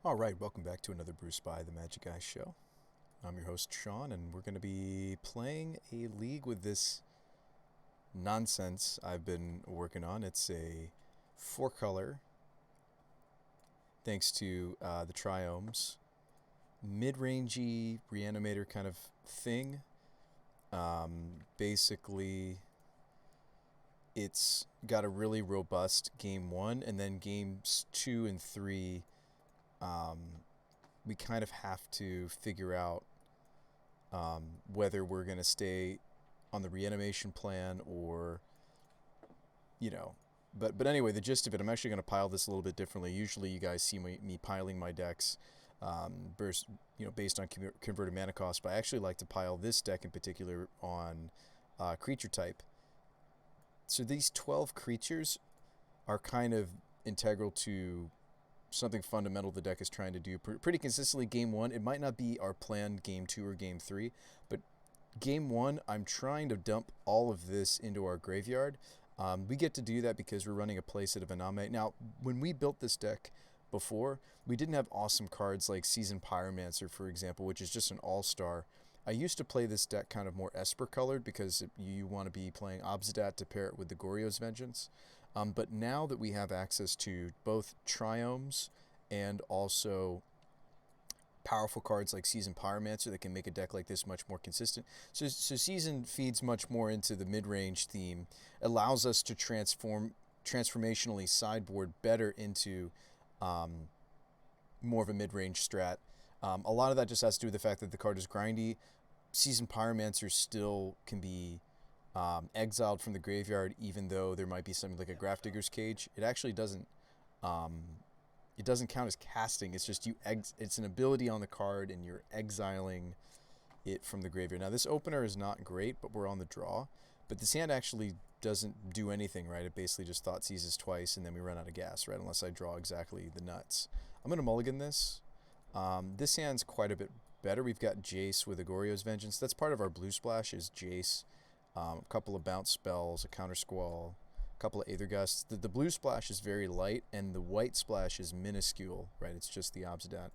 All right, welcome back to another Bruce by the Magic Guy show. I'm your host, Sean, and we're going to be playing a league with this nonsense I've been working on. It's a four color, thanks to the Triomes, mid-rangey Reanimator kind of thing. Basically, it's got a really robust game one, and then games two and three, um, we kind of have to figure out whether we're going to stay on the reanimation plan or, you know. But anyway, the gist of it, I'm actually going to pile this a little bit differently. Usually, you guys see me piling my decks, based on converted mana cost. But I actually like to pile this deck in particular on creature type. So these 12 creatures are kind of integral to something fundamental the deck is trying to do pretty consistently. Game one, it might not be our planned game two or game three, but game one, I'm trying to dump all of this into our graveyard. We get to do that because we're running a playset of Iname. Now, when we built this deck before, we didn't have awesome cards like Seasoned Pyromancer, for example, which is just an all-star. I used to play this deck kind of more Esper colored because you want to be playing Obsidat to pair it with the Goryo's Vengeance. But now that we have access to both Triomes and also powerful cards like Seasoned Pyromancer that can make a deck like this much more consistent. So Season feeds much more into the mid-range theme, allows us to transformationally sideboard better into more of a mid-range strat. A lot of that just has to do with the fact that the card is grindy. Seasoned Pyromancer still can be exiled from the graveyard, even though there might be something like a Grafdigger's Cage. It actually doesn't. It doesn't count as casting. It's just it's an ability on the card, and you're exiling it from the graveyard. Now, this opener is not great, but we're on the draw. But this hand actually doesn't do anything, right? It basically just thought seizes twice, and then we run out of gas, right? Unless I draw exactly the nuts. I'm going to mulligan this. This hand's quite a bit better. We've got Jace with Agorio's Vengeance. That's part of our blue splash is Jace. A couple of bounce spells, a counter squall, a couple of Aether Gusts. The blue splash is very light, and the white splash is minuscule, right? It's just the Obsidat.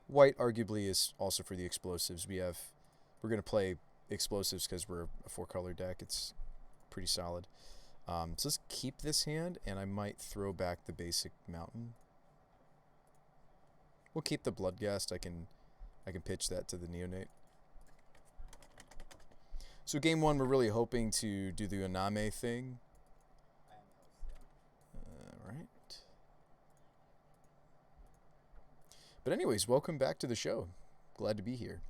White arguably is also for the explosives. We're going to play explosives because we're a four-color deck. It's pretty solid. So let's keep this hand, and I might throw back the basic mountain. We'll keep the Bloodghast. I can pitch that to the Neonate. So game one, we're really hoping to do the Iname thing. Alright. But anyways, welcome back to the show. Glad to be here.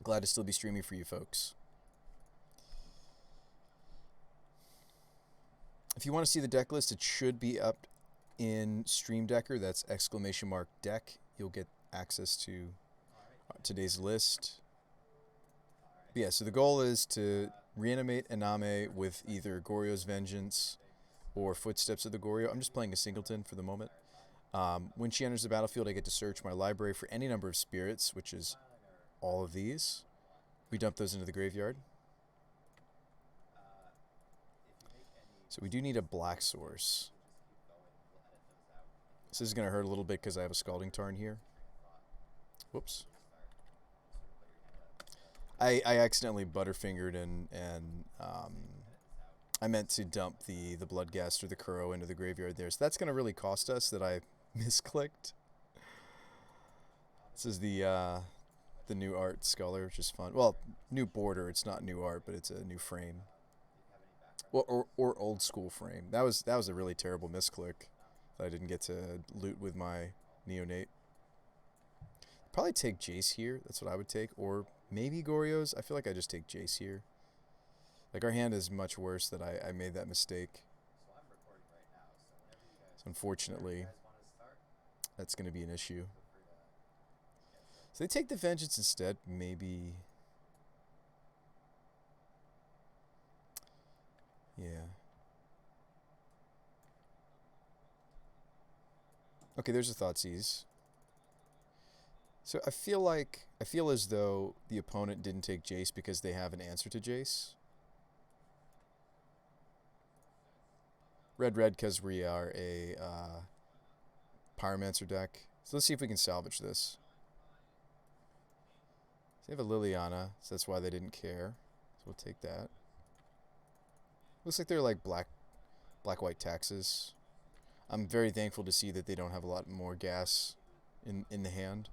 Glad to still be streaming for you folks. If you want to see the deck list, it should be up in Stream Decker. That's !deck. You'll get access to today's list. But yeah, so the goal is to reanimate Iname with either Goryo's Vengeance or Footsteps of the Goryo. I'm just playing a singleton for the moment. When she enters the battlefield, I get to search my library for any number of spirits, which is all of these. We dump those into the graveyard. So we do need a black source. This is going to hurt a little bit because I have a Scalding Tarn here. Whoops. I accidentally butterfingered and I meant to dump the Bloodghast or the Kuro into the graveyard there. So that's going to really cost us that I misclicked. This is the new art Scholar, which is fun. Well, new border. It's not new art, but it's a new frame. Well, or old school frame. That was a really terrible misclick that I didn't get to loot with my Neonate. Probably take Jace here. That's what I would take. Or maybe Goryo's. I feel like I just take Jace here. Like, our hand is much worse that I made that mistake. So unfortunately, that's going to be an issue. So they take the Vengeance instead. Maybe. Yeah. Okay, there's a Thoughtseize. So I feel as though the opponent didn't take Jace because they have an answer to Jace. Red because we are a Pyromancer deck. So let's see if we can salvage this. They have a Liliana, so that's why they didn't care. So we'll take that. Looks like they're like black-white taxes. I'm very thankful to see that they don't have a lot more gas in the hand.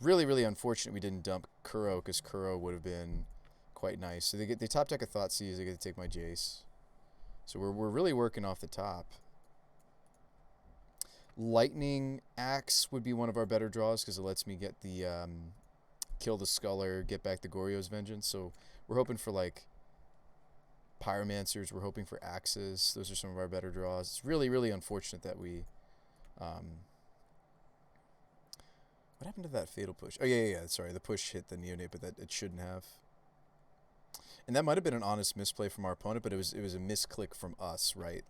Really, really unfortunate we didn't dump Kuro, because Kuro would have been quite nice. So they top deck a Thoughtseize, they get to take my Jace. So we're really working off the top. Lightning Axe would be one of our better draws, because it lets me get the kill the Sculler, get back the Goryo's Vengeance. So we're hoping for like Pyromancers, we're hoping for Axes. Those are some of our better draws. It's really, really unfortunate that we what happened to that fatal push? Oh, yeah. Sorry, the push hit the Neonate, but that it shouldn't have. And that might have been an honest misplay from our opponent, but it was a misclick from us, right?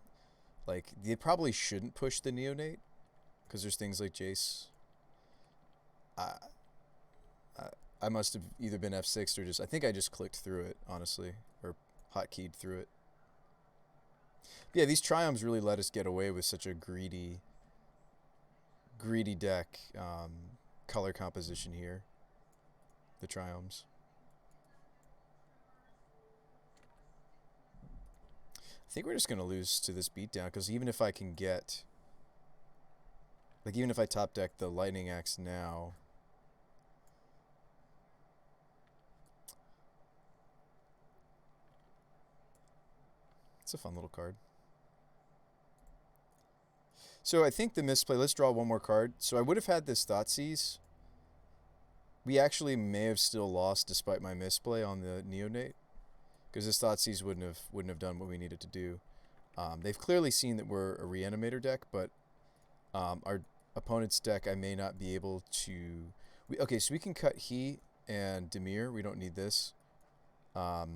Like, they probably shouldn't push the Neonate, because there's things like Jace. I must have either been F6 or just... I think I just clicked through it, honestly, or hotkeyed through it. But yeah, these Triomes really let us get away with such a greedy deck. Color composition here. The Triomes. I think we're just going to lose to this beatdown, because even if I can get... Like, even if I top deck the Lightning Axe now... It's a fun little card. So I think the misplay... Let's draw one more card. So I would have had this Thoughtseize. We actually may have still lost despite my misplay on the Neonate, because this Thoughtseize wouldn't have done what we needed to do. They've clearly seen that we're a Reanimator deck, but our opponent's deck I may not be able to... Okay, so we can cut He and Dimir. We don't need this. So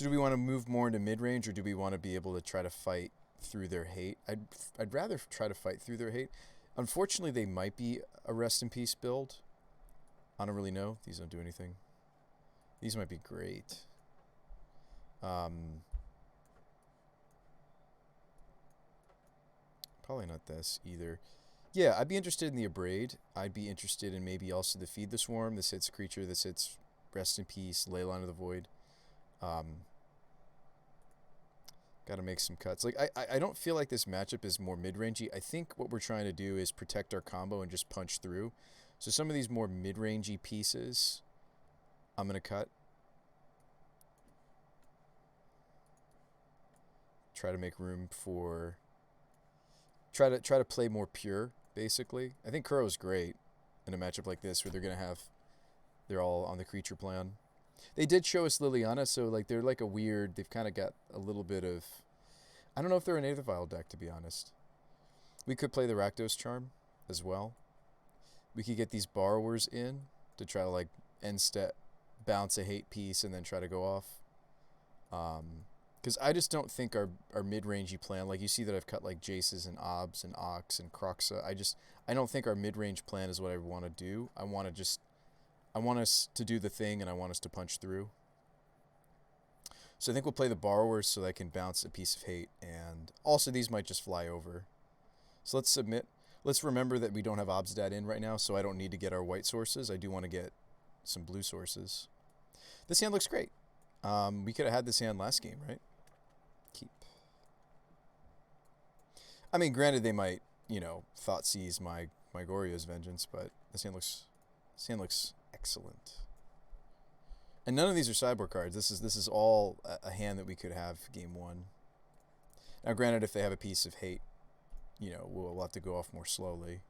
do we want to move more into mid-range, or do we want to be able to try to fight through their hate? I'd rather try to fight through their hate. Unfortunately, they might be a Rest in Peace build. I don't really know. These don't do anything. These might be great. Probably not this either. Yeah, I'd be interested in the Abrade. I'd be interested in maybe also the Feed the Swarm. This hits creature. This hits Rest in Peace, Leyline of the Void. Got to make some cuts. Like I don't feel like this matchup is more mid-rangey. I think what we're trying to do is protect our combo and just punch through. So some of these more mid-rangey pieces, I'm gonna cut. Try to make room for. Try to play more pure, basically. I think Kuro's great in a matchup like this, where they're all on the creature plan. They did show us Liliana, so like they're like a weird... They've kind of got a little bit of... I don't know if they're an Aethervial deck, to be honest. We could play the Rakdos Charm as well. We could get these Borrowers in to try to like end step, bounce a hate piece, and then try to go off. Because I just don't think our mid-rangey plan... Like, you see that I've cut like Jaces and Obs and Ox and Croxa. I don't think our mid-range plan is what I want to do. I want us to do the thing, and I want us to punch through. So I think we'll play the Borrowers so that I can bounce a piece of hate, and also these might just fly over. So let's submit. Let's remember that we don't have Obsdat in right now, so I don't need to get our white sources. I do want to get some blue sources. This hand looks great. We could have had this hand last game, right? Keep. I mean, granted, they might, Thoughtseize my Goryo's Vengeance, but this hand looks excellent. And none of these are sideboard cards. This is all a hand that we could have game one. Now, granted, if they have a piece of hate, we'll have to go off more slowly.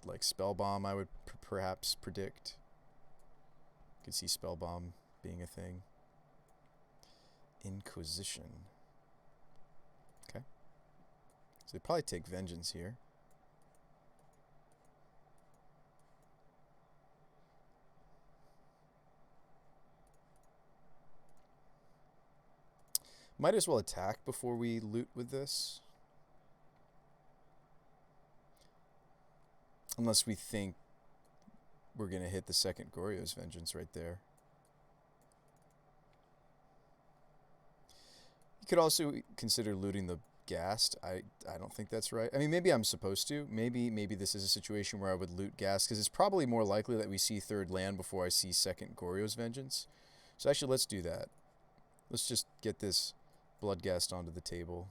Like Spellbomb, I would perhaps predict. Could see Spellbomb being a thing. Inquisition. Okay. So they probably take Vengeance here. Might as well attack before we loot with this. Unless we think we're going to hit the second Goryo's Vengeance right there. could also consider looting the Ghast. I don't think that's right. I mean, maybe I'm supposed to. Maybe this is a situation where I would loot Ghast, because it's probably more likely that we see third land before I see second Goryo's Vengeance. So actually, let's do that. Let's just get this Bloodghast onto the table.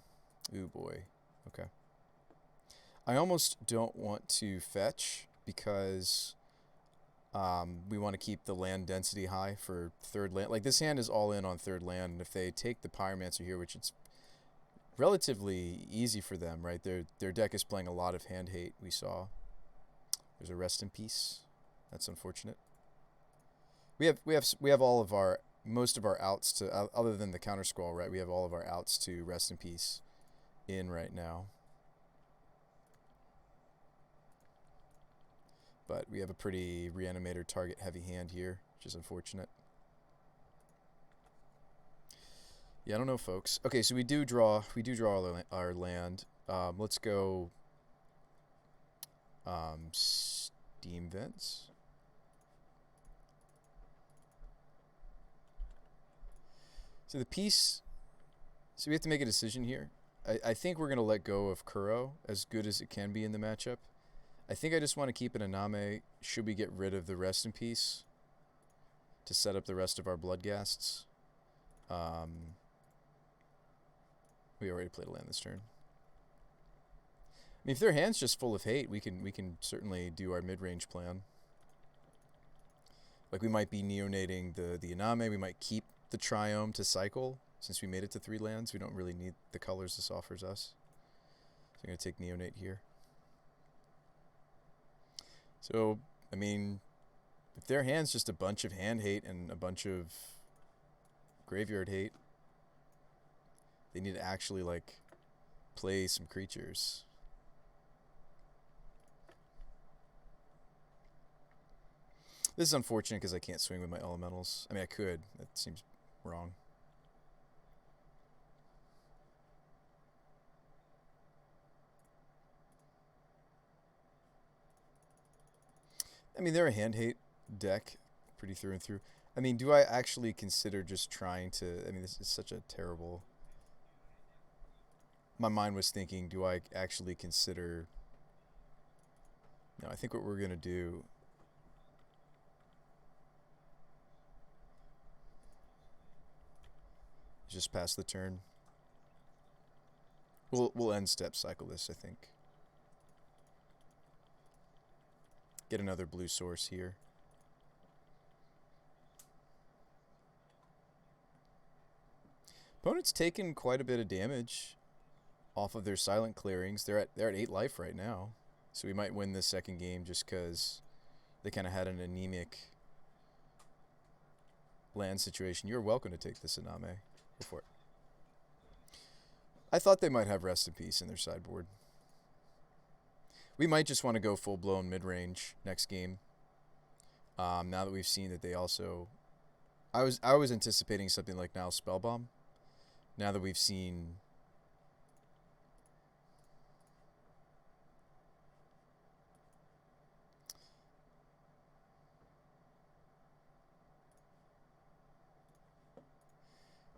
Ooh, boy. Okay. I almost don't want to fetch, because we want to keep the land density high for third land. Like, this hand is all in on third land, and if they take the Pyromancer here, which it's relatively easy for them, right? Their deck is playing a lot of hand hate, we saw. There's a Rest in Peace. That's unfortunate. We have all of our, most of our outs to, other than the Counter Squall, right? We have all of our outs to Rest in Peace in right now. But we have a pretty Reanimator target heavy hand here, which is unfortunate. Yeah, I don't know, folks. Okay, so we do draw our land. Let's go Steam Vents. So the piece, so we have to make a decision here. I think we're going to let go of Kuro, as good as it can be in the matchup. I think I just want to keep an Iname, should we get rid of the Rest in Peace, to set up the rest of our Bloodghasts. We already played a land this turn. I mean, if their hand's just full of hate, we can certainly do our mid-range plan. Like, we might be neonating the Iname, we might keep the Triome to cycle, since we made it to 3 lands. We don't really need the colors this offers us. So I'm going to take neonate here. So, I mean, if their hand's just a bunch of hand hate and a bunch of graveyard hate, they need to actually, like, play some creatures. This is unfortunate because I can't swing with my elementals. I mean, I could. That seems wrong. I mean, they're a hand hate deck, pretty through and through. I mean, do I actually consider just trying to... I mean, this is such a terrible... My mind was thinking, do I actually consider... No, I think what we're going to do... is just pass the turn. We'll end step cycle this, I think. Get another blue source here. Opponent's taken quite a bit of damage off of their silent clearings. They're at 8 life right now. So we might win this second game just because they kind of had an anemic land situation. You're welcome to take this, Iname. Go for it. I thought they might have Rest in Peace in their sideboard. We might just want to go full-blown mid-range next game. Now that we've seen that they also... I was anticipating something like now Spellbomb. Now that we've seen...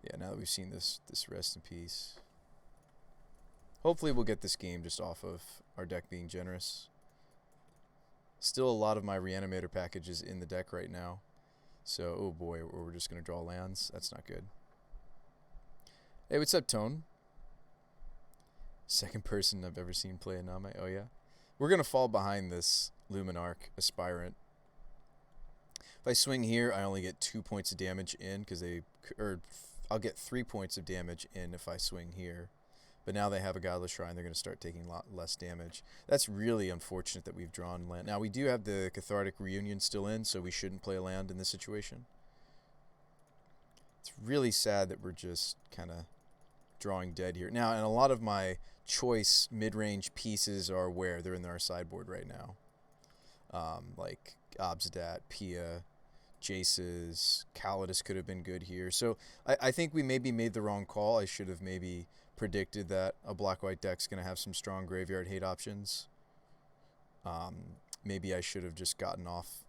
Yeah, now that we've seen this Rest in Peace. Hopefully we'll get this game just off of our deck being generous. Still a lot of my Reanimator packages in the deck right now. So, oh boy, we're just going to draw lands. That's not good. Hey, what's up, Tone? Second person I've ever seen play Iname. Oh, yeah? We're going to fall behind this Luminarch Aspirant. If I swing here, I only get 2 points of damage in, because I'll get 3 points of damage in if I swing here. But now they have a Godless Shrine, they're going to start taking a lot less damage. That's really unfortunate that we've drawn land. Now, we do have the Cathartic Reunion still in, so we shouldn't play a land in this situation. It's really sad that we're just kind of drawing dead here. Now, and a lot of my choice mid-range pieces are where? They're in our sideboard right now. Like Obsidat, Pia, Jace's, Calidus could have been good here. So I think we maybe made the wrong call. I should have maybe predicted that a black-white deck's going to have some strong graveyard hate options. Maybe I should have just gotten off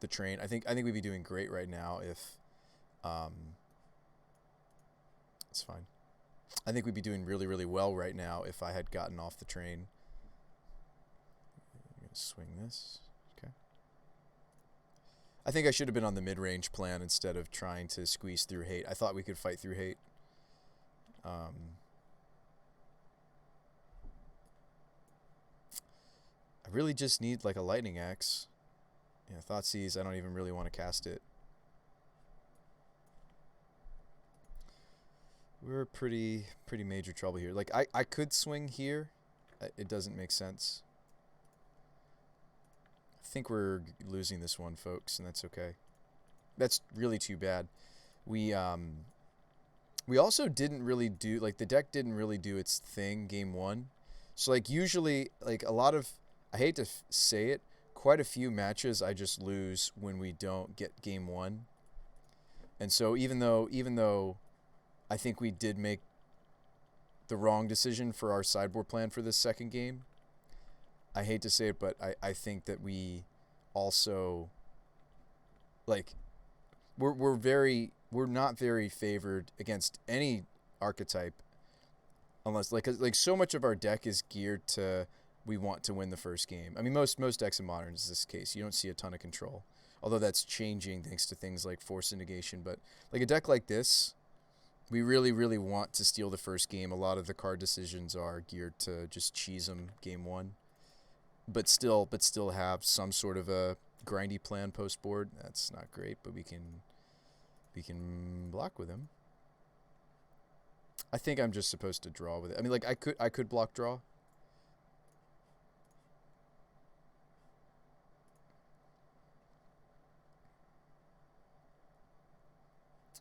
the train. I think we'd be doing great right now if... it's fine. I think we'd be doing really, really well right now if I had gotten off the train. I'm going to swing this. Okay. I think I should have been on the mid-range plan instead of trying to squeeze through hate. I thought we could fight through hate. I really just need like a lightning axe. Yeah, Thoughtseize, I don't even really want to cast it. We're pretty major trouble here. Like, I could swing here. It doesn't make sense. I think we're losing this one, folks, and that's okay. That's really too bad. We also didn't really do, like, the deck didn't really do its thing game one. So, like, usually, like, a lot of, I hate to say it, quite a few matches I just lose when we don't get game one. And so even though I think we did make the wrong decision for our sideboard plan for this second game, I hate to say it, but I think that we also, like, we're not very favored against any archetype unless like so much of our deck is geared to we want to win the first game. I mean, most decks in Modern is this case. You don't see a ton of control, although that's changing thanks to things like Force Negation. But like a deck like this, we really, really want to steal the first game. A lot of the card decisions are geared to just cheese them game one, but still have some sort of a grindy plan post board. That's not great, but we can block with him. I think I'm just supposed to draw with it. I mean, like I could block draw.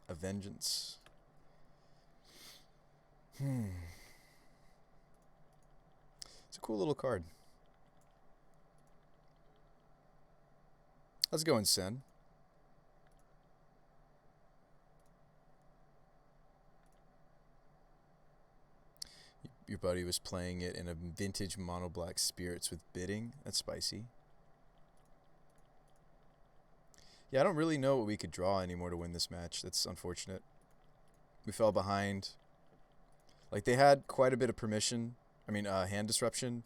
A Vengeance. It's a cool little card. Let's go and send. Your buddy was playing it in a vintage mono black spirits with bidding. That's spicy. Yeah, I don't really know what we could draw anymore to win this match. That's unfortunate. We fell behind. Like, they had quite a bit of permission. I mean, hand disruption.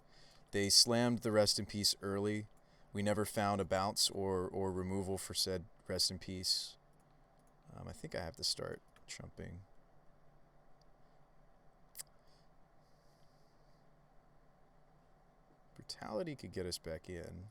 They slammed the Rest in Peace early. We never found a bounce or removal for said Rest in Peace. I think I have to start trumping. Brutality could get us back in.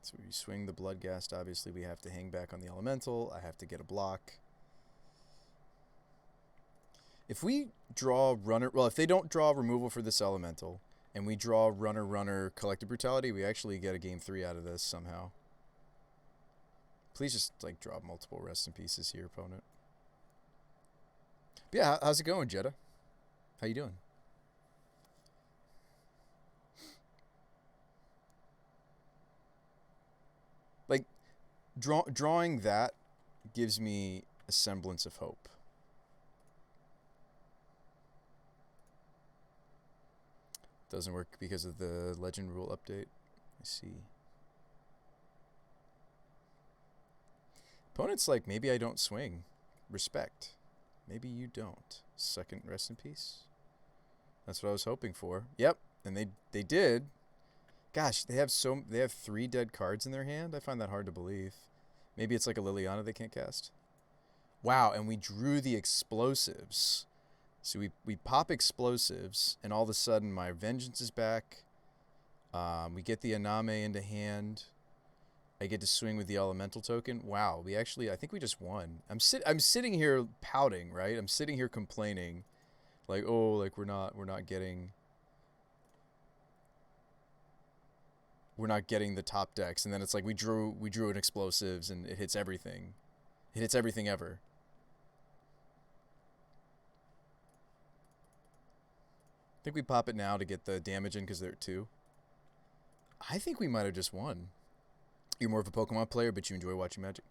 So we swing the Bloodghast. Obviously, we have to hang back on the Elemental. I have to get a block. If we draw runner... Well, if they don't draw removal for this Elemental, and we draw runner, Collective Brutality, we actually get a game 3 out of this somehow. Please just, like, drop multiple Rest in Pieces here, opponent. But yeah, how's it going, Jeddah? How you doing? Like, drawing that gives me a semblance of hope. Doesn't work because of the legend rule update. I see. Opponent's like, maybe I don't swing. Respect. Maybe you don't. Second Rest in Peace. That's what I was hoping for. Yep, and they did. Gosh, they have 3 dead cards in their hand. I find that hard to believe. Maybe it's like a Liliana they can't cast. Wow, and we drew the explosives. So we pop explosives, and all of a sudden my Vengeance is back. We get the Iname into hand. I get to swing with the Elemental token. Wow, I think we just won. I'm sitting here pouting, right? I'm sitting here complaining, like, oh, like we're not getting the top decks, and then it's like we drew an explosives, and it hits everything. It hits everything ever. I think we pop it now to get the damage in because they're at 2. I think we might have just won. You're more of a Pokemon player, but you enjoy watching Magic.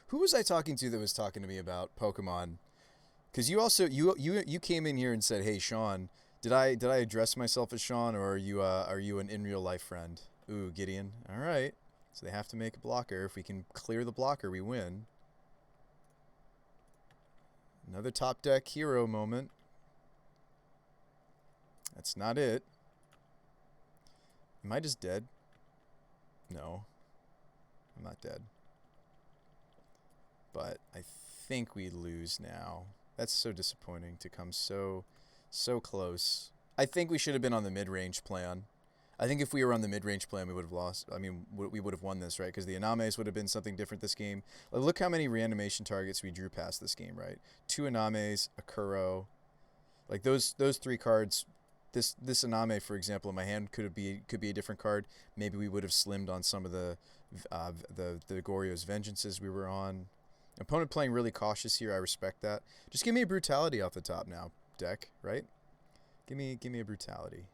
Who was I talking to that was talking to me about Pokemon? Because you also you came in here and said, "Hey, Sean, did I address myself as Sean, or are you an in real life friend?" Ooh, Gideon. All right. So they have to make a blocker. If we can clear the blocker, we win. Another top deck hero moment. That's not it. Am I just dead? No. I'm not dead. But I think we lose now. That's so disappointing to come so close. I think we should have been on the mid-range plan. I think if we were on the mid-range plan, we would have lost. I mean, we would have won this, right? Because the Inames would have been something different this game. Like, look how many reanimation targets we drew past this game, right? 2 Inames, a Kuro. Like, those 3 cards. This Iname, for example, in my hand could be a different card. Maybe we would have slimmed on some of the Goryo's Vengeances we were on. Opponent playing really cautious here. I respect that. Just give me a Brutality off the top now, deck, right? Give me a Brutality.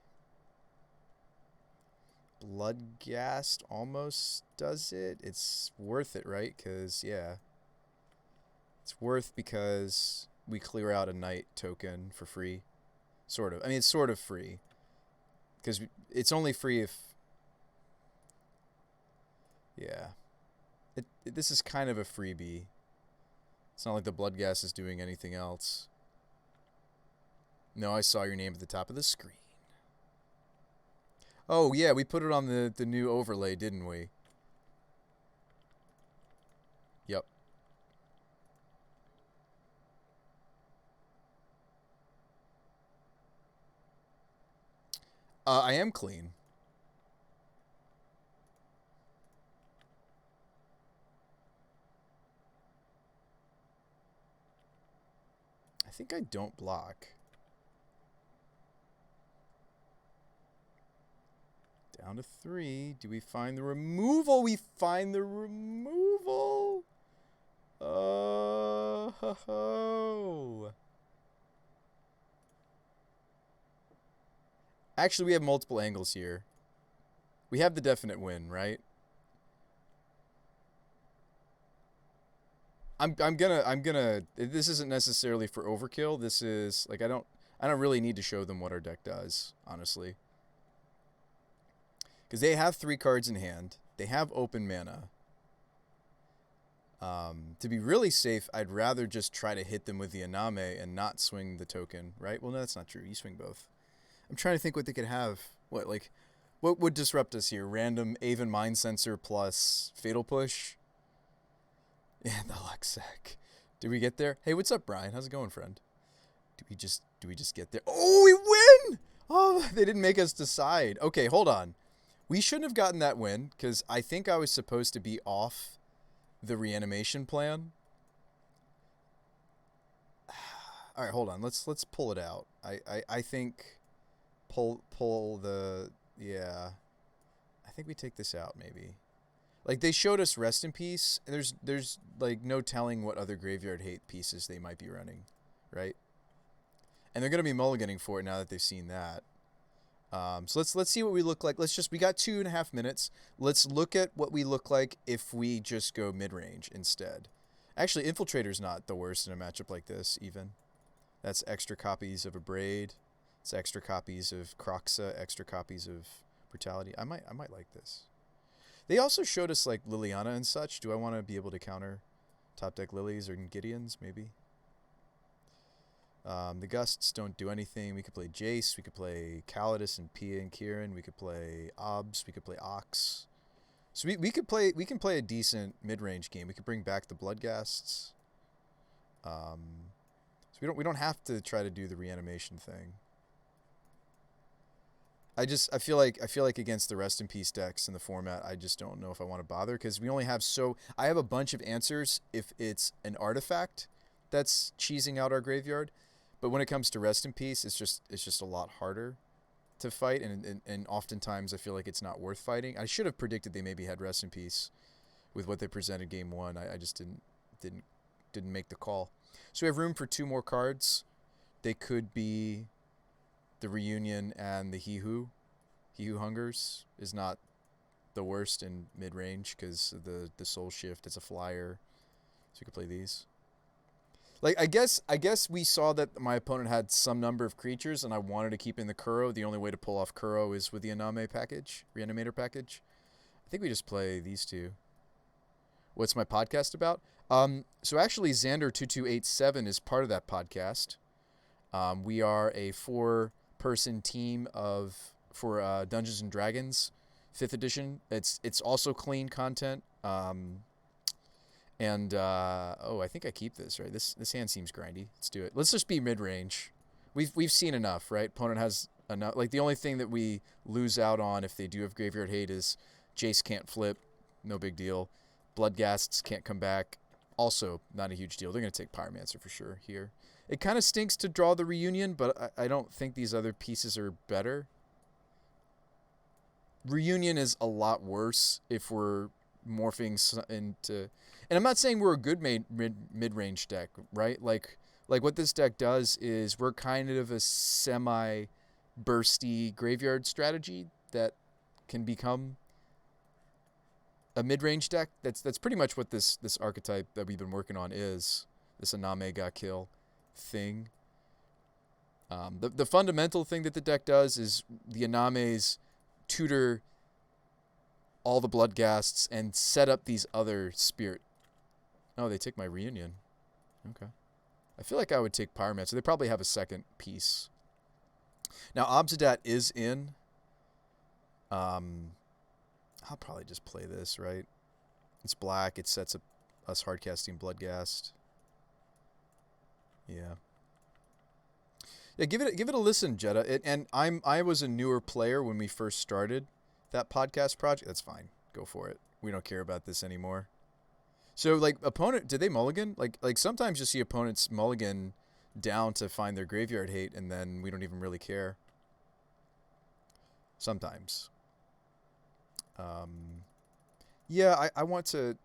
Bloodghast almost does it. It's worth it, right? Because, yeah. It's worth because we clear out a Knight token for free. Sort of. I mean, it's sort of free. Because it's only free if... Yeah. This is kind of a freebie. It's not like the Bloodghast is doing anything else. No, I saw your name at the top of the screen. Oh, yeah, we put it on the new overlay, didn't we? Yep. I am clean. I think I don't block. Down to 3. Do we find the removal? We find the removal. Oh, ho, ho. Actually, we have multiple angles here. We have the definite win, right? I'm gonna this isn't necessarily for overkill. This is like I don't really need to show them what our deck does, honestly. Because they have 3 cards in hand. They have open mana. To be really safe, I'd rather just try to hit them with the Iname and not swing the token, right? Well, no, that's not true. You swing both. I'm trying to think what they could have. What would disrupt us here? Random Aven Mind Sensor plus Fatal Push? Yeah, the Luxec. Did we get there? Hey, what's up, Brian? How's it going, friend? Do we just get there? Oh, we win! Oh, they didn't make us decide. Okay, hold on. We shouldn't have gotten that win because I think I was supposed to be off the reanimation plan. All right, hold on. Let's pull it out. I think pull the yeah. I think we take this out maybe. Like they showed us Rest in Peace. There's like no telling what other graveyard hate pieces they might be running, right? And they're gonna be mulliganing for it now that they've seen that. So let's see what we look like. We got 2.5 minutes. Let's look at what we look like if we just go mid-range instead. Actually, Infiltrator's not the worst in a matchup like this, even. That's extra copies of a Braid. It's extra copies of Croxa, extra copies of Brutality. I might like this. They also showed us like Liliana and such. Do I want to be able to counter top deck Lilies or Gideons, maybe? The Gusts don't do anything. We could play Jace. We could play Calidus and Pia and Kieran. We could play Obs. We could play Ox. So we can play a decent mid-range game. We could bring back the Bloodghasts. So we don't have to try to do the reanimation thing. I feel like against the Rest in Peace decks in the format, I just don't know if I want to bother because we only have I have a bunch of answers if it's an artifact that's cheesing out our graveyard. But when it comes to Rest in Peace, it's just a lot harder to fight, and oftentimes I feel like it's not worth fighting. I should have predicted they maybe had Rest in Peace with what they presented game 1. I just didn't make the call. So we have room for 2 more cards. They could be the Reunion and the He Who. He Who Hungers is not the worst in mid-range because the Soul Shift is a flyer. So we could play these. Like, I guess we saw that my opponent had some number of creatures, and I wanted to keep in the Kuro. The only way to pull off Kuro is with the Iname package, Reanimator package. I think we just play these 2. What's my podcast about? So actually, Xander2287 is part of that podcast. We are a 4-person team for Dungeons and Dragons 5th edition. It's also clean content. I think I keep this, right? This hand seems grindy. Let's do it. Let's just be mid-range. We've seen enough, right? Opponent has enough. Like, the only thing that we lose out on if they do have Graveyard Hate is Jace can't flip. No big deal. Bloodghasts can't come back. Also, not a huge deal. They're going to take Pyromancer for sure here. It kind of stinks to draw the Reunion, but I don't think these other pieces are better. Reunion is a lot worse if we're morphing into... And I'm not saying we're a good mid-range deck, right? Like what this deck does is we're kind of a semi-bursty graveyard strategy that can become a mid-range deck. That's pretty much what this archetype that we've been working on is. This Iname got kill thing. The fundamental thing that the deck does is the Inames tutor all the Bloodghasts and set up these other spirit. Oh, they take my Reunion. Okay. I feel like I would take Pyromancer. They probably have a second piece. Now, Obsidat is in. I'll probably just play this, right? It's black. It sets up us hardcasting Bloodghast. Yeah. Yeah, give it a listen, Jetta. I was a newer player when we first started that podcast project. That's fine. Go for it. We don't care about this anymore. So, like, opponent, did they mulligan? Like sometimes you see opponents mulligan down to find their Graveyard Hate, and then we don't even really care. Sometimes. Yeah, I want to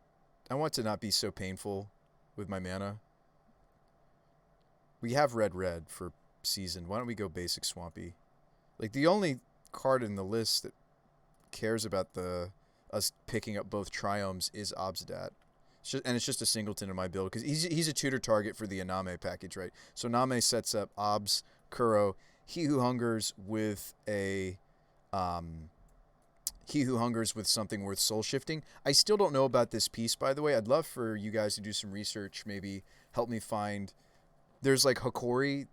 not be so painful with my mana. We have red for season. Why don't we go basic Swampy? Like, the only card in the list that cares about us picking up both Triomes is Obsidat. It's just a singleton in my build because he's a tutor target for the Iname package, right? So Iname sets up Obs, Kuro, He Who Hungers with a He Who Hungers with something worth soul shifting. I still don't know about this piece, by the way. I'd love for you guys to do some research, maybe help me find. There's like Hokori,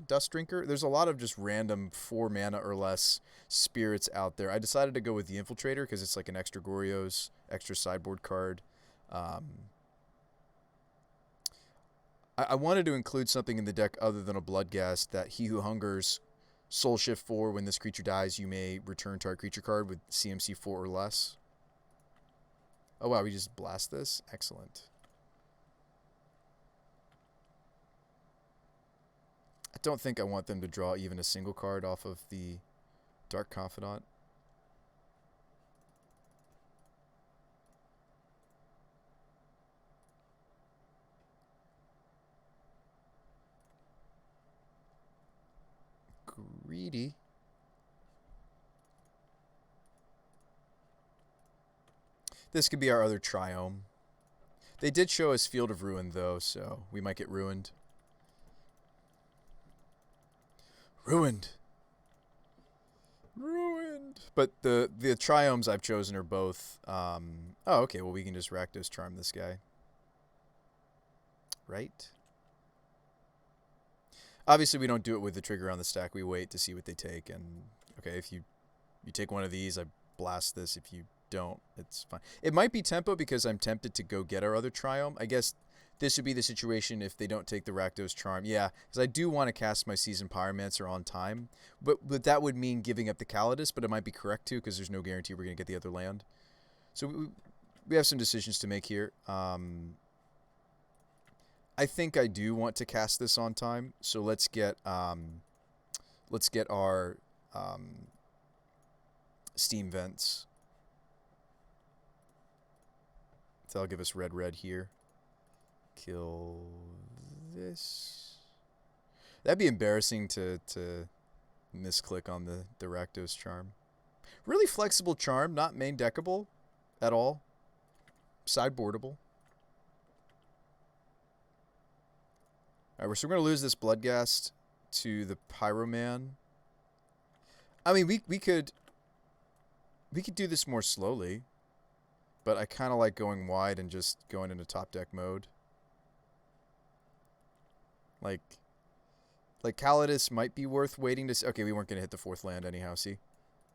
Dust Drinker. There's a lot of just random 4 mana or less spirits out there. I decided to go with the Infiltrator because it's like an extra Goryo's, extra sideboard card. I wanted to include something in the deck other than a Bloodghast that He Who Hungers, Soul Shift 4. When this creature dies, you may return target creature card with CMC 4 or less. Oh wow, we just blast this? Excellent. I don't think I want them to draw even a single card off of the Dark Confidant. Greedy. This could be our other Triome. They did show us Field of Ruin, though, so we might get ruined. Ruined. But the Triomes I've chosen are both... oh, okay, well, we can just Rakdos Charm this guy. Right? Obviously, we don't do it with the trigger on the stack. We wait to see what they take. And, okay, if you take one of these, I blast this. If you don't, it's fine. It might be tempo because I'm tempted to go get our other Triome. I guess this would be the situation if they don't take the Rakdos Charm. Yeah, because I do want to cast my Seasoned Pyromancer on time. But that would mean giving up the Calidus, but it might be correct too because there's no guarantee we're going to get the other land. So we have some decisions to make here. I think I do want to cast this on time, so let's get our Steam Vents. So that'll give us red here. Kill this. That'd be embarrassing to misclick on the Rakdos charm. Really flexible charm, not main deckable at all. Sideboardable. Alright, so we're going to lose this Bloodghast to the Pyroman. I mean, we could do this more slowly, but I kind of like going wide and just going into top deck mode. Like Calidus might be worth waiting to see. Okay, we weren't going to hit the 4th land anyhow, see?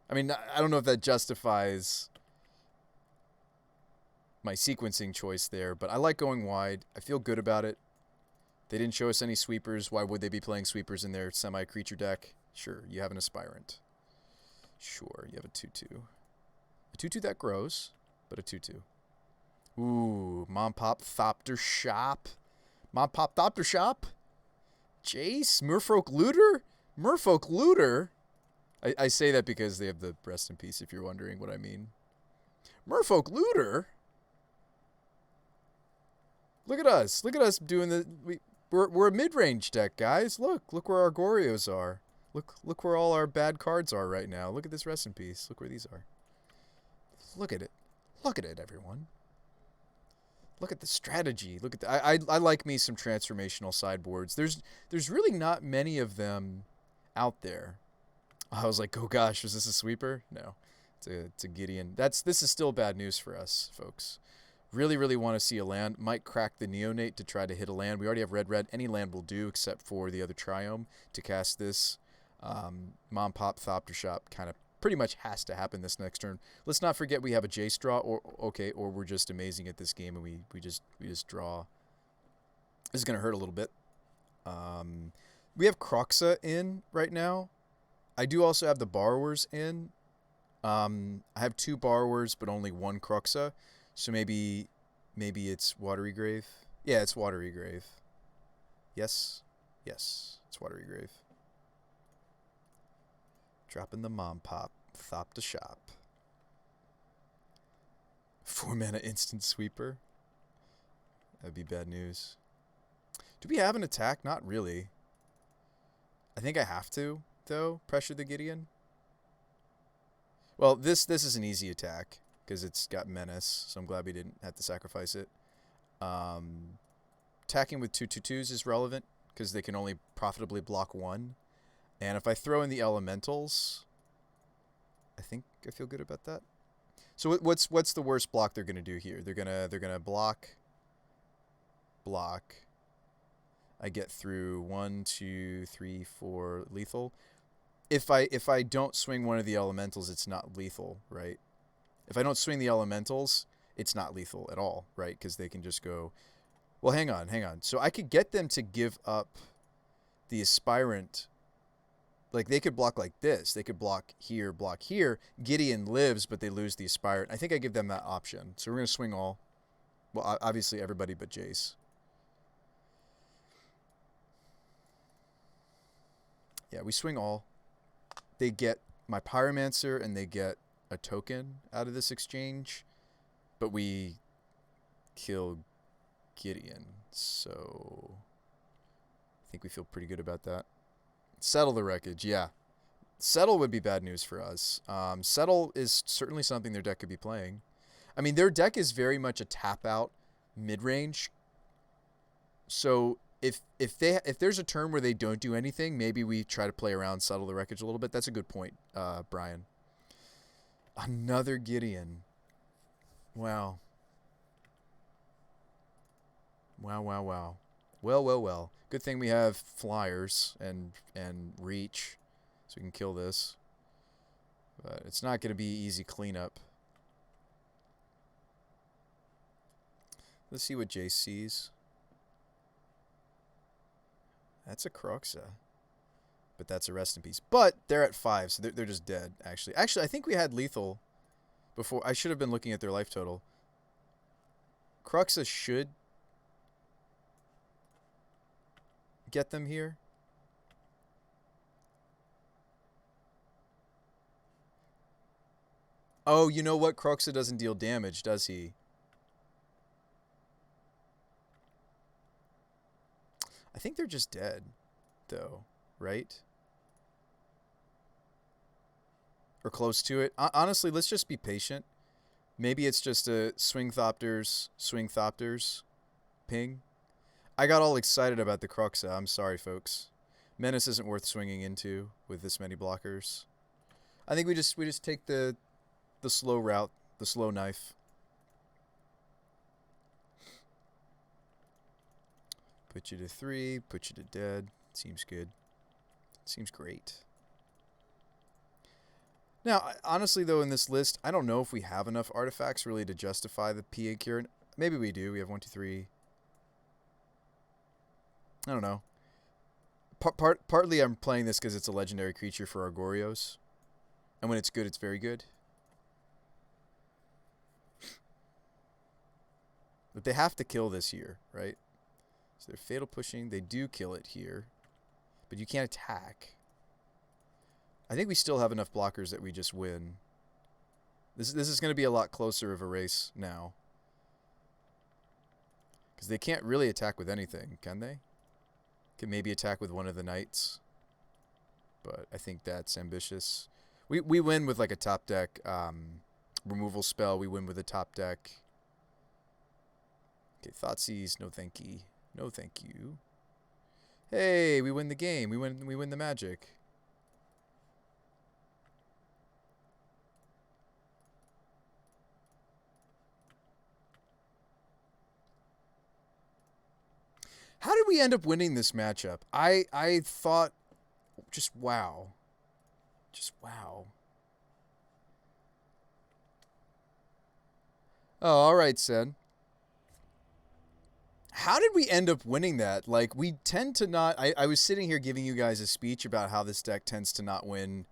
I mean, I don't know if that justifies my sequencing choice there, but I like going wide. I feel good about it. They didn't show us any sweepers. Why would they be playing sweepers in their semi-creature deck? Sure, you have an Aspirant. Sure, you have a 2-2. A 2-2 that grows, but a 2-2. Ooh, Mom Pop Thopter Shop. Mom Pop Thopter Shop? Jace? Merfolk Looter? Merfolk Looter? I say that because they have the rest in peace, if you're wondering what I mean. Merfolk Looter? Look at us. Look at us doing the... We're a mid-range deck, guys. Look where our Gorios are. Look where all our bad cards are right now. Look at this rest in peace. Look where these are. Look at it. Look at it, everyone. Look at the strategy. Look at the, I like me some transformational sideboards. There's really not many of them out there. I was like, oh gosh, was this a sweeper? No, it's a Gideon. This is still bad news for us, folks. Really, really want to see a land. Might crack the Neonate to try to hit a land. We already have red. Any land will do except for the other Triome to cast this. Mom Pop Thopter Shop kind of pretty much has to happen this next turn. Let's not forget we have a Jace draw, or we're just amazing at this game and we just draw. This is gonna hurt a little bit. We have Kroxa in right now. I do also have the Borrowers in. I have 2 Borrowers but only 1 Kroxa. So maybe it's Watery Grave. Yeah, it's Watery Grave. Yes, it's Watery Grave. Dropping the Mom Pop Thopter Shop. 4 mana instant sweeper. That'd be bad news. Do we have an attack? Not really. I think I have to, though. Pressure the Gideon. Well, this is an easy attack because it's got Menace, so I'm glad we didn't have to sacrifice it. Attacking with 2/2/2s is relevant because they can only profitably block 1. And if I throw in the Elementals, I think I feel good about that. So what's the worst block they're gonna do here? They're gonna block. I get through 1, 2, 3, 4 lethal. If I don't swing one of the Elementals, it's not lethal, right? If I don't swing the Elementals, it's not lethal at all, right? Because they can just go. Well, hang on. So I could get them to give up the Aspirant. Like, they could block like this. They could block here. Gideon lives, but they lose the Aspirant. I think I give them that option. So we're going to swing all. Well, obviously everybody but Jace. Yeah, we swing all. They get my Pyromancer, and they get a token out of this exchange. But we kill Gideon. So I think we feel pretty good about that. Settle the Wreckage, yeah. Settle would be bad news for us. Settle is certainly something their deck could be playing. I mean, their deck is very much a tap-out mid-range. So if there's a turn where they don't do anything, maybe we try to play around Settle the Wreckage a little bit. That's a good point, Brian. Another Gideon. Wow. Wow. Well. Good thing we have Flyers and Reach, so we can kill this. But it's not going to be easy cleanup. Let's see what Jace sees. That's a Kroxa. But that's a rest in peace. But they're at 5, so they're just dead, actually. Actually, I think we had lethal before. I should have been looking at their life total. Kroxa should get them here. Oh, you know what? Kroxa doesn't deal damage, does he? I think they're just dead, though, right? Or close to it. Honestly, let's just be patient. Maybe it's just a swing thopters ping. I got all excited about the Cruxa. I'm sorry, folks. Menace isn't worth swinging into with this many blockers. I think we just take the slow route, the slow knife. Put you to 3, put you to dead. Seems good. Seems great. Now, honestly, though, in this list, I don't know if we have enough artifacts really to justify the PA cure. Maybe we do. We have 1, 2, 3. I don't know. Partly I'm playing this because it's a legendary creature for Argorios. And when it's good, it's very good. But they have to kill this here, right? So they're fatal pushing. They do kill it here. But you can't attack. I think we still have enough blockers that we just win. This is going to be a lot closer of a race now. Because they can't really attack with anything, can they? Can maybe attack with one of the knights. But I think that's ambitious. We win with like a top deck removal spell. We win with a top deck. Okay, Thoughtseize, no thank you. No thank you. Hey, we win the game. We win the magic. How did we end up winning this matchup? I thought, just wow. Just wow. Oh, all right, Sen. How did we end up winning that? Like, we tend to not... I was sitting here giving you guys a speech about how this deck tends to not win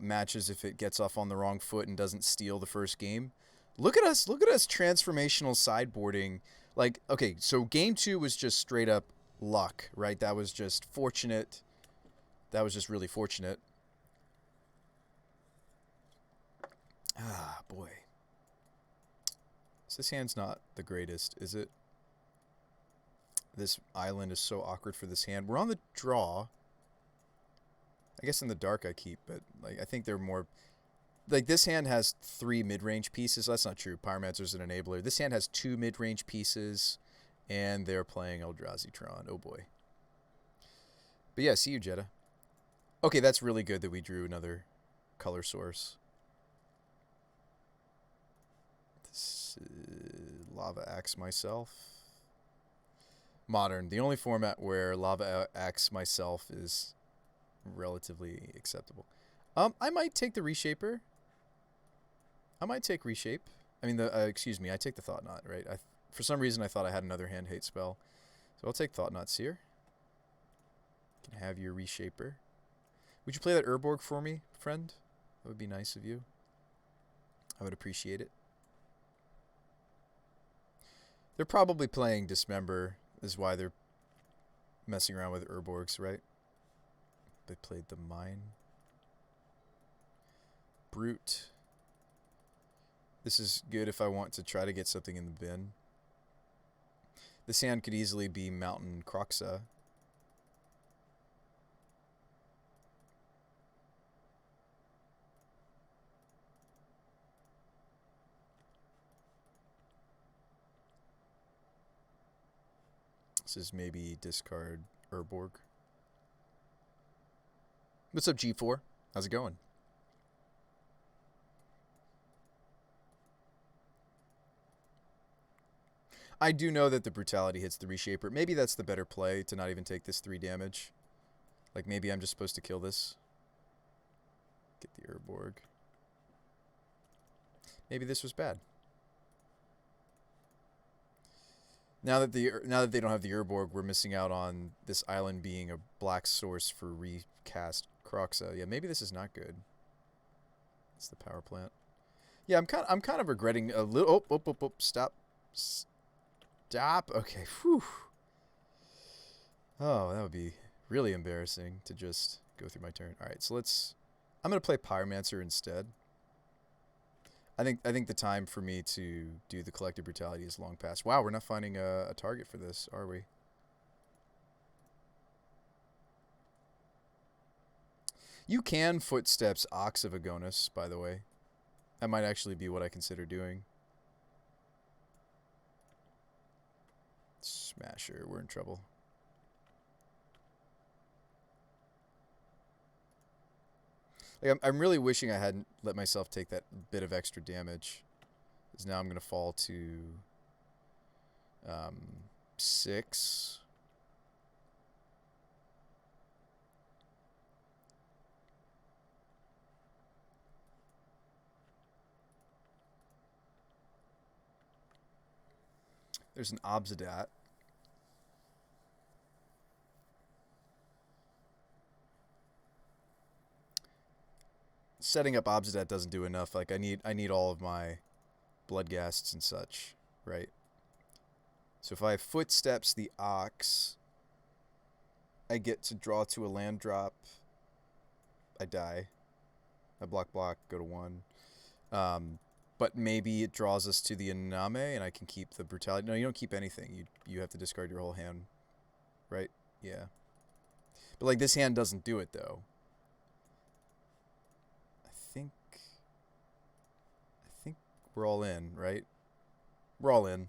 matches if it gets off on the wrong foot and doesn't steal the first game. Look at us transformational sideboarding. Like, okay, so game 2 was just straight up luck, right? That was just fortunate. That was just really fortunate. Ah, boy. So this hand's not the greatest, is it? This island is so awkward for this hand. We're on the draw. I guess in the dark I keep, but like I think they're more... Like, this hand has 3 mid-range pieces. That's not true. Pyromancer's an enabler. This hand has 2 mid-range pieces, and they're playing Eldrazi Tron. Oh, boy. But yeah, see you, Jeddah. Okay, that's really good that we drew another color source. This Lava Axe myself. Modern. The only format where Lava Axe myself is relatively acceptable. I might take the Reshaper. I might take Reshape. I mean, excuse me, I take the Thought Knot, right? For some reason, I thought I had another hand hate spell. So I'll take Thought Knot Seer. You can have your Reshaper. Would you play that Urborg for me, friend? That would be nice of you. I would appreciate it. They're probably playing Dismember, is why they're messing around with Urborgs, right? They played the Mine. Brute. This is good if I want to try to get something in the bin. This hand could easily be Mountain Croxa. This is maybe discard Urborg. What's up, G4? How's it going? I do know that the Brutality hits the Reshaper. Maybe that's the better play, to not even take this 3 damage. Like, maybe I'm just supposed to kill this. Get the Urborg. Maybe this was bad. Now that they don't have the Urborg, we're missing out on this island being a black source for recast Croxa. Yeah, maybe this is not good. It's the power plant. Yeah, I'm kind of regretting a little. Oh, stop. Stop. Okay. Whew. Oh, that would be really embarrassing to just go through my turn. All right, so I'm gonna play Pyromancer instead. I think the time for me to do the Collective Brutality is long past. Wow, we're not finding a target for this, are we? You can Footsteps Ox of Agonis, by the way. That might actually be what I consider doing. Smasher, we're in trouble. Like, I'm really wishing I hadn't let myself take that bit of extra damage. Because now I'm going to fall to 6. There's an Obsidat. Setting up Obsidat doesn't do enough. Like, I need all of my Bloodghasts and such, right? So if I Footsteps the Ox, I get to draw to a land drop. I die. I block, go to 1. But maybe it draws us to the Iname, and I can keep the Brutality. No, you don't keep anything. You have to discard your whole hand, right? Yeah. But, like, this hand doesn't do it, though. I think we're all in, right? We're all in.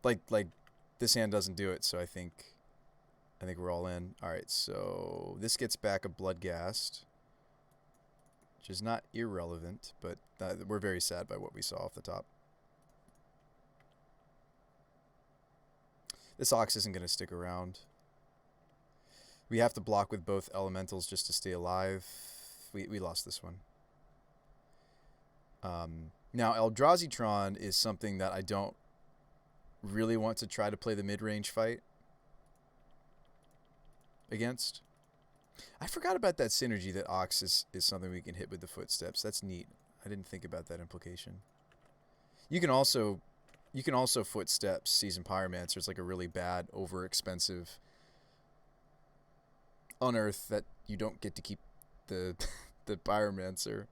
Like this hand doesn't do it, so I think we're all in. All right, so this gets back a Bloodghast, which is not irrelevant, but we're very sad by what we saw off the top. This Ox isn't going to stick around. We have to block with both elementals just to stay alive. We lost this one. Now, Eldrazi-tron is something that I don't really want to try to play the mid-range fight against. I forgot about that synergy that Ox is something we can hit with the Footsteps. That's neat. I didn't think about that implication. You can also Footsteps Seasoned Pyromancer. It's like a really bad, over-expensive unearth that you don't get to keep the the Pyromancer.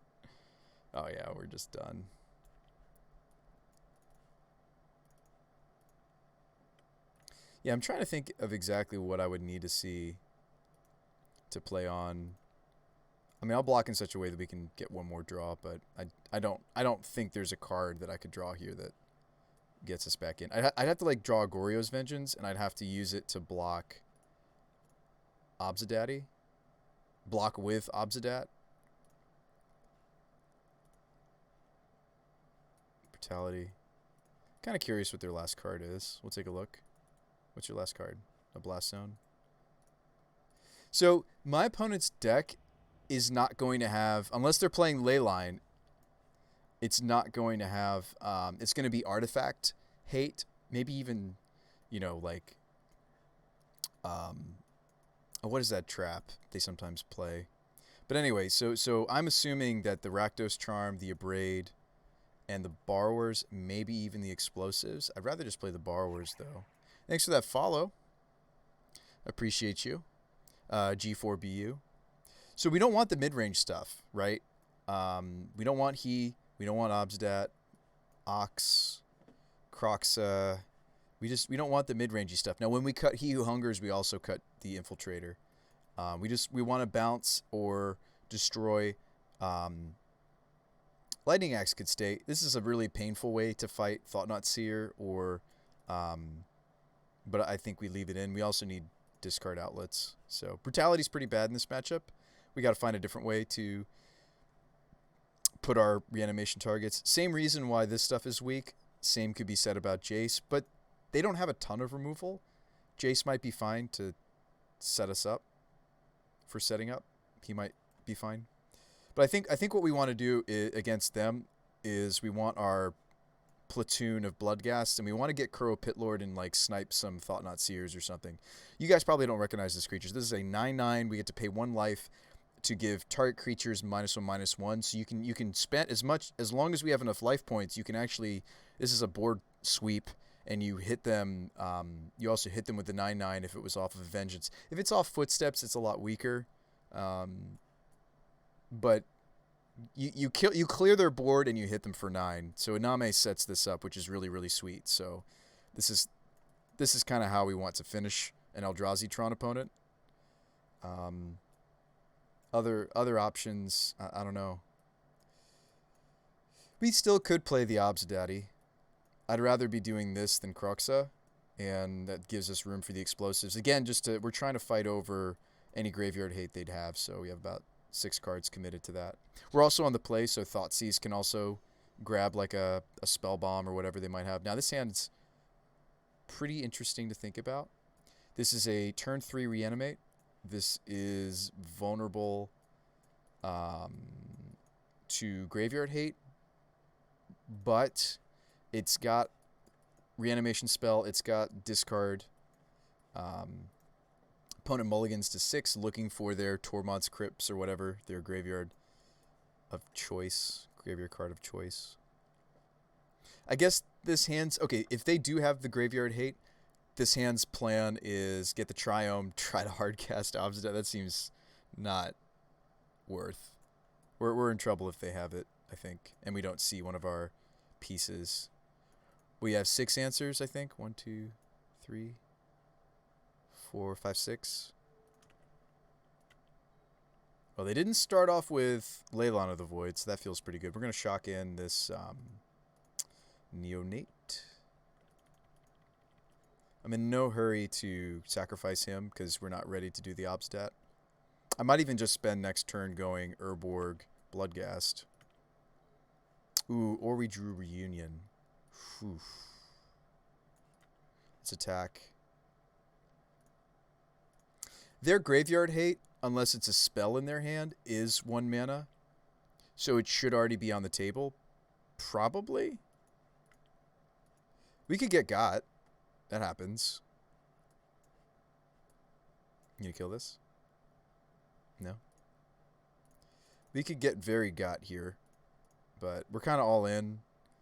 Oh yeah, we're just done. Yeah, I'm trying to think of exactly what I would need to see to play on. I mean, I'll block in such a way that we can get one more draw, but I don't think there's a card that I could draw here that gets us back in. I'd have to like draw Goryo's Vengeance, and I'd have to use it to block Obsidat. Block with Obsidat. Brutality. Kind of curious what their last card is. We'll take a look. What's your last card? A Blast Zone. So my opponent's deck is not going to have, unless they're playing Leyline, it's not going to have, it's going to be Artifact Hate, maybe even, you know, like, what is that trap they sometimes play? But anyway, so I'm assuming that the Rakdos Charm, the Abrade, and the Borrowers, maybe even the Explosives. I'd rather just play the Borrowers, though. Thanks for that follow. Appreciate you. G4BU. So we don't want the mid-range stuff, right? We don't want He. We don't want Obsidat. Ox. Croxa. We don't want the mid-rangey stuff. Now, when we cut He Who Hungers, we also cut the Infiltrator. We want to bounce or destroy. Lightning Axe could stay. This is a really painful way to fight Thought-Knot Seer, or but I think we leave it in. We also need discard outlets. So Brutality's pretty bad in this matchup. We got to find a different way to put our reanimation targets. Same reason why this stuff is weak. Same could be said about Jace, but they don't have a ton of removal. Jace might be fine to set us up for setting up. He might be fine. But I think what we want to do against them is we want our platoon of Bloodghast, and we want to get Kuro Pitlord and like snipe some Thought-Knot Seers or something. You guys probably don't recognize this creature. This is a 9/9. We get to pay 1 life to give target creatures -1/-1. So you can spend as long as we have enough life points. You can actually, this is a board sweep, and you hit them. You also hit them with the 9/9 if it was off of Vengeance. If it's off Footsteps, it's a lot weaker. But you clear their board and you hit them for 9. So Iname sets this up, which is really, really sweet. So this is kind of how we want to finish an Eldrazi Tron opponent. Other options, I don't know. We still could play the Obsidaddy. I'd rather be doing this than Cruxa, and that gives us room for the explosives. Again, we're trying to fight over any graveyard hate they'd have, so we have about 6 cards committed to that. We're also on the play, so Thoughtseize can also grab like a spell bomb or whatever they might have. Now this hand's pretty interesting to think about. This is a turn 3 Reanimate. This is vulnerable to graveyard hate, but it's got reanimation spell. It's got discard. Opponent mulligans to 6, looking for their Tormod's Crypts or whatever, their graveyard of choice, graveyard card of choice. I guess this hand's okay. If they do have the graveyard hate, this hand's plan is get the Triome, try to hardcast Obsidian. That seems not worth. We're in trouble if they have it, I think, and we don't see one of our pieces. We have 6 answers, I think. 1, 2, 3, 4, 5, 6. Well, they didn't start off with Leyline of the Void, so that feels pretty good. We're going to shock in this Neonate. I'm in no hurry to sacrifice him because we're not ready to do the Obstat. I might even just spend next turn going Urborg, Bloodghast. Ooh, or we drew Reunion. Whew. Let's attack. Their graveyard hate, unless it's a spell in their hand, is 1 mana. So it should already be on the table. Probably. We could get got. That happens. You gonna kill this? No. We could get very got here. But we're kind of all in.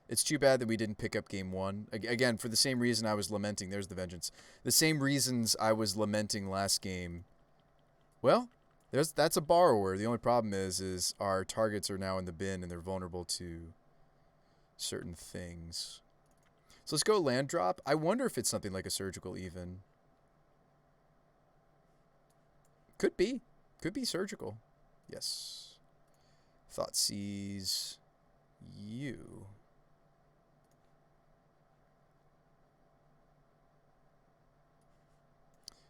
It's too bad that we didn't pick up game 1. Again, for the same reason I was lamenting. There's the Vengeance. The same reasons I was lamenting last game. Well, that's a borrower. The only problem is our targets are now in the bin and they're vulnerable to certain things. So let's go land drop. I wonder if it's something like a surgical even. Could be. Could be surgical. Yes. Thoughtseize you.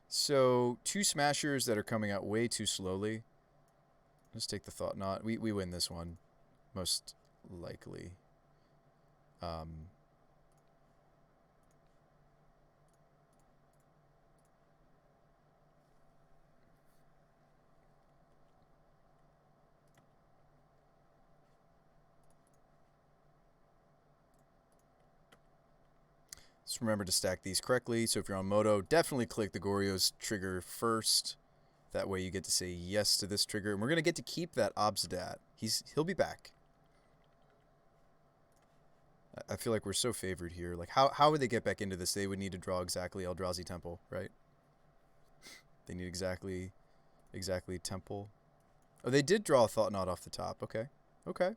So 2 smashers that are coming out way too slowly. Let's take the Thought Knot. We win this one. Most likely. Just remember to stack these correctly. So if you're on Moto, definitely click the Goryo's trigger first. That way you get to say yes to this trigger. And we're going to get to keep that Obsidat. He'll be back. I feel like we're so favored here. Like, how would they get back into this? They would need to draw exactly Eldrazi Temple, right? They need exactly Temple. Oh, they did draw a Thought Knot off the top. Okay. Okay.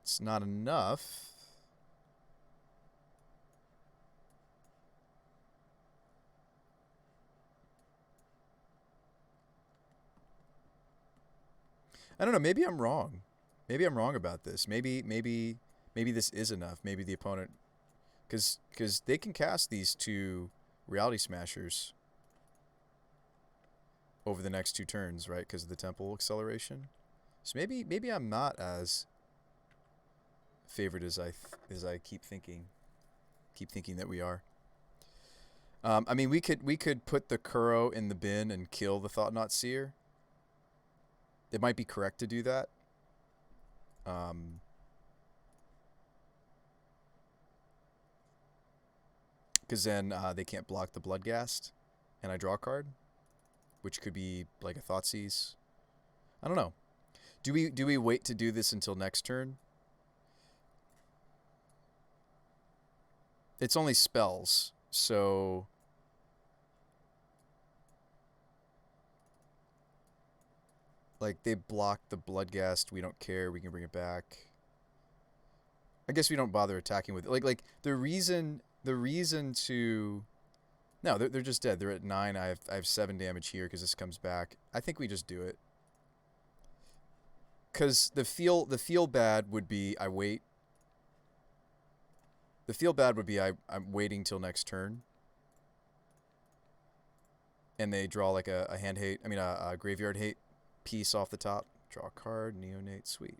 It's not enough. I don't know. Maybe I'm wrong. Maybe I'm wrong about this. Maybe this is enough. Maybe the opponent, because they can cast these 2 Reality Smashers over the next 2 turns, right? Because of the Temple acceleration. So maybe I'm not as favored as I keep thinking. Keep thinking that we are. I mean, we could put the Kuro in the bin and kill the Thought Knot Seer. It might be correct to do that. Because then they can't block the Bloodghast, and I draw a card, which could be like a Thoughtseize. I don't know. Do we wait to do this until next turn? It's only spells, so like they block the Bloodghast. We don't care. We can bring it back. I guess we don't bother attacking with it. Like the reason to No, they're just dead. They're at 9. I have 7 damage here because this comes back. I think we just do it. Because the feel bad would be I wait. The feel bad would be I'm waiting till next turn. And they draw like a hand hate. I mean a graveyard hate piece off the top. Draw a card. Neonate. Sweet.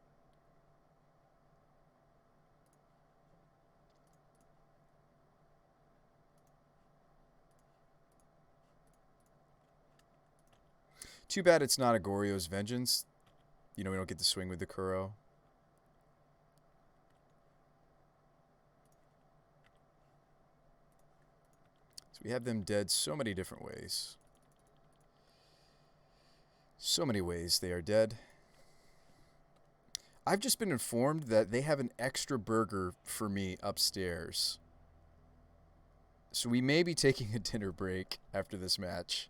Too bad it's not a Goryo's Vengeance. You know, we don't get to swing with the Kuro. So we have them dead so many different ways. So many ways they are dead. I've just been informed that they have an extra burger for me upstairs. So we may be taking a dinner break after this match.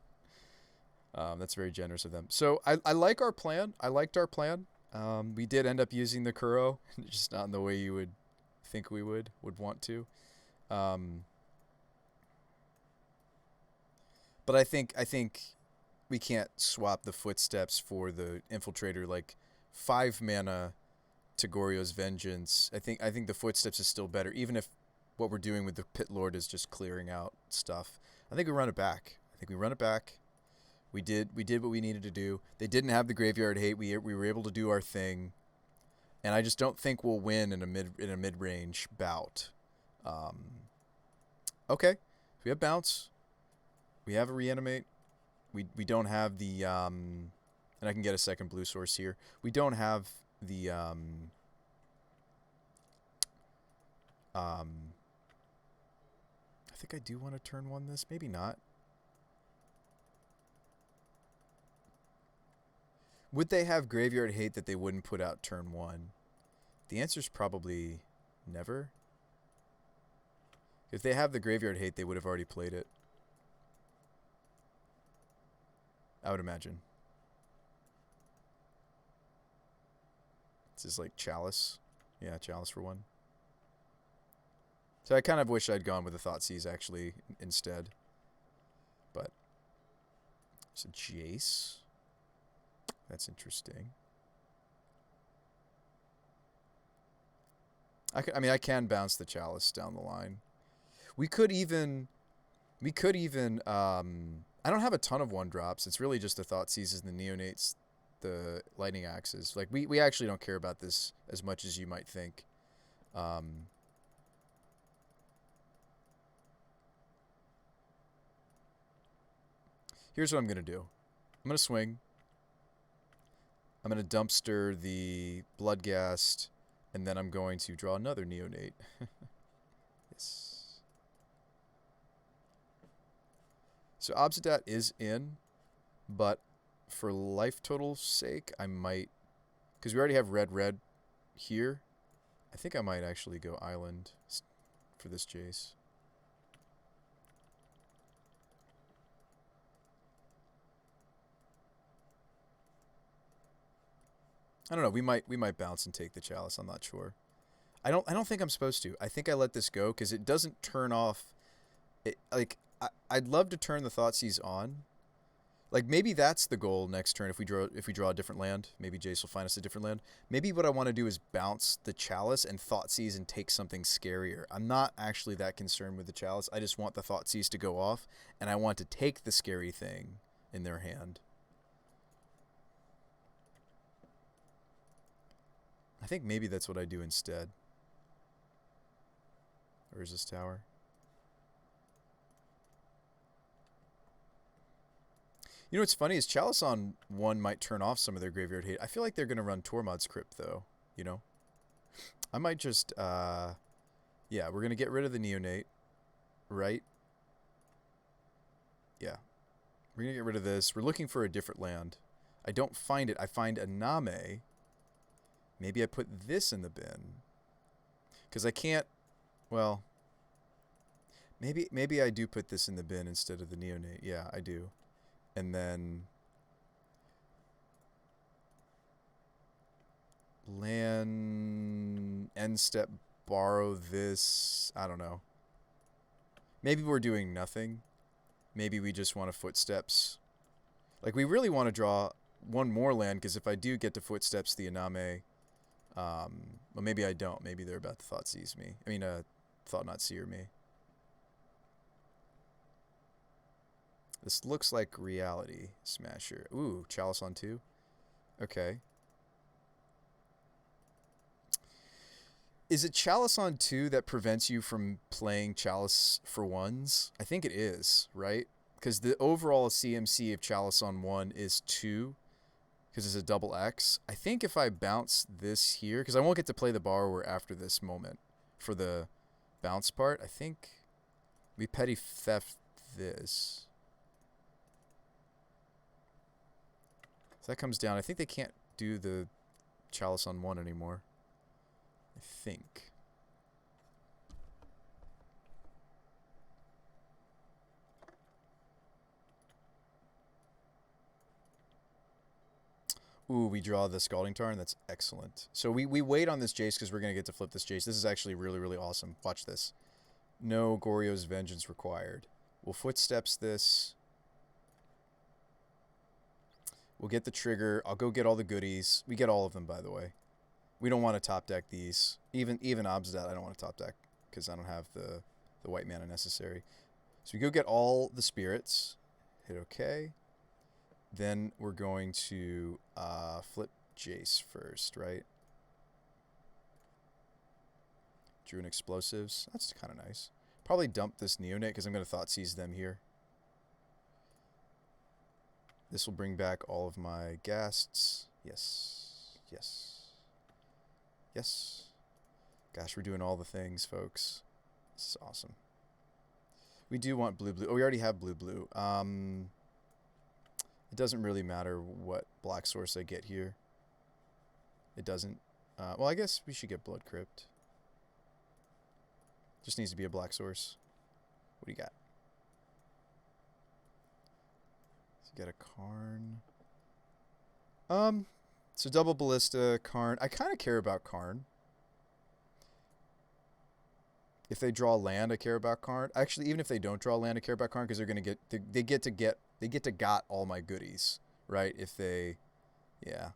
That's very generous of them. So I like our plan. I liked our plan. We did end up using the Kuro, just not in the way you would think we would want to. But I think we can't swap the Footsteps for the Infiltrator. Like 5 mana to Goryo's Vengeance. I think the Footsteps is still better, even if what we're doing with the Pit Lord is just clearing out stuff. I think we run it back. We did what we needed to do. They didn't have the Graveyard Hate. We were able to do our thing, and I just don't think we'll win in a mid-range bout. Okay, we have bounce. We have a reanimate. We don't have the and I can get a second blue source here. We don't have the I think I do want to turn 1 this. Maybe not. Would they have Graveyard Hate that they wouldn't put out turn 1? The answer is probably never. If they have the Graveyard Hate, they would have already played it. I would imagine. This is like Chalice. Yeah, Chalice for 1. So I kind of wish I'd gone with the Thoughtseize actually instead. But it's a Jace. That's interesting. I mean, I can bounce the Chalice down the line. We could even I don't have a ton of 1-drops. It's really just the Thoughtseizes and the Neonates, the Lightning Axes. Like, we actually don't care about this as much as you might think. Here's what I'm going to do. I'm going to swing. I'm going to dumpster the Bloodghast, and then I'm going to draw another Neonate. Yes. So Obsidat is in, but for life total's sake, I might, because we already have red here, I think I might actually go Island for this Jace. I don't know. We might bounce and take the Chalice. I'm not sure. I don't think I'm supposed to. I think I let this go because it doesn't turn off. I'd love to turn the Thoughtseize on. Like, maybe that's the goal next turn if we draw a different land. Maybe Jace will find us a different land. Maybe what I want to do is bounce the Chalice and Thoughtseize and take something scarier. I'm not actually that concerned with the Chalice. I just want the Thoughtseize to go off, and I want to take the scary thing in their hand. I think maybe that's what I do instead. Or is this tower? You know what's funny is Chalice on 1 might turn off some of their Graveyard Hate. I feel like they're going to run Tormod's Crypt, though. You know? I might just, yeah, we're going to get rid of the Neonate. Right? Yeah. We're going to get rid of this. We're looking for a different land. I don't find it. I find Iname. Maybe I put this in the bin. Because I can't, well, maybe I do put this in the bin instead of the Neonate. Yeah, I do. And then land, end step, borrow this. I don't know. Maybe we're doing nothing. maybe we just want to Footsteps. Like, we really want to draw one more land, because if I do get to Footsteps the Iname, well, maybe I don't. Maybe they're about to Thoughtseize me. I mean, Thought Not Seer me. This looks like Reality Smasher. Ooh, Chalice on 2. Okay. Is it Chalice on 2 that prevents you from playing Chalice for 1s? I think it is, right? Because the overall CMC of Chalice on 1 is 2, because it's a double X. I think if I bounce this here, because I won't get to play the Borrower after this moment for the bounce part, I think we Petty Theft this. So that comes down. I think they can't do the Chalice on 1 anymore. I think. Ooh, we draw the Scalding Tarn. That's excellent. So we wait on this Jace because we're going to get to flip this Jace. This is actually really, really awesome. Watch this. No Goryo's Vengeance required. We'll Footsteps this. We'll get the trigger. I'll go get all the goodies. We get all of them, by the way. We don't want to top deck these. Even Obsdat, I don't want to top deck because I don't have the white mana necessary. So we go get all the spirits. Hit OK. Then we're going to flip Jace first, right? Drew an Explosives. That's kind of nice. Probably dump this Neonate because I'm going to Thoughtseize them here. This will bring back all of my Ghasts. Yes. Yes. Yes. Gosh, we're doing all the things, folks. This is awesome. We do want blue-blue. Oh, we already have blue-blue. It doesn't really matter what black source I get here. It doesn't. Well, I guess we should get Blood Crypt. Just needs to be a black source. What do you got? Get a Karn. So double Ballista, Karn. I kind of care about Karn. If they draw land, I care about Karn. Actually, even if they don't draw land, I care about Karn because they're gonna get they get to got all my goodies, right? If they, yeah.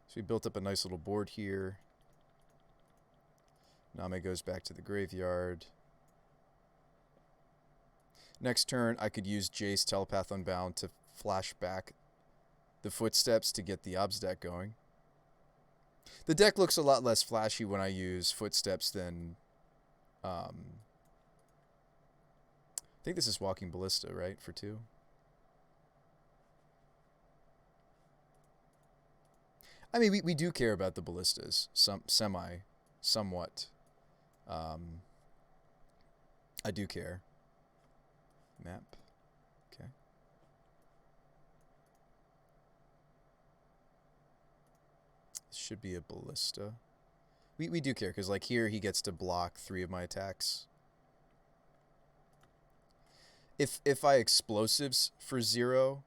So we built up a nice little board here. Iname goes back to the graveyard. Next turn, I could use Jace Telepath Unbound to flash back the Footsteps to get the Obsdat going. The deck looks a lot less flashy when I use Footsteps than... I think this is Walking Ballista, right, for 2? I mean, we do care about the Ballistas, somewhat. I do care. Map. Okay. This should be a Ballista. We do care, because like here he gets to block 3 of my attacks. If I Explosives for 0,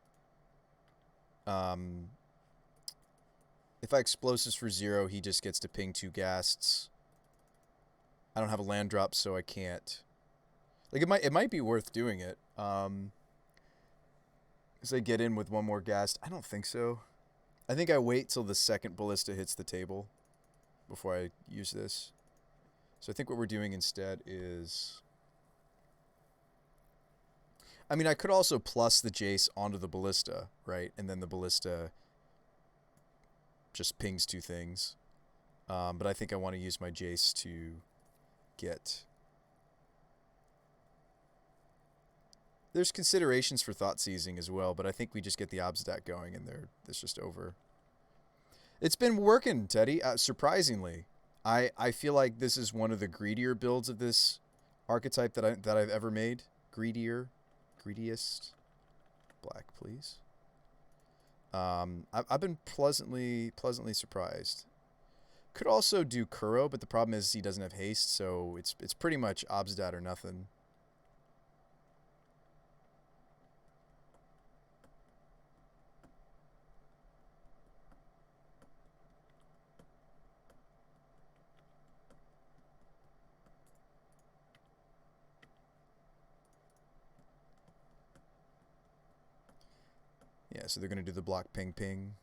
if I Explosives for 0, he just gets to ping 2 Ghasts. I don't have a land drop, so I can't. Like it might be worth doing it. As I get in with 1 more Ghast. I don't think so. I think I wait till the second Ballista hits the table before I use this. So I think what we're doing instead is... I mean, I could also plus the Jace onto the Ballista, right? And then the Ballista just pings 2 things. But I think I want to use my Jace to get... There's considerations for Thoughtseizing as well, but I think we just get the Obstat going and it's just over. It's been working, Teddy, surprisingly. I feel like this is one of the greedier builds of this archetype that I've ever made. Greediest. Black, please. I've been pleasantly surprised. Could also do Kuro, but the problem is he doesn't have haste, so it's pretty much Obsdat or nothing. Yeah, so they're going to do the block ping ping.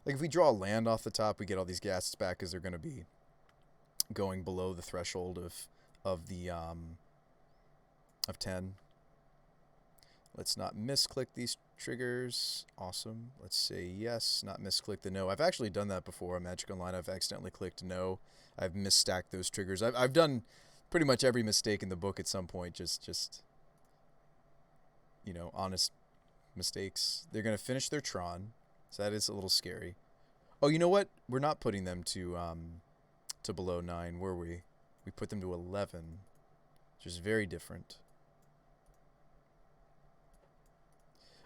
Like if we draw land off the top, we get all these gases back because they're going to be going below the threshold of the of 10. Let's not misclick these triggers. Awesome. Let's say yes, not misclick the no. I've actually done that before on Magic Online. I've accidentally clicked no. I've misstacked those triggers. I've done pretty much every mistake in the book at some point. Just you know, honest mistakes. They're going to finish their Tron. So that is a little scary. Oh, you know what? We're not putting them to below 9, were we? We put them to 11, which is very different.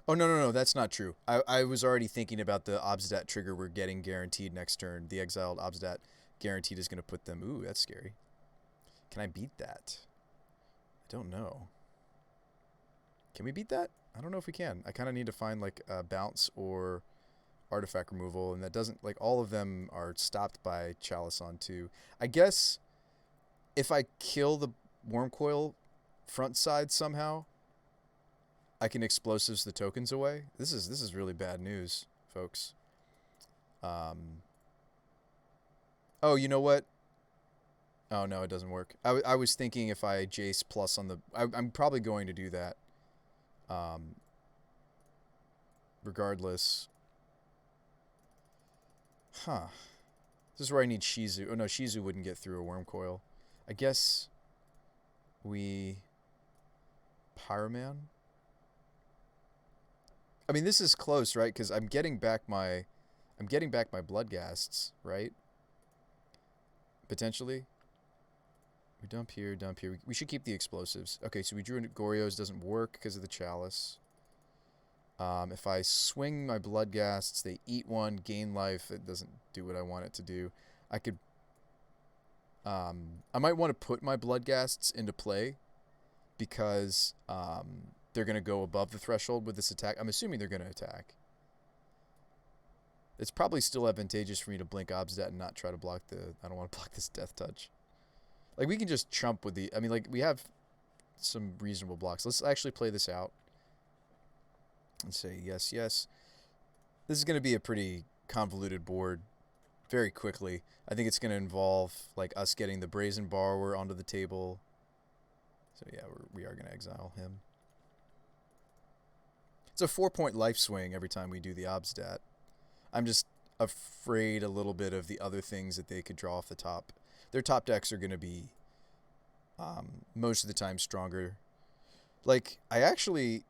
Oh, no, that's not true. I was already thinking about the Obsdat trigger we're getting guaranteed next turn. The exiled Obsdat guaranteed is going to put them... Ooh, that's scary. Can I beat that? I don't know. Can we beat that? I don't know if we can. I kind of need to find, like, a bounce or artifact removal, and that doesn't... Like, all of them are stopped by Chalice on 2. I guess if I kill the Wormcoil front side somehow... I can explosives the tokens away. This is really bad news, folks. Oh, you know what? Oh no, it doesn't work. I was thinking if I Jace plus on the... I'm probably going to do that. Regardless. Huh. This is where I need Shizu. Oh no, Shizu wouldn't get through a Wormcoil. I guess we... Pyroman? I mean, this is close, right? Because I'm getting back my Bloodghasts, right? Potentially. We dump here, dump here. We should keep the explosives. Okay, so we drew into Goryo's. Doesn't work because of the Chalice. If I swing my Bloodghasts, they eat one, gain life. It doesn't do what I want it to do. I could... I might want to put my Bloodghasts into play because... they're going to go above the threshold with this attack. I'm assuming they're going to attack. It's probably still advantageous for me to blink Obsdat and not try to block the... I don't want to block this Death Touch. Like, we can just chump with the... I mean, like, we have some reasonable blocks. Let's actually play this out. And say yes, yes. This is going to be a pretty convoluted board very quickly. I think it's going to involve, like, us getting the Brazen Borrower onto the table. So, yeah, we are going to exile him. It's a 4-point life swing every time we do the Obsdat. I'm just afraid a little bit of the other things that they could draw off the top. Their top decks are going to be most of the time stronger. Like, I actually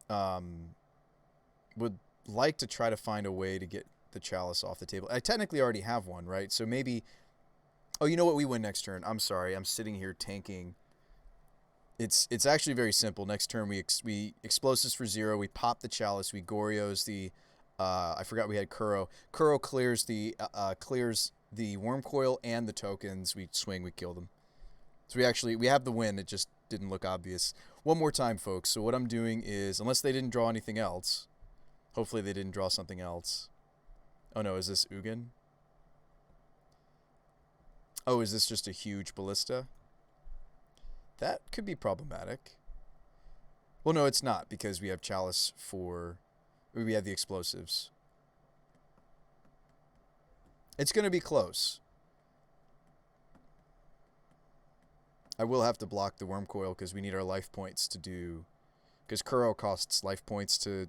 would like to try to find a way to get the Chalice off the table. I technically already have one, right? So maybe... Oh, you know what? We win next turn. I'm sorry. I'm sitting here tanking... It's actually very simple. Next turn we explosives for 0. We pop the Chalice. We Goryo's the I forgot we had Kuro. Kuro clears the Wormcoil and the tokens. We swing. We kill them. So we have the win. It just didn't look obvious. One more time, folks. So what I'm doing is, unless they didn't draw anything else, hopefully they didn't draw something else. Oh no, is this Ugin? Oh, is this just a huge ballista? That could be problematic. Well, no, it's not, because we have Chalice for... We have the explosives. It's going to be close. I will have to block the Wormcoil, because we need our life points to do... Because Kuro costs life points to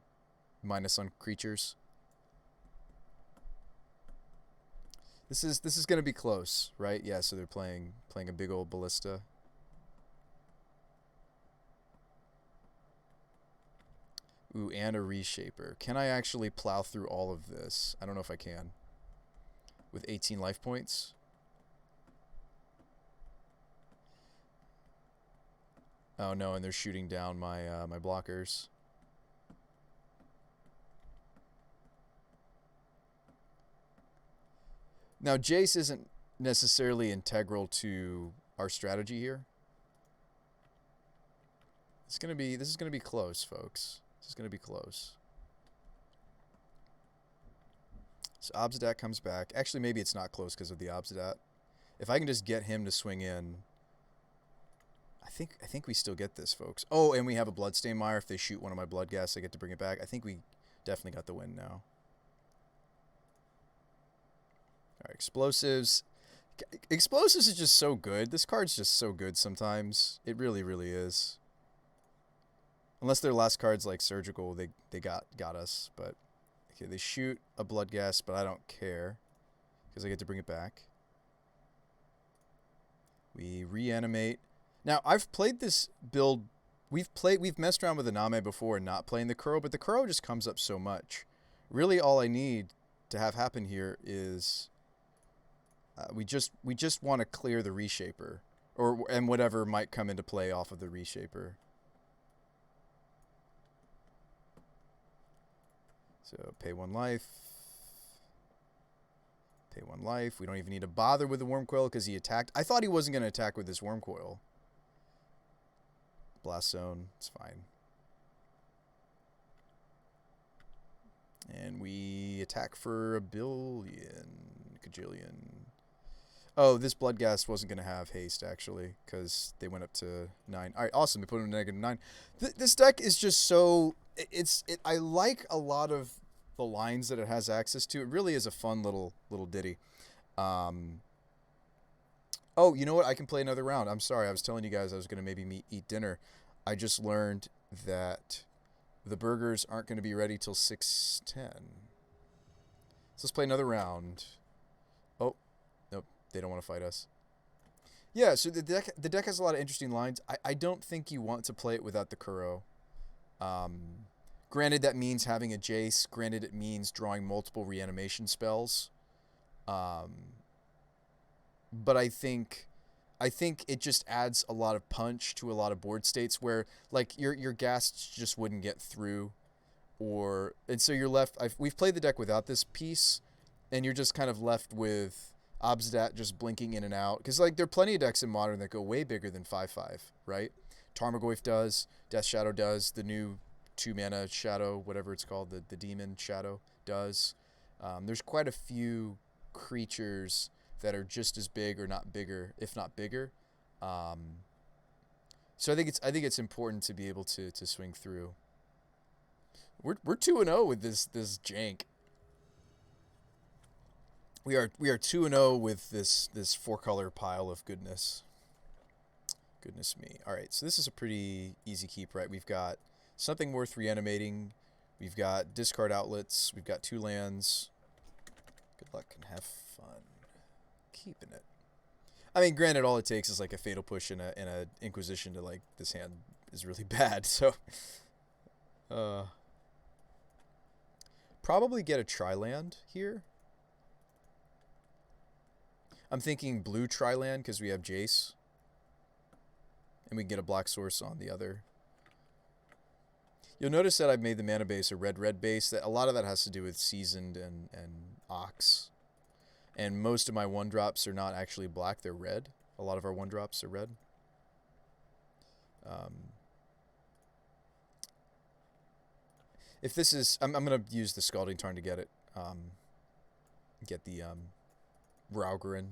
minus on creatures. This is going to be close, right? Yeah, so they're playing a big old ballista. Ooh, and a Reshaper. Can I actually plow through all of this? I don't know if I can. With 18 life points? Oh no, and they're shooting down my my blockers. Now, Jace isn't necessarily integral to our strategy here. This is gonna be close, folks. This is going to be close. So Obsdat comes back. Actually, maybe it's not close because of the Obsdat. If I can just get him to swing in, I think we still get this, folks. Oh, and we have a Bloodstain Mire. If they shoot one of my Blood Gas, I get to bring it back. I think we definitely got the win now. All right, Explosives. Explosives is just so good. This card's just so good sometimes. It really, really is. Unless their last card's like Surgical, they got us. But okay, they shoot a Blood Gas, but I don't care because I get to bring it back. We reanimate. Now I've played this build. We've messed around with Iname before and not playing the Kuro, but the Kuro just comes up so much. Really, all I need to have happen here is we just want to clear the Reshaper, and whatever might come into play off of the Reshaper. So pay 1 life. Pay 1 life. We don't even need to bother with the Worm Coil because he attacked. I thought he wasn't going to attack with this Worm Coil. Blast Zone. It's fine. And we attack for a billion. Kajillion. Oh, this Blood Gas wasn't going to have haste, actually, because they went up to 9. All right, awesome. They put him to -9. This deck is just so... I like a lot of the lines that it has access to. It really is a fun little ditty. Oh, you know what? I can play another round. I'm sorry. I was telling you guys I was going to maybe eat dinner. I just learned that the burgers aren't going to be ready till 6:10. So let's play another round. Oh, nope. They don't want to fight us. Yeah, so the deck has a lot of interesting lines. I don't think you want to play it without the Kuro. Granted, that means having a Jace. Granted, it means drawing multiple reanimation spells. But I think it just adds a lot of punch to a lot of board states where like your ghasts just wouldn't get through, and so you're left. We've played the deck without this piece, and you're just kind of left with Obstat just blinking in and out. Because like there are plenty of decks in Modern that go way bigger than 5/5, right? Tarmogoyf does, Death Shadow does, the new 2-mana Shadow, whatever it's called, the Demon Shadow does. There's quite a few creatures that are just as big or not bigger, if not bigger. So I think it's important to be able to swing through. We're 2-0 with this jank. We are 2-0 with this 4-color pile of goodness. Goodness me. All right, so this is a pretty easy keep, right? We've got something worth reanimating. We've got discard outlets. We've got 2 lands. Good luck and have fun. Keeping it. I mean, granted, all it takes is like a Fatal Push and a Inquisition to like this hand is really bad. So, probably get a Tri-land here. I'm thinking blue Tri-land because we have Jace. And we can get a black source on the other. You'll notice that I've made the mana base a red base. That a lot of that has to do with Seasoned and Ox. And most of my 1-drops are not actually black, they're red. A lot of our 1-drops are red. If this is... I'm going to use the Scalding Tarn to get it. Get the Raugerin.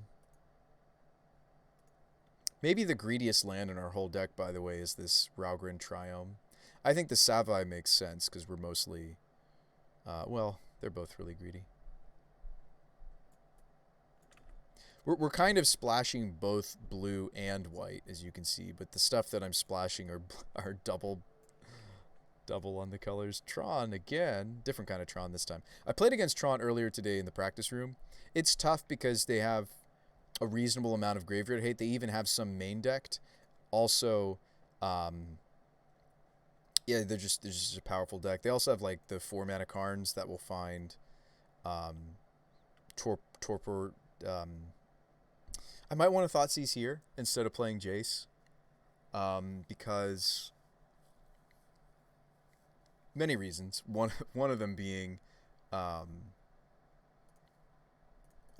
Maybe the greediest land in our whole deck, by the way, is this Raugerin Triome. I think the Savai makes sense, because we're mostly... well, they're both really greedy. We're kind of splashing both blue and white, as you can see, but the stuff that I'm splashing are double on the colors. Tron, again. Different kind of Tron this time. I played against Tron earlier today in the practice room. It's tough because they have a reasonable amount of graveyard hate. They even have some main decked. Also, yeah, they're just a powerful deck. They also have like the 4-mana Karns that will find Torpor. I might want to Thoughtseize here instead of playing Jace, because many reasons. One of them being, I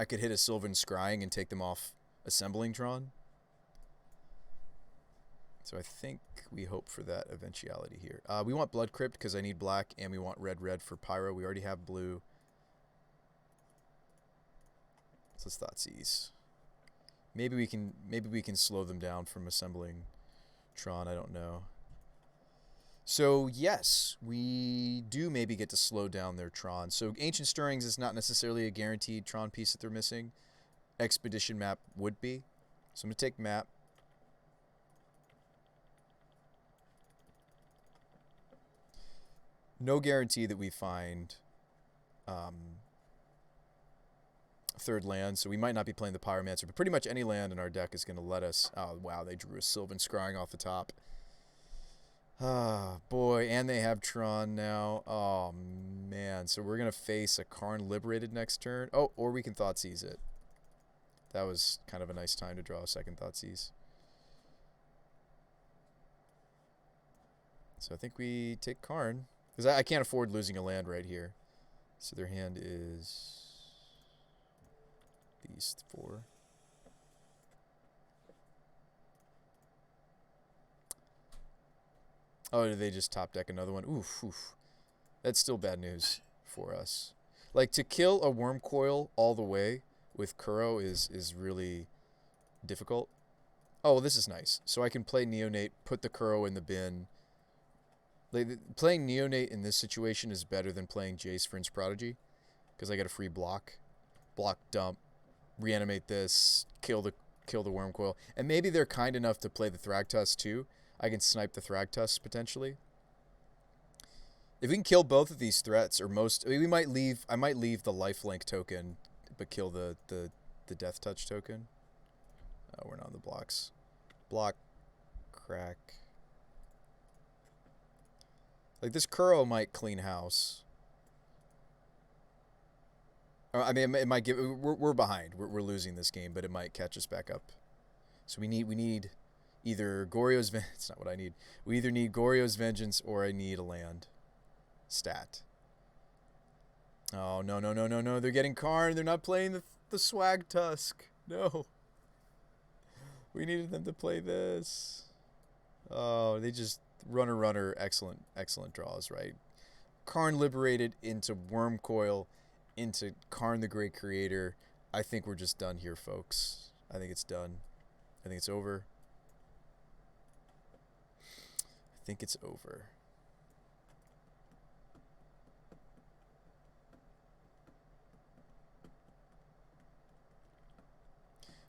could hit a Sylvan Scrying and take them off Assembling Tron. So I think we hope for that eventuality here. We want Blood Crypt because I need black, and we want red for Pyro. We already have blue. So let's Thoughtseize. Maybe we can slow them down from assembling Tron, I don't know. So, yes, we do maybe get to slow down their Tron. So, Ancient Stirrings is not necessarily a guaranteed Tron piece that they're missing. Expedition map would be. So, I'm going to take map. No guarantee that we find third land, so we might not be playing the Pyromancer, but pretty much any land in our deck is going to let us... Oh, wow, they drew a Sylvan Scrying off the top. Ah, boy, and they have Tron now. Oh, man. So we're going to face a Karn Liberated next turn. Oh, or we can Thoughtseize it. That was kind of a nice time to draw a second Thoughtseize. So I think we take Karn. Because I can't afford losing a land right here. So their hand is... these 4. Oh, did they just top deck another one? Oof, oof. That's still bad news for us. Like, to kill a Worm Coil all the way with Kuro is really difficult. Oh, well, this is nice. So I can play Neonate, put the Kuro in the bin. Like, playing Neonate in this situation is better than playing Jace Fringe Prodigy. Because I get a free block. Block, dump, reanimate this, kill the Worm Coil. And maybe they're kind enough to play the Thragtusk too. I can snipe the Thragtusk potentially. If we can kill both of these threats, or most, I mean, I might leave the lifelink token, but kill the Death Touch token. Oh, we're not on the blocks. Block, crack. Like, this Kuro might clean house. I mean, it might give. We're behind. We're losing this game, but it might catch us back up. So we need either Goryo's. It's not what I need. We either need Goryo's Vengeance or I need a land. Stat. Oh no. They're getting Karn. They're not playing the Swag Tusk. No. We needed them to play this. Oh, they just runner. Excellent draws, right? Karn Liberated into Worm Coil. Into Karn the Great Creator. I think we're just done here, folks. I think it's done. I think it's over. I think it's over.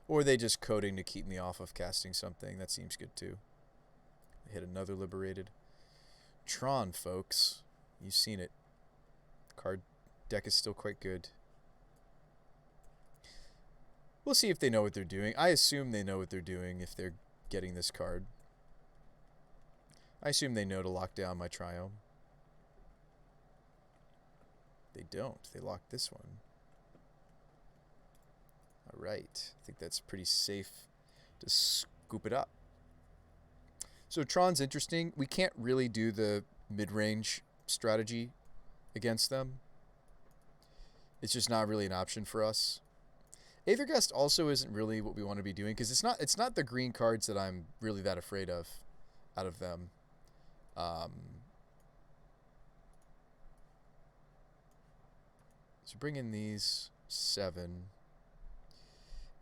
Or they just coding to keep me off of casting something. That seems good too. Hit another Liberated. Tron, folks. You've seen it. Card deck is still quite good. We'll see if they know what they're doing. I assume they know what they're doing if they're getting this card. I assume they know to lock down my Triome. They don't. They locked this one. Alright. I think that's pretty safe to scoop it up. So Tron's interesting. We can't really do the mid-range strategy against them. It's just not really an option for us. Aethergust also isn't really what we want to be doing because it's not the green cards that I'm really that afraid of out of them. So bring in these 7.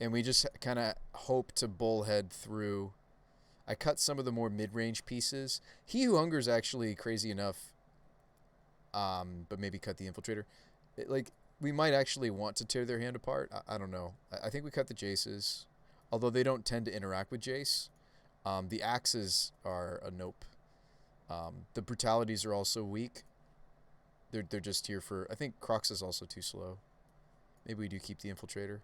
And we just kind of hope to bullhead through. I cut some of the more mid-range pieces. He Who Hungers actually crazy enough. But maybe cut the Infiltrator. We might actually want to tear their hand apart. I don't know. I think we cut the Jaces. Although they don't tend to interact with Jace. The Axes are a nope. The Brutalities are also weak. They're just here for... I think Crocs is also too slow. Maybe we do keep the Infiltrator.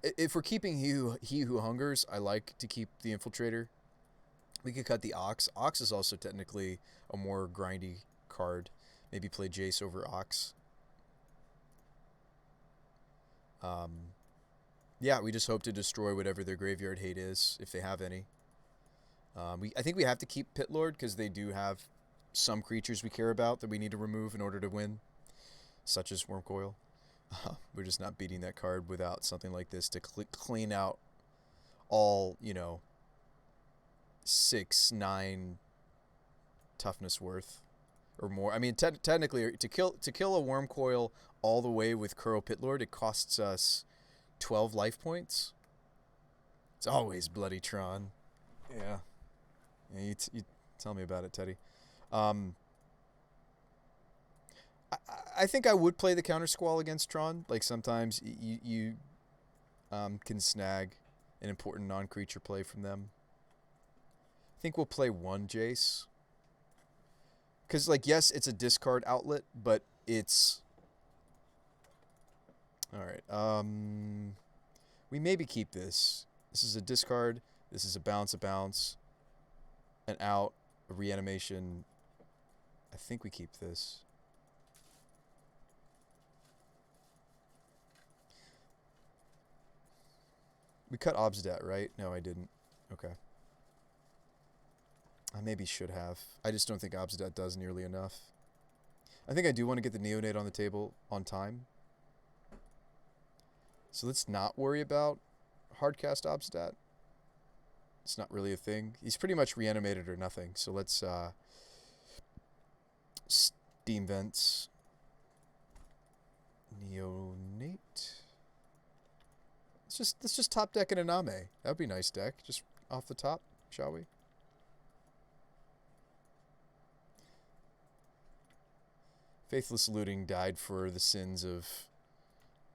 If we're keeping He Who Hungers, I like to keep the Infiltrator. We could cut the Ox. Ox is also technically a more grindy card. Maybe play Jace over Ox. Yeah, we just hope to destroy whatever their graveyard hate is, if they have any. I think we have to keep Pit Lord, because they do have some creatures we care about that we need to remove in order to win, such as Worm Coil. We're just not beating that card without something like this to clean out all, 6, 9 toughness worth or more. I mean, technically, to kill a Worm Coil all the way with Kuro Pitlord, it costs us 12 life points. It's always bloody Tron. Yeah. Yeah, you tell me about it, Teddy. Um, I think I would play the counter squall against Tron. Like sometimes you can snag an important non-creature play from them. I think we'll play one Jace. Because, like, yes, it's a discard outlet, but it's... Alright, we maybe keep this. This is a discard. This is a bounce, an out, a reanimation. I think we keep this. We cut Obsdat, right? No, I didn't. Okay. I maybe should have. I just don't think Obsdat does nearly enough. I think I do want to get the Neonate on the table on time. So let's not worry about hardcast Obstat. It's not really a thing. He's pretty much reanimated or nothing. So let's Steam Vents. Neonate. Let's just top deck an Iname. That would be a nice deck. Just off the top, shall we? Faithless Looting died for the sins of,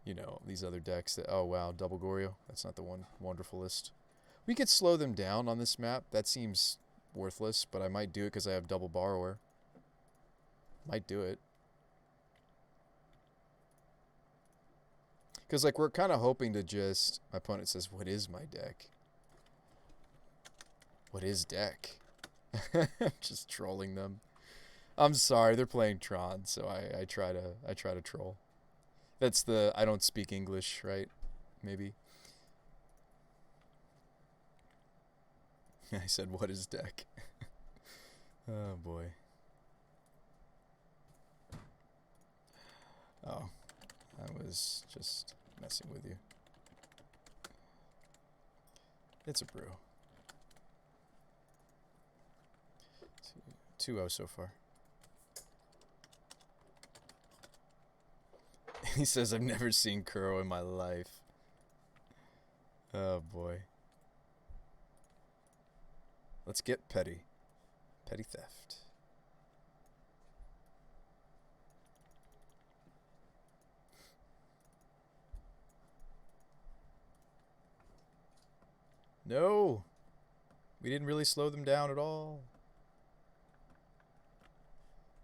you know, these other decks that... Oh, wow, Double Goryo. That's not the one wonderfulest. We could slow them down on this map. That seems worthless, but I might do it because I have Double Borrower. Might do it. Because, like, we're kind of hoping to just... My opponent says, what is my deck? What is deck? Just trolling them. I'm sorry, they're playing Tron, so I try to troll. That's the I don't speak English, right? Maybe. I said, what is deck? Oh, boy. Oh, I was just messing with you. It's a brew. 2-0 so far. He says, I've never seen Kuro in my life. Oh, boy. Let's get petty. Petty theft. No! We didn't really slow them down at all.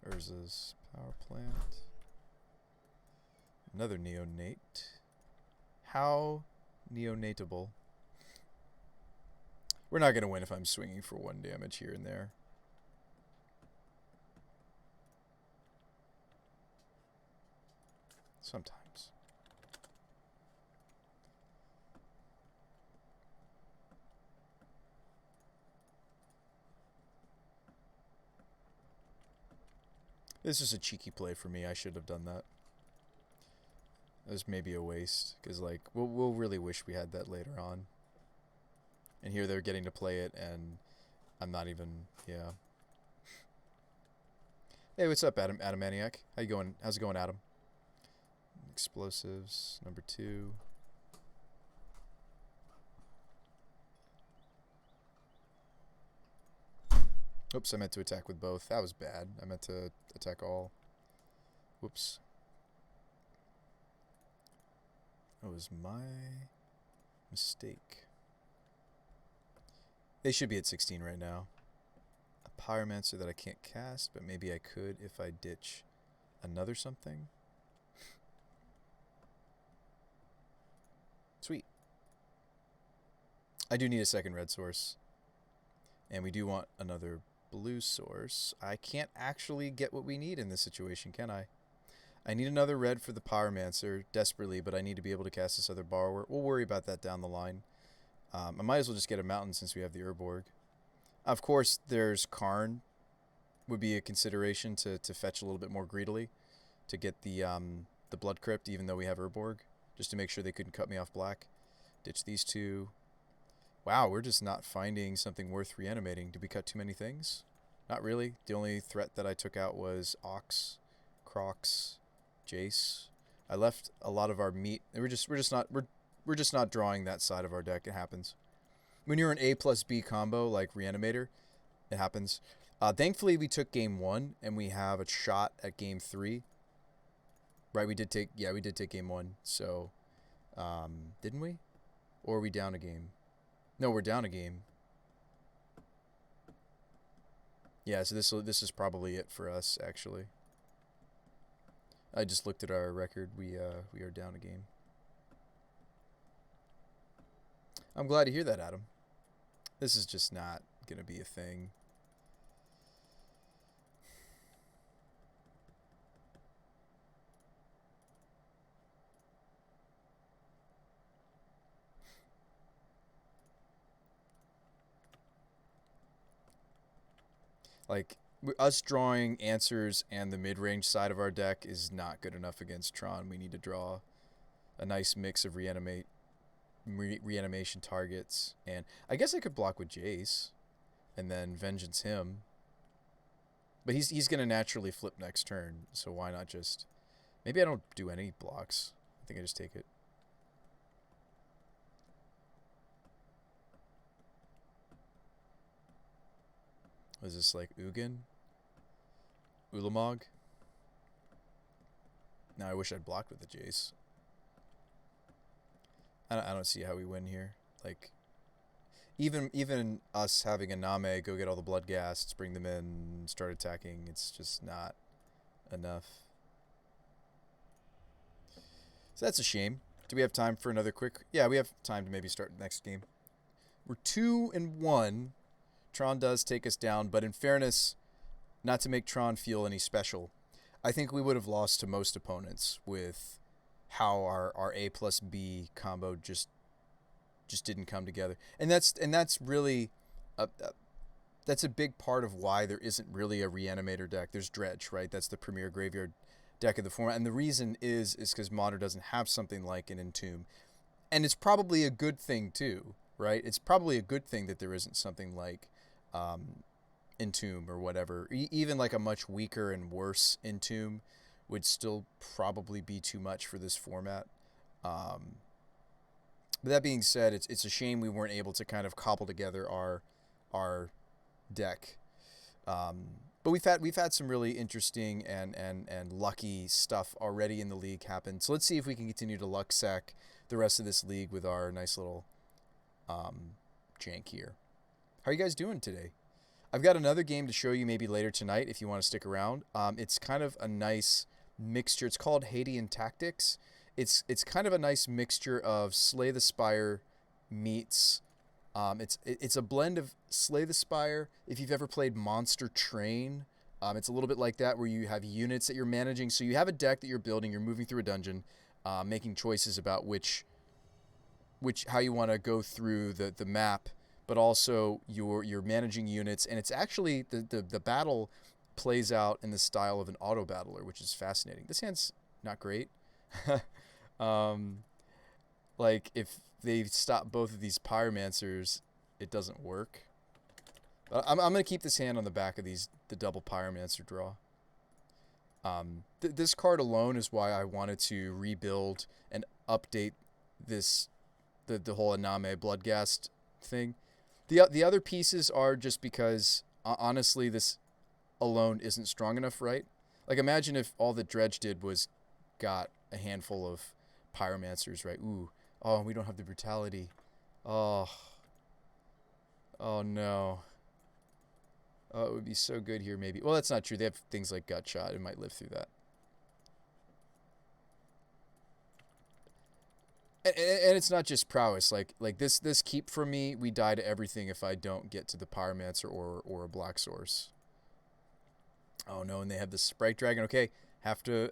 Urza's power plant. Another neonate. How neonatable. We're not going to win if I'm swinging for 1 damage here and there. Sometimes. This is a cheeky play for me. I should have done that. It was maybe a waste, because like we'll really wish we had that later on. And here they're getting to play it, and I'm not even, yeah. Hey, what's up, Adamaniac? How you going? How's it going, Adam? Explosives, number 2. Oops, I meant to attack with both. That was bad. I meant to attack all. Whoops. That was my mistake. They should be at 16 right now. A Pyromancer that I can't cast, but maybe I could if I ditch another something. Sweet. I do need a second red source. And we do want another blue source. I can't actually get what we need in this situation, can I? I need another red for the Pyromancer desperately, but I need to be able to cast this other Borrower. We'll worry about that down the line. I might as well just get a mountain since we have the Urborg. Of course, there's Karn. Would be a consideration to fetch a little bit more greedily to get the Blood Crypt, even though we have Urborg, just to make sure they couldn't cut me off black. Ditch these 2. Wow, we're just not finding something worth reanimating. Did we cut too many things? Not really. The only threat that I took out was Ox, Crocs, Jace. I left a lot of our meat. We're just not drawing that side of our deck. It happens. when you're an A plus B combo like Reanimator, it happens. Thankfully, we took game 1, and we have a shot at game 3. Right, we did take game 1. So, didn't we? Or are we down a game? No, we're down a game. Yeah, so this is probably it for us, actually. I just looked at our record. We are down a game. I'm glad to hear that, Adam. This is just not gonna be a thing. Like, us drawing answers and the mid-range side of our deck is not good enough against Tron. We need to draw a nice mix of reanimation targets. And I guess I could block with Jace and then Vengeance him. But he's going to naturally flip next turn, so why not just... Maybe I don't do any blocks. I think I just take it. Was this like Ugin? Ulamog? Now I wish I'd blocked with the Jace. I don't see how we win here. Like, even us having a Iname go get all the blood ghasts, bring them in, start attacking, it's just not enough. So that's a shame. Do we have time for another quick? Yeah, we have time to maybe start the next game. We're 2-1. Tron does take us down, but in fairness, not to make Tron feel any special, I think we would have lost to most opponents with how our A plus B combo just didn't come together. And that's really that's a big part of why there isn't really a Reanimator deck. There's Dredge, right? That's the premier graveyard deck of the format. And the reason is because Modern doesn't have something like an Entomb. And it's probably a good thing too, right? It's probably a good thing that there isn't something like Entomb or whatever. Even like a much weaker and worse Entomb would still probably be too much for this format. But that being said, it's a shame we weren't able to kind of cobble together our deck. But we've had some really interesting and lucky stuff already in the league happen. So let's see if we can continue to luck sack the rest of this league with our nice little jank here. How are you guys doing today? I've got another game to show you maybe later tonight if you want to stick around. It's kind of a nice mixture. It's called Hadean Tactics. It's kind of a nice mixture of Slay the Spire meets... it's a blend of Slay the Spire. If you've ever played Monster Train, it's a little bit like that where you have units that you're managing. So you have a deck that you're building. You're moving through a dungeon, making choices about how you want to go through the map, but also you're managing units. And it's actually the battle plays out in the style of an auto battler, which is fascinating. This hand's not great. Like if they stop both of these Pyromancers, it doesn't work. I'm going to keep this hand on the back of the double Pyromancer draw. This card alone is why I wanted to rebuild and update the whole Iname Bloodghast thing. The other pieces are just because, honestly, this alone isn't strong enough, right? Like, imagine if all that Dredge did was got a handful of Pyromancers, right? Ooh. Oh, we don't have the brutality. Oh. Oh, no. Oh, it would be so good here, maybe. Well, that's not true. They have things like Gutshot. It might live through that. And it's not just prowess. Like this keep from me, we die to everything if I don't get to the Pyromancer or a Black Source. Oh, no, and they have the Sprite Dragon. Okay, have to...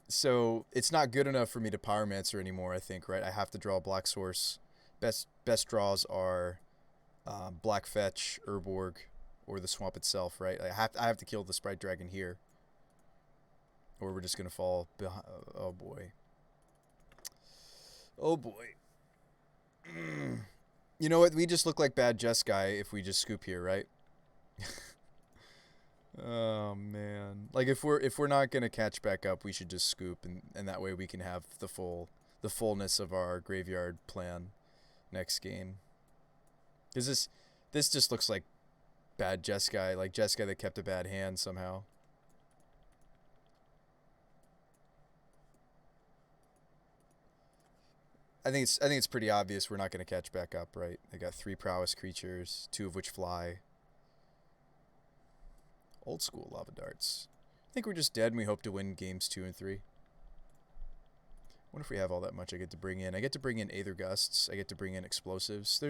So it's not good enough for me to Pyromancer anymore, I think, right? I have to draw a Black Source. Best draws are Black Fetch, Urborg, or the Swamp itself, right? I have to kill the Sprite Dragon here, or we're just gonna fall behind. Oh boy. Oh boy. You know what? We just look like bad Jeskai if we just scoop here, right? Oh man. Like if we're not gonna catch back up, we should just scoop, and that way we can have the fullness of our graveyard plan. next game. Is this just looks like bad Jeskai, like Jeskai that kept a bad hand somehow. I think it's pretty obvious we're not going to catch back up, right? They got 3 prowess creatures, 2 of which fly. Old school lava darts. I think we're just dead and we hope to win games 2 and 3. What if we have all that much I get to bring in? I get to bring in Aether Gusts. I get to bring in explosives.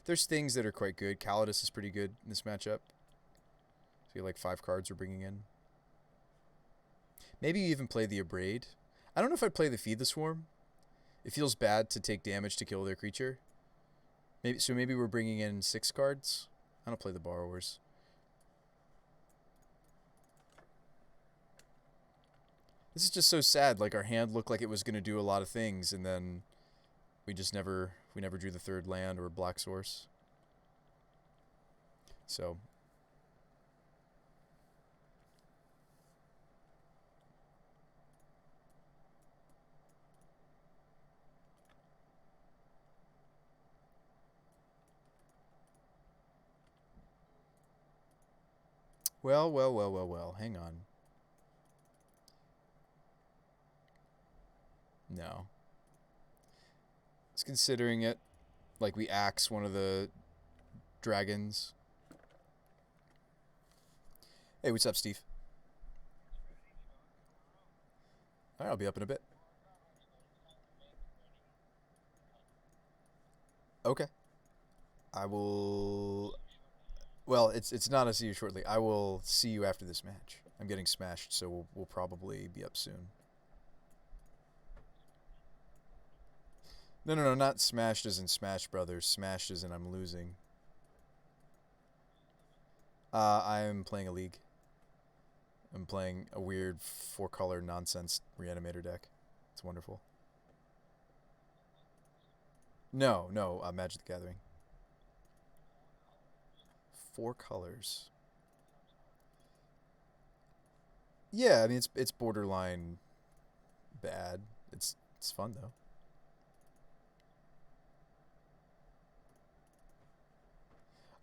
There's things that are quite good. Calidus is pretty good in this matchup. I feel like 5 cards we're bringing in. Maybe you even play the Abrade. I don't know if I'd play the Feed the Swarm. It feels bad to take damage to kill their creature. Maybe we're bringing in 6 cards. I don't play the Borrowers. This is just so sad. Like, our hand looked like it was going to do a lot of things, and then we just never drew the 3rd land or black source. So well, hang on. No. It's considering it. Like, we axe one of the dragons. Hey, what's up, Steve? Alright, I'll be up in a bit. Okay. I will... Well, it's not a see you shortly. I will see you after this match. I'm getting smashed, so we'll probably be up soon. No, not smashed as in Smash Brothers. Smashed as in I'm losing. I am playing a league. I'm playing a weird 4-color nonsense Reanimator deck. It's wonderful. No, Magic the Gathering. 4 colors. Yeah, I mean it's borderline bad. It's fun though.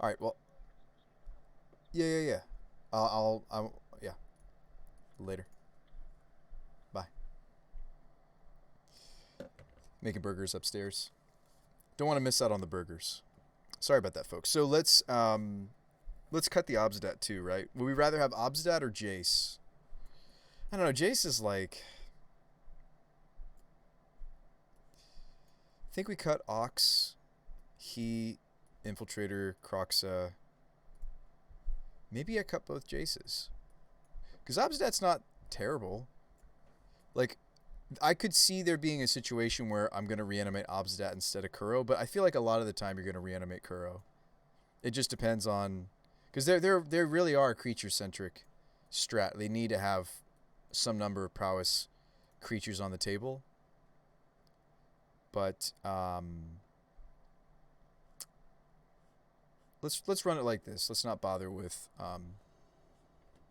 All right, well, yeah. I'll yeah. Later. Bye. Making burgers upstairs. Don't want to miss out on the burgers. Sorry about that, folks. So let's cut the Obsidat too, right? Would we rather have Obsidat or Jace? I don't know. Jace is like... I think we cut Ox, He, Infiltrator, Croxa. Maybe I cut both Jaces. Because Obsidat's not terrible. Like, I could see there being a situation where I'm going to reanimate Obsidat instead of Kuro, but I feel like a lot of the time you're going to reanimate Kuro. It just depends on... Because there really are creature-centric strat. They need to have some number of prowess creatures on the table. But let's run it like this. Let's not bother with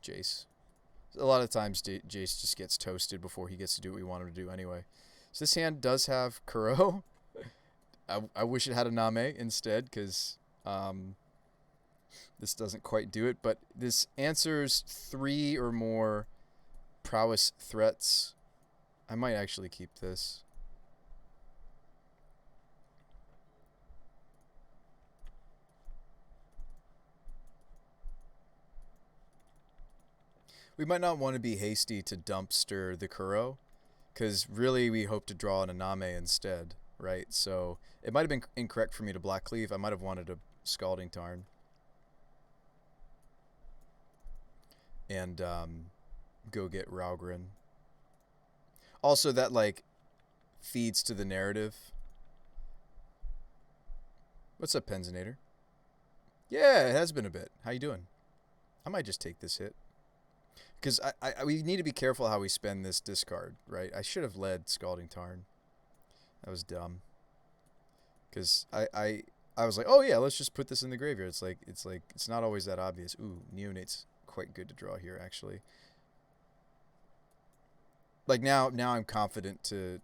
Jace. A lot of times Jace just gets toasted before he gets to do what we want him to do anyway. So this hand does have Kuro. I wish it had Iname instead, because this doesn't quite do it. But this answers 3 or more prowess threats. I might actually keep this. We might not want to be hasty to dumpster the Kuro, because really we hope to draw an Iname instead, right? So it might have been incorrect for me to Black Cleave. I might have wanted a Scalding Tarn. And go get Raugrin. Also, that, like, feeds to the narrative. What's up, Penzinator? Yeah, it has been a bit. How you doing? I might just take this hit. Because we need to be careful how we spend this discard, right? I should have led Scalding Tarn. That was dumb. Because I was like, oh yeah, let's just put this in the graveyard. It's not always that obvious. Ooh, Neonate's quite good to draw here, actually. Like now I'm confident to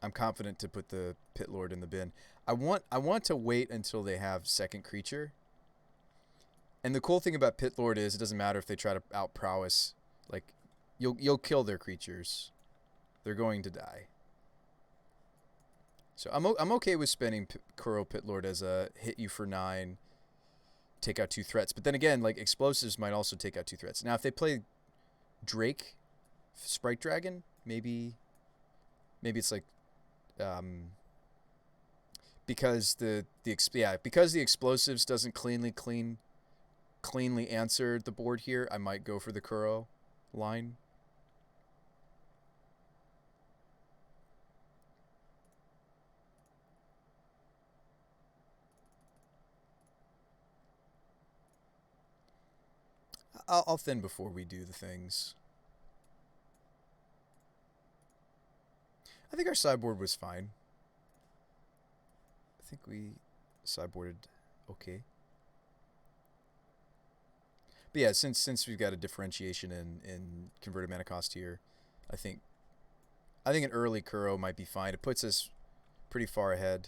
I'm confident to put the Pit Lord in the bin. I want to wait until they have second creature. And the cool thing about Pit Lord is it doesn't matter if they try to out prowess. Like, you'll kill their creatures. They're going to die. So I'm okay with spending Kuro Pit Lord as a hit you for 9, take out 2 threats. But then again, like, explosives might also take out 2 threats. Now, if they play Drake, Sprite Dragon, maybe it's like, because because the explosives doesn't cleanly answer the board here, I might go for the Kuro line. I'll thin before we do the things. I think our sideboard was fine. I think we sideboarded okay. But yeah, since we've got a differentiation in converted mana cost here, I think an early Kuro might be fine. It puts us pretty far ahead.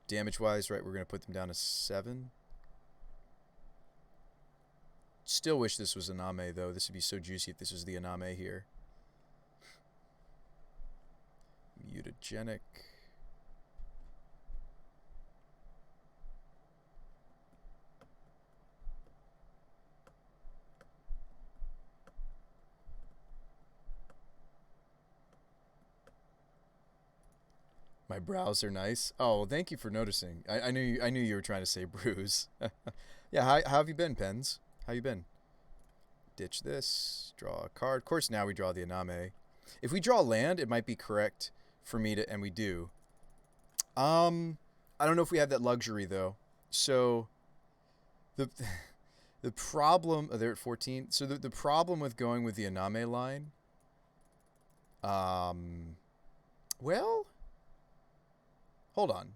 Damage-wise, right, we're going to put them down to 7. Still wish this was Iname, though. This would be so juicy if this was the Iname here. Mutagenic. My brows are nice. Oh, well, thank you for noticing. I knew you were trying to say bruise. Yeah, how have you been, Pens? How you been? Ditch this. Draw a card. Of course, now we draw the Iname. If we draw land, it might be correct for me to, and we do. I don't know if we have that luxury though. So the problem, they're at 14. So the problem with going with the Iname line, well, hold on.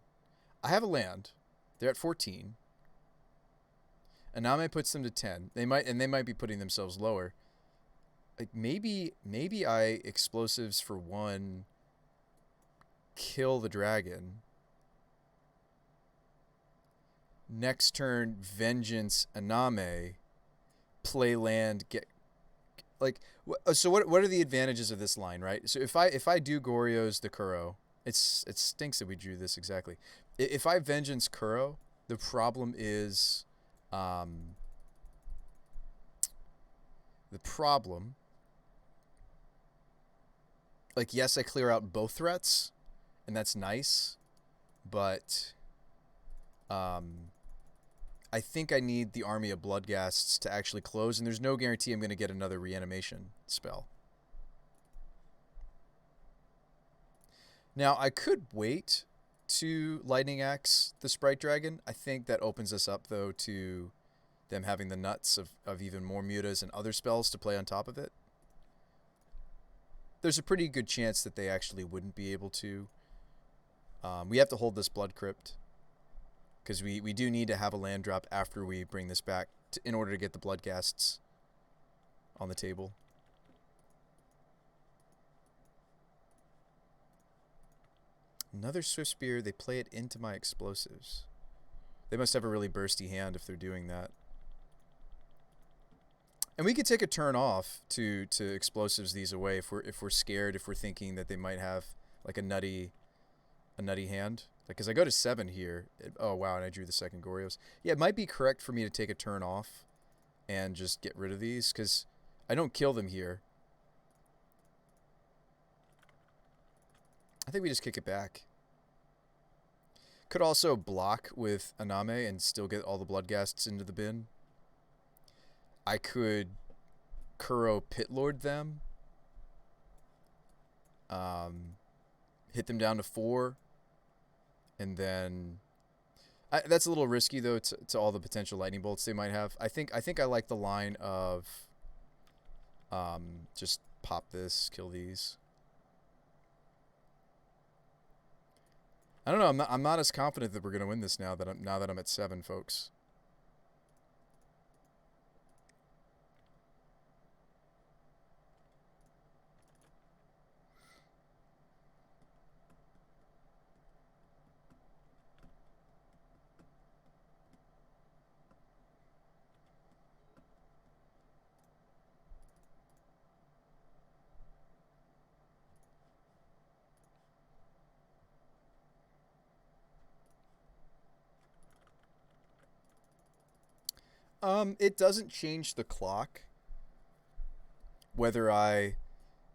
I have a land. They're at 14. Iname puts them to 10. They might be putting themselves lower. Like maybe I explosives for 1, kill the dragon. Next turn, Vengeance, Iname, play land, get like. So what are the advantages of this line, right? So if I do Goryo's the Kuro, it stinks that we drew this exactly. If I Vengeance Kuro, the problem is, the problem. Like, yes, I clear out both threats, and that's nice, but I think I need the Army of Bloodghasts to actually close, and there's no guarantee I'm going to get another reanimation spell. Now, I could wait to Lightning Axe the Sprite Dragon. I think that opens us up, though, to them having the nuts of even more mutas and other spells to play on top of it. There's a pretty good chance that they actually wouldn't be able to. We have to hold this Blood Crypt, because we do need to have a land drop after we bring this back in order to get the Bloodghasts on the table. Another Swift Spear. They play it into my explosives. They must have a really bursty hand if they're doing that. And we could take a turn off to explosives these away if we're scared, if we're thinking that they might have like a nutty hand. Like, because I go to 7 here. Oh wow, and I drew the second Goryo's. Yeah, it might be correct for me to take a turn off and just get rid of these, because I don't kill them here. I think we just kick it back. Could also block with Iname and still get all the Bloodghasts into the bin. I could Kuro Pit Lord them. Hit them down to 4. And then that's a little risky though to all the potential lightning bolts they might have. I think I like the line of just pop this, kill these. I don't know. I'm not as confident that we're gonna win this now that I'm at 7, folks. It doesn't change the clock whether I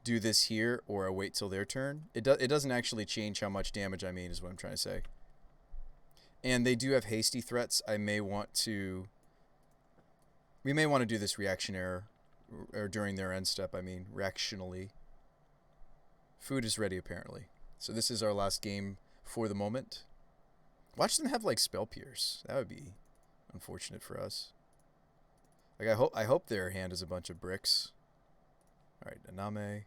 do this here or I wait till their turn. It doesn't actually change how much damage I mean, is what I'm trying to say. And they do have hasty threats. We may want to do this reactionary, or during their end step, I mean, reactionally. Food is ready, apparently. So this is our last game for the moment. Watch them have, like, Spell Pierce. That would be unfortunate for us. Like, I hope their hand is a bunch of bricks. Alright, Iname.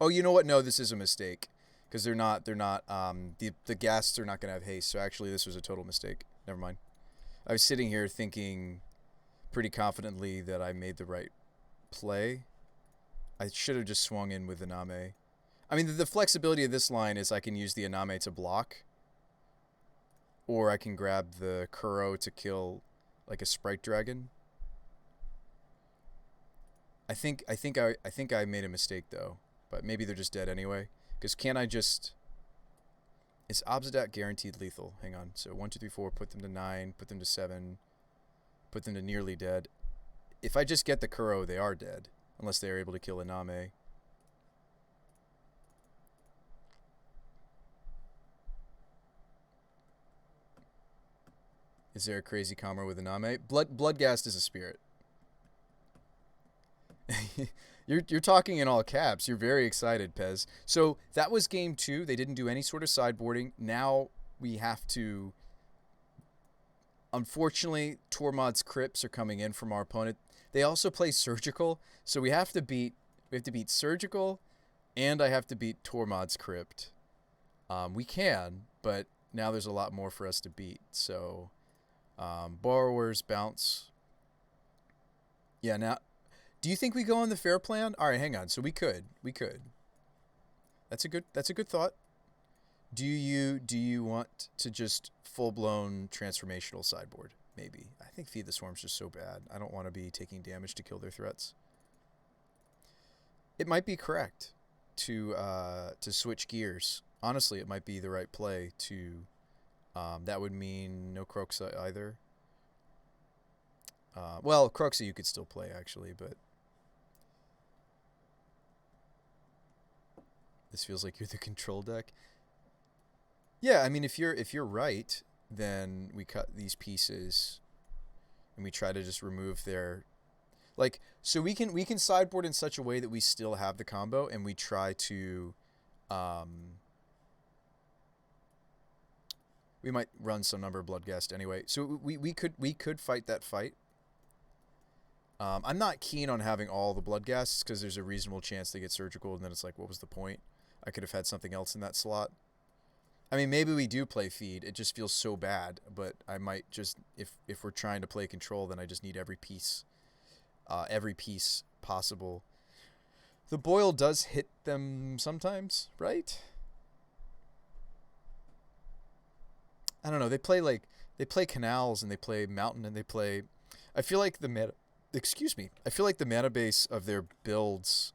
Oh, you know what? No, this is a mistake. Because the ghasts are not going to have haste. So actually, this was a total mistake. Never mind. I was sitting here thinking pretty confidently that I made the right play. I should have just swung in with Iname. I mean, the flexibility of this line is I can use the Iname to block. Or I can grab the Kuro to kill, like, a Sprite Dragon. I think I made a mistake, though. But maybe they're just dead anyway. Because can I just... Is Obsidat guaranteed lethal? Hang on. So 1, 2, 3, 4, put them to 9, put them to 7, put them to nearly dead. If I just get the Kuro, they are dead. Unless they are able to kill Iname. Is there a crazy combo with Iname? Bloodghast is a spirit. You're talking in all caps. You're very excited, Pez. So that was game 2. They didn't do any sort of sideboarding. Now we have to... Unfortunately, Tormod's Crypts are coming in from our opponent. They also play Surgical, so we have to beat Surgical, and I have to beat Tormod's Crypt. We can, but now there's a lot more for us to beat. So, Borrowers, Bounce. Yeah, now... Do you think we go on the fair plan? All right, hang on. So we could. That's a good thought. Do you want to just full-blown transformational sideboard? Maybe. I think Feed the Swarm's just so bad. I don't want to be taking damage to kill their threats. It might be correct to switch gears. Honestly, it might be the right play to. That would mean no Kroxa either. Well, Kroxa you could still play actually, but. This feels like you're the control deck. Yeah, I mean, if you're right, then we cut these pieces, and we try to just remove their, like, so we can sideboard in such a way that we still have the combo, and we try to, we might run some number of Bloodghast anyway. So we could fight that fight. I'm not keen on having all the Bloodghasts because there's a reasonable chance they get Surgical, and then it's like, what was the point? I could have had something else in that slot. I mean, maybe we do play Feed. It just feels so bad, but I might just, if we're trying to play Control, then I just need every piece possible. The Boil does hit them sometimes, right? I don't know. They play Canals, and they play Mountain, and they play... I feel like the mana... Excuse me. I feel like the mana base of their builds...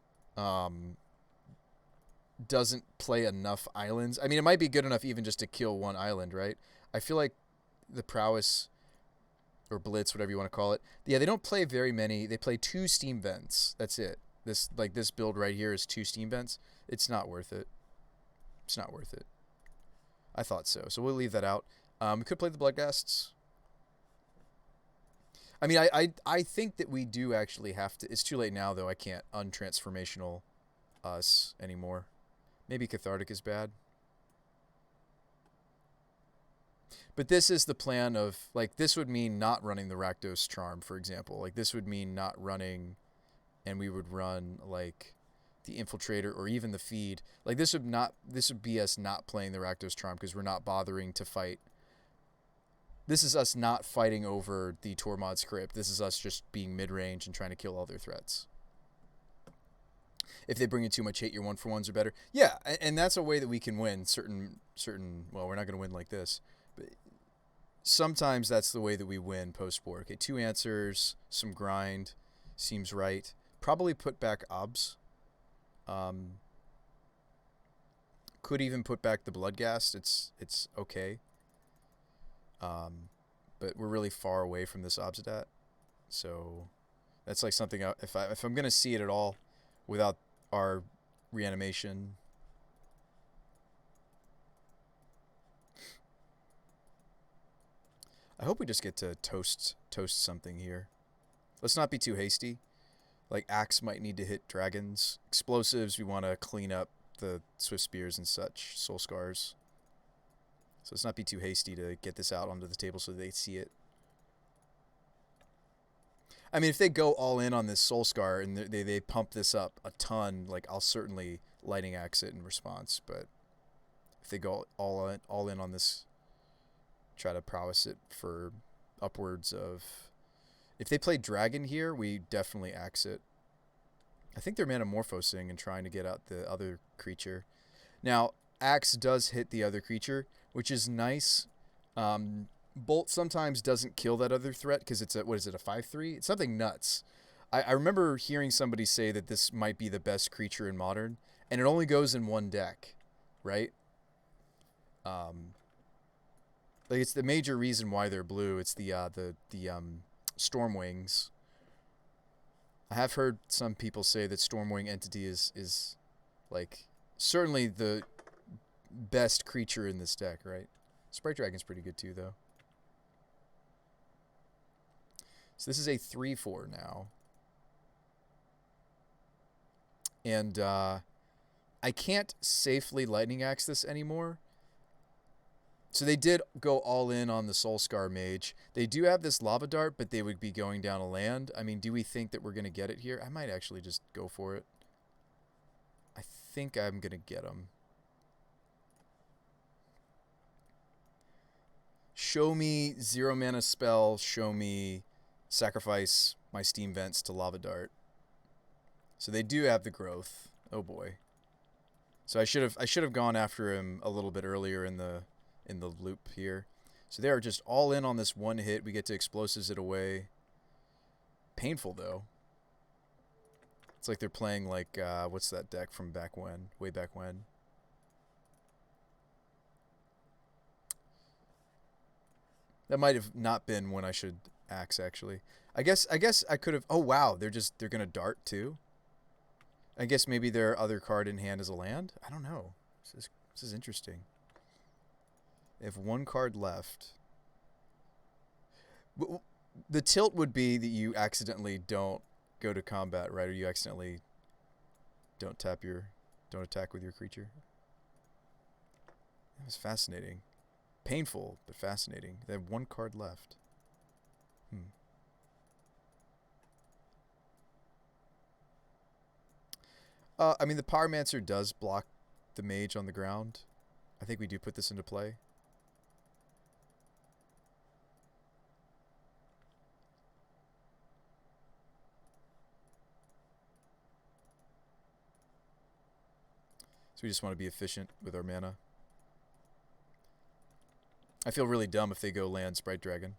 doesn't play enough islands. I mean, it might be good enough even just to kill one island, right? I feel like the Prowess or Blitz, whatever you want to call it. Yeah, they don't play very many. They play 2 Steam Vents. That's it. This build right here is 2 Steam Vents. It's not worth it. It's not worth it. I thought so. So we'll leave that out. We could play the Bloodghasts. I mean, I think that we do actually have to... It's too late now, though. I can't untransformational us anymore. Maybe Cathartic is bad. But this is the plan of, like, this would mean not running the Rakdos Charm, for example. Like, this would mean not running, and we would run, like, the Infiltrator or even the Feed. Like, this would be us not playing the Rakdos Charm because we're not bothering to fight. This is us not fighting over the Tormod's Crypt. This is us just being mid-range and trying to kill all their threats. If they bring in too much hate, your 1-for-1s are better. Yeah, and that's a way that we can win certain. Well, we're not going to win like this, but sometimes that's the way that we win post-board. Okay, 2 answers, some grind, seems right. Probably put back Obs. Could even put back the Bloodghast. It's okay. But we're really far away from this Obsidat, so that's like something if I'm gonna see it at all without our reanimation. I hope we just get to toast something here. Let's not be too hasty. Like Axe might need to hit dragons. Explosives, we want to clean up the Swift Spears and such, Soul Scars. So let's not be too hasty to get this out onto the table so they see it. I mean, if they go all in on this Soul Scar and they pump this up a ton, like I'll certainly Lightning Axe it in response. But if they go all in on this, try to prowess it for upwards of... If they play Dragon here, we definitely Axe it. I think they're Manamorphosing and trying to get out the other creature. Now, Axe does hit the other creature, which is nice. Bolt sometimes doesn't kill that other threat because it's a 5/3? It's something nuts. I remember hearing somebody say that this might be the best creature in Modern, and it only goes in one deck, right? Like it's the major reason why they're blue. It's the Stormwings. I have heard some people say that Stormwing Entity is like certainly the best creature in this deck, right? Sprite Dragon's pretty good too, though. So this is a 3/4 now. And I can't safely Lightning Axe this anymore. So they did go all in on the Soul Scar Mage. They do have this Lava Dart, but they would be going down a land. I mean, do we think that we're going to get it here? I might actually just go for it. I think I'm going to get them. Show me 0 mana spell. Show me sacrifice my Steam Vents to Lava Dart. So they do have the growth. Oh boy. So I should have gone after him a little bit earlier in the loop here. So they are just all in on this one hit. We get to explosives it away. Painful though. It's like they're playing like what's that deck from back when? Way back when. That might have not been when I should Axe actually. I guess I could have. Oh wow, they're gonna dart too. I guess maybe their other card in hand is a land. I don't know. This is interesting. They have one card left. The tilt would be that you accidentally don't go to combat, right? Or you accidentally don't attack with your creature. That was fascinating. Painful, but fascinating. They have one card left. I mean, the Pyromancer does block the mage on the ground. I think we do put this into play. So we just want to be efficient with our mana. I feel really dumb if they go land Sprite Dragon.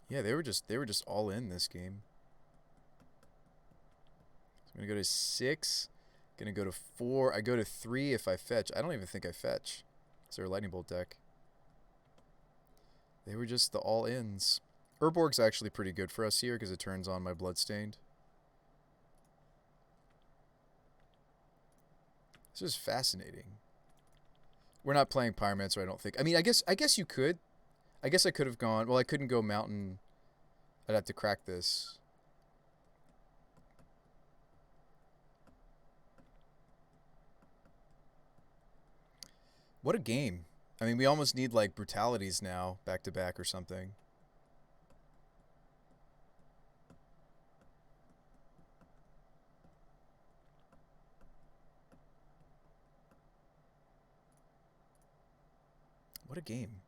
Yeah, they were just all in this game. So I'm gonna go to 6. Gonna go to 4. I go to 3 if I fetch. I don't even think I fetch. Is there a Lightning Bolt deck? They were just the all-ins. Urborg's actually pretty good for us here because it turns on my Bloodstained. This is fascinating. We're not playing Pyromancer, I don't think. I mean, I guess you could. I guess I could have gone... Well, I couldn't go Mountain. I'd have to crack this. What a game. I mean, we almost need, like, Brutalities now, back-to-back or something. What a game.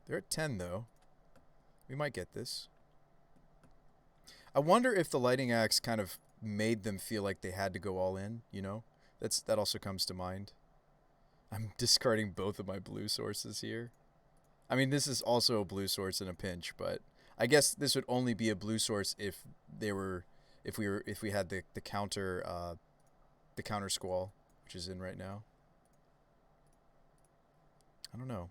They're at 10, though. We might get this. I wonder if the lightning axe kind of made them feel like they had to go all in, you know? That also comes to mind. I'm discarding both of my blue sources here. I mean, this is also a blue source in a pinch, but I guess this would only be a blue source if they were if we had the counter squall, which is in right now. I don't know.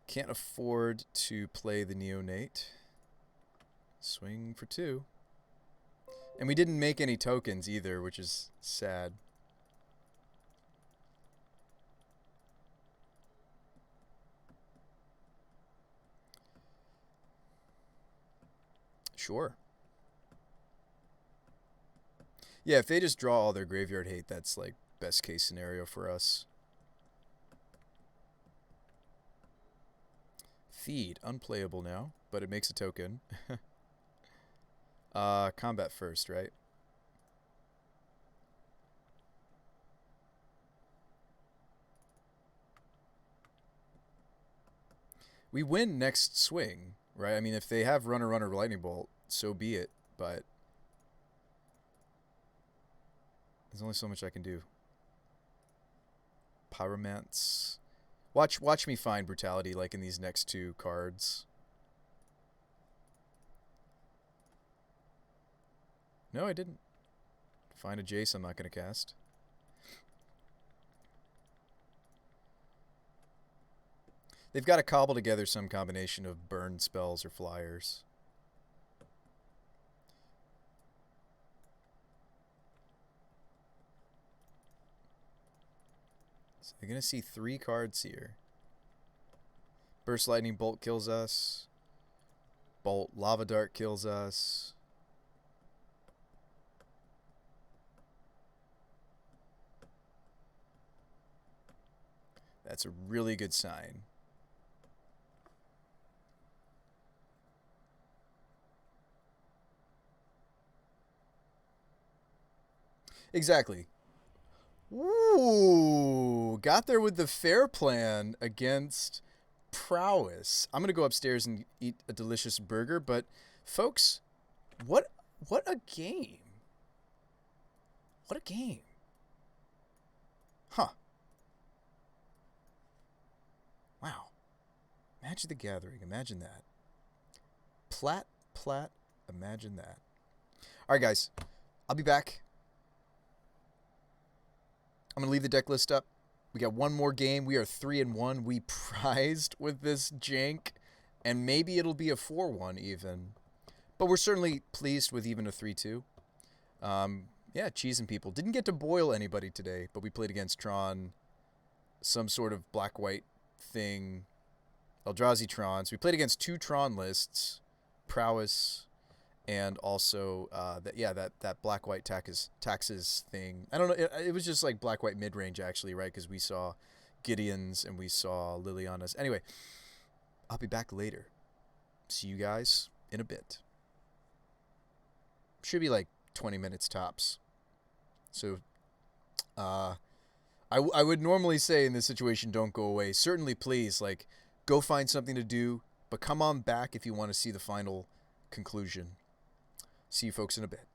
Can't afford to play the neonate. Swing for 2. And we didn't make any tokens either, which is sad. Sure. Yeah, if they just draw all their graveyard hate, that's like best case scenario for us. Feed, unplayable now, but it makes a token. Combat first, right? We win next swing, right? I mean, if they have runner, lightning bolt, so be it. But there's only so much I can do. Pyromance. Watch me find brutality like in these next 2 cards. No, I didn't. Find a Jace I'm not going to cast. They've got to cobble together some combination of burn spells or flyers. So they're going to see 3 cards here. Burst Lightning Bolt kills us. Bolt Lava Dart kills us. That's a really good sign. Exactly. Ooh, got there with the fair plan against prowess. I'm going to go upstairs and eat a delicious burger, but folks, what a game. What a game. Huh. Wow. Magic the Gathering. Imagine that. Plat, imagine that. All right, guys. I'll be back. I'm going to leave the deck list up. We got one more game. We are 3-1. We prized with this jank, and maybe it'll be a 4-1 even. But we're certainly pleased with even a 3-2. Yeah, cheesing people. Didn't get to boil anybody today, but we played against Tron, some sort of black-white thing, Eldrazi Trons. We played against 2 Tron lists, Prowess, and also that black-white taxes thing. I don't know. It was just like black-white mid-range actually, right? Because we saw Gideon's and we saw Liliana's. Anyway, I'll be back later. See you guys in a bit. Should be like 20 minutes tops. So, I would normally say in this situation, don't go away. Certainly, please, like, go find something to do, but come on back if you want to see the final conclusion. See you folks in a bit.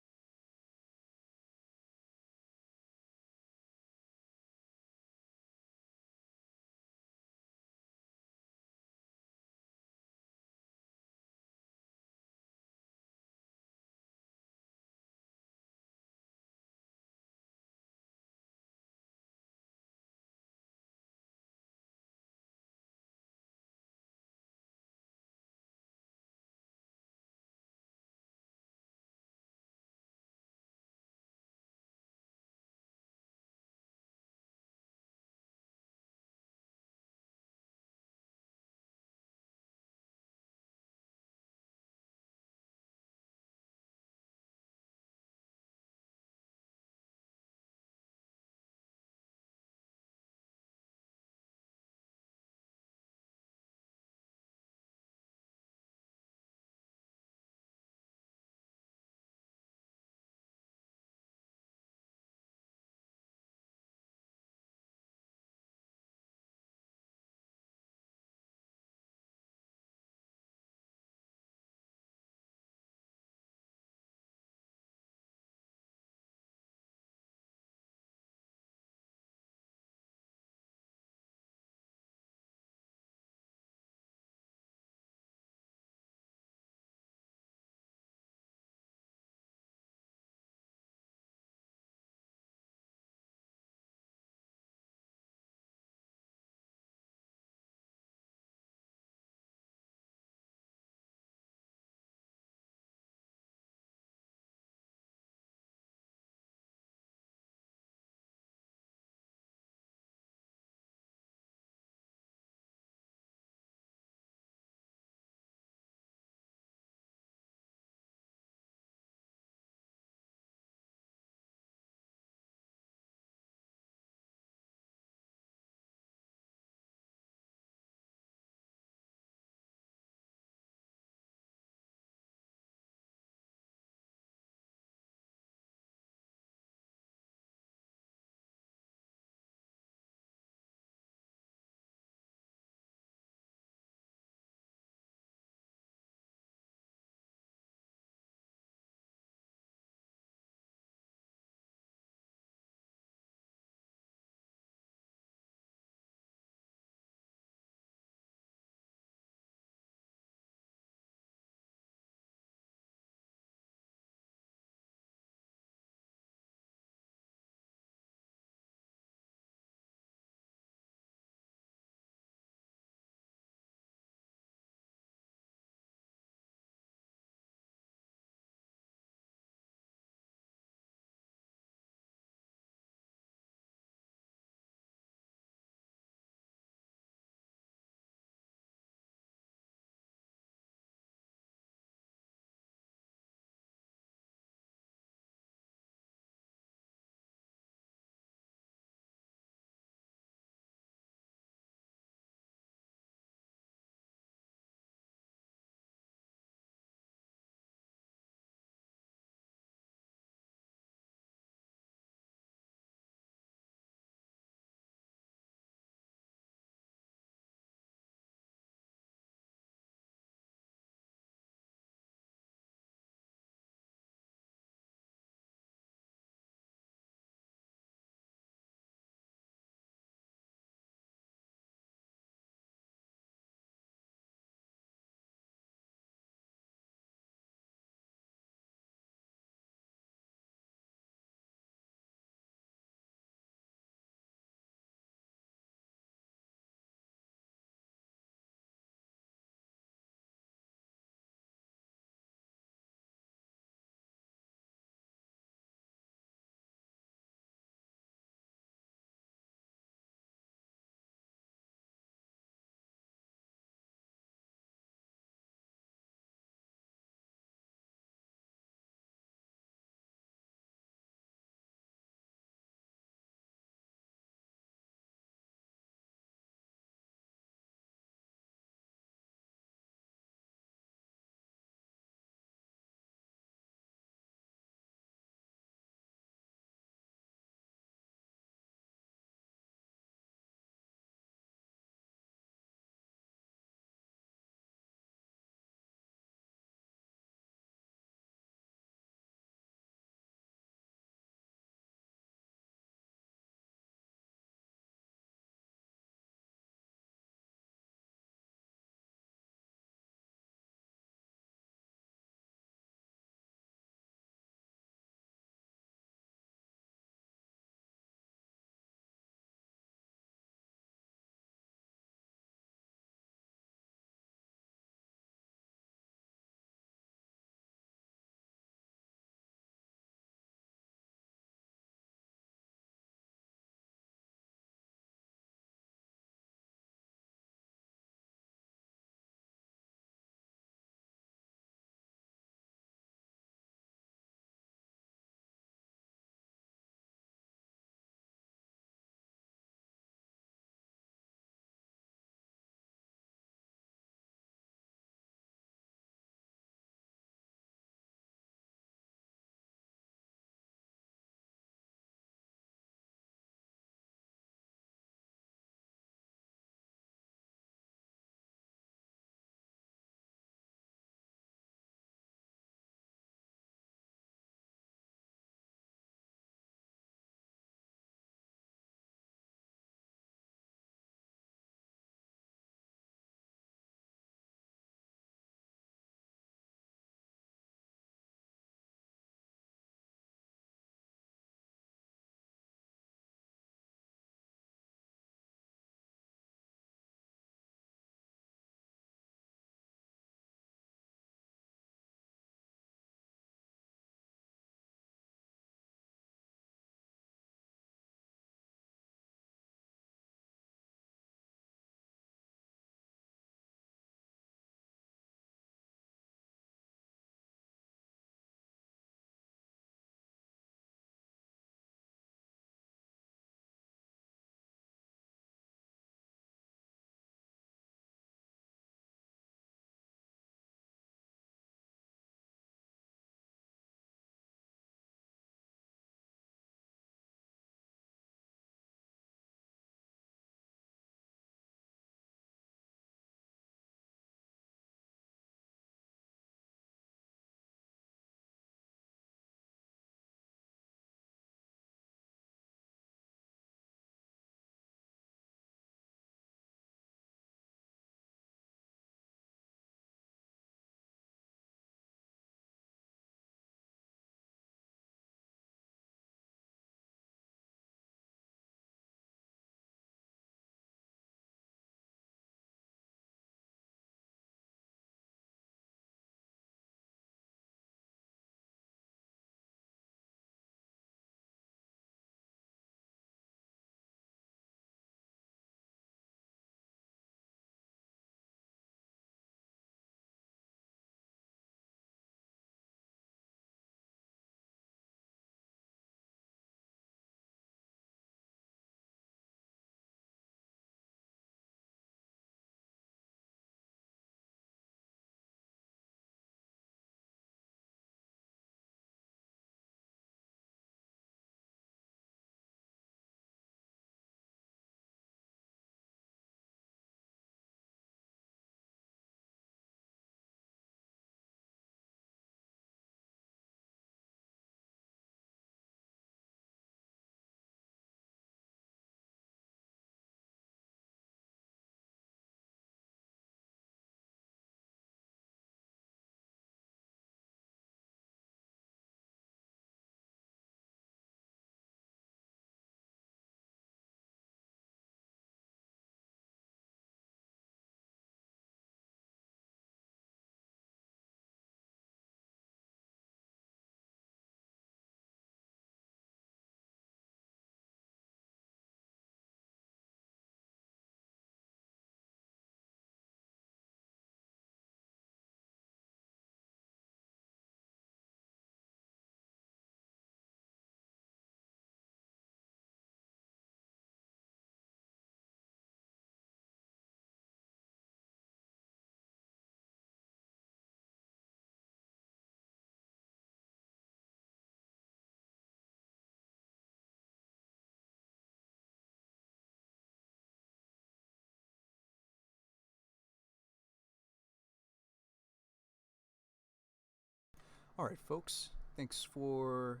All right, folks. Thanks for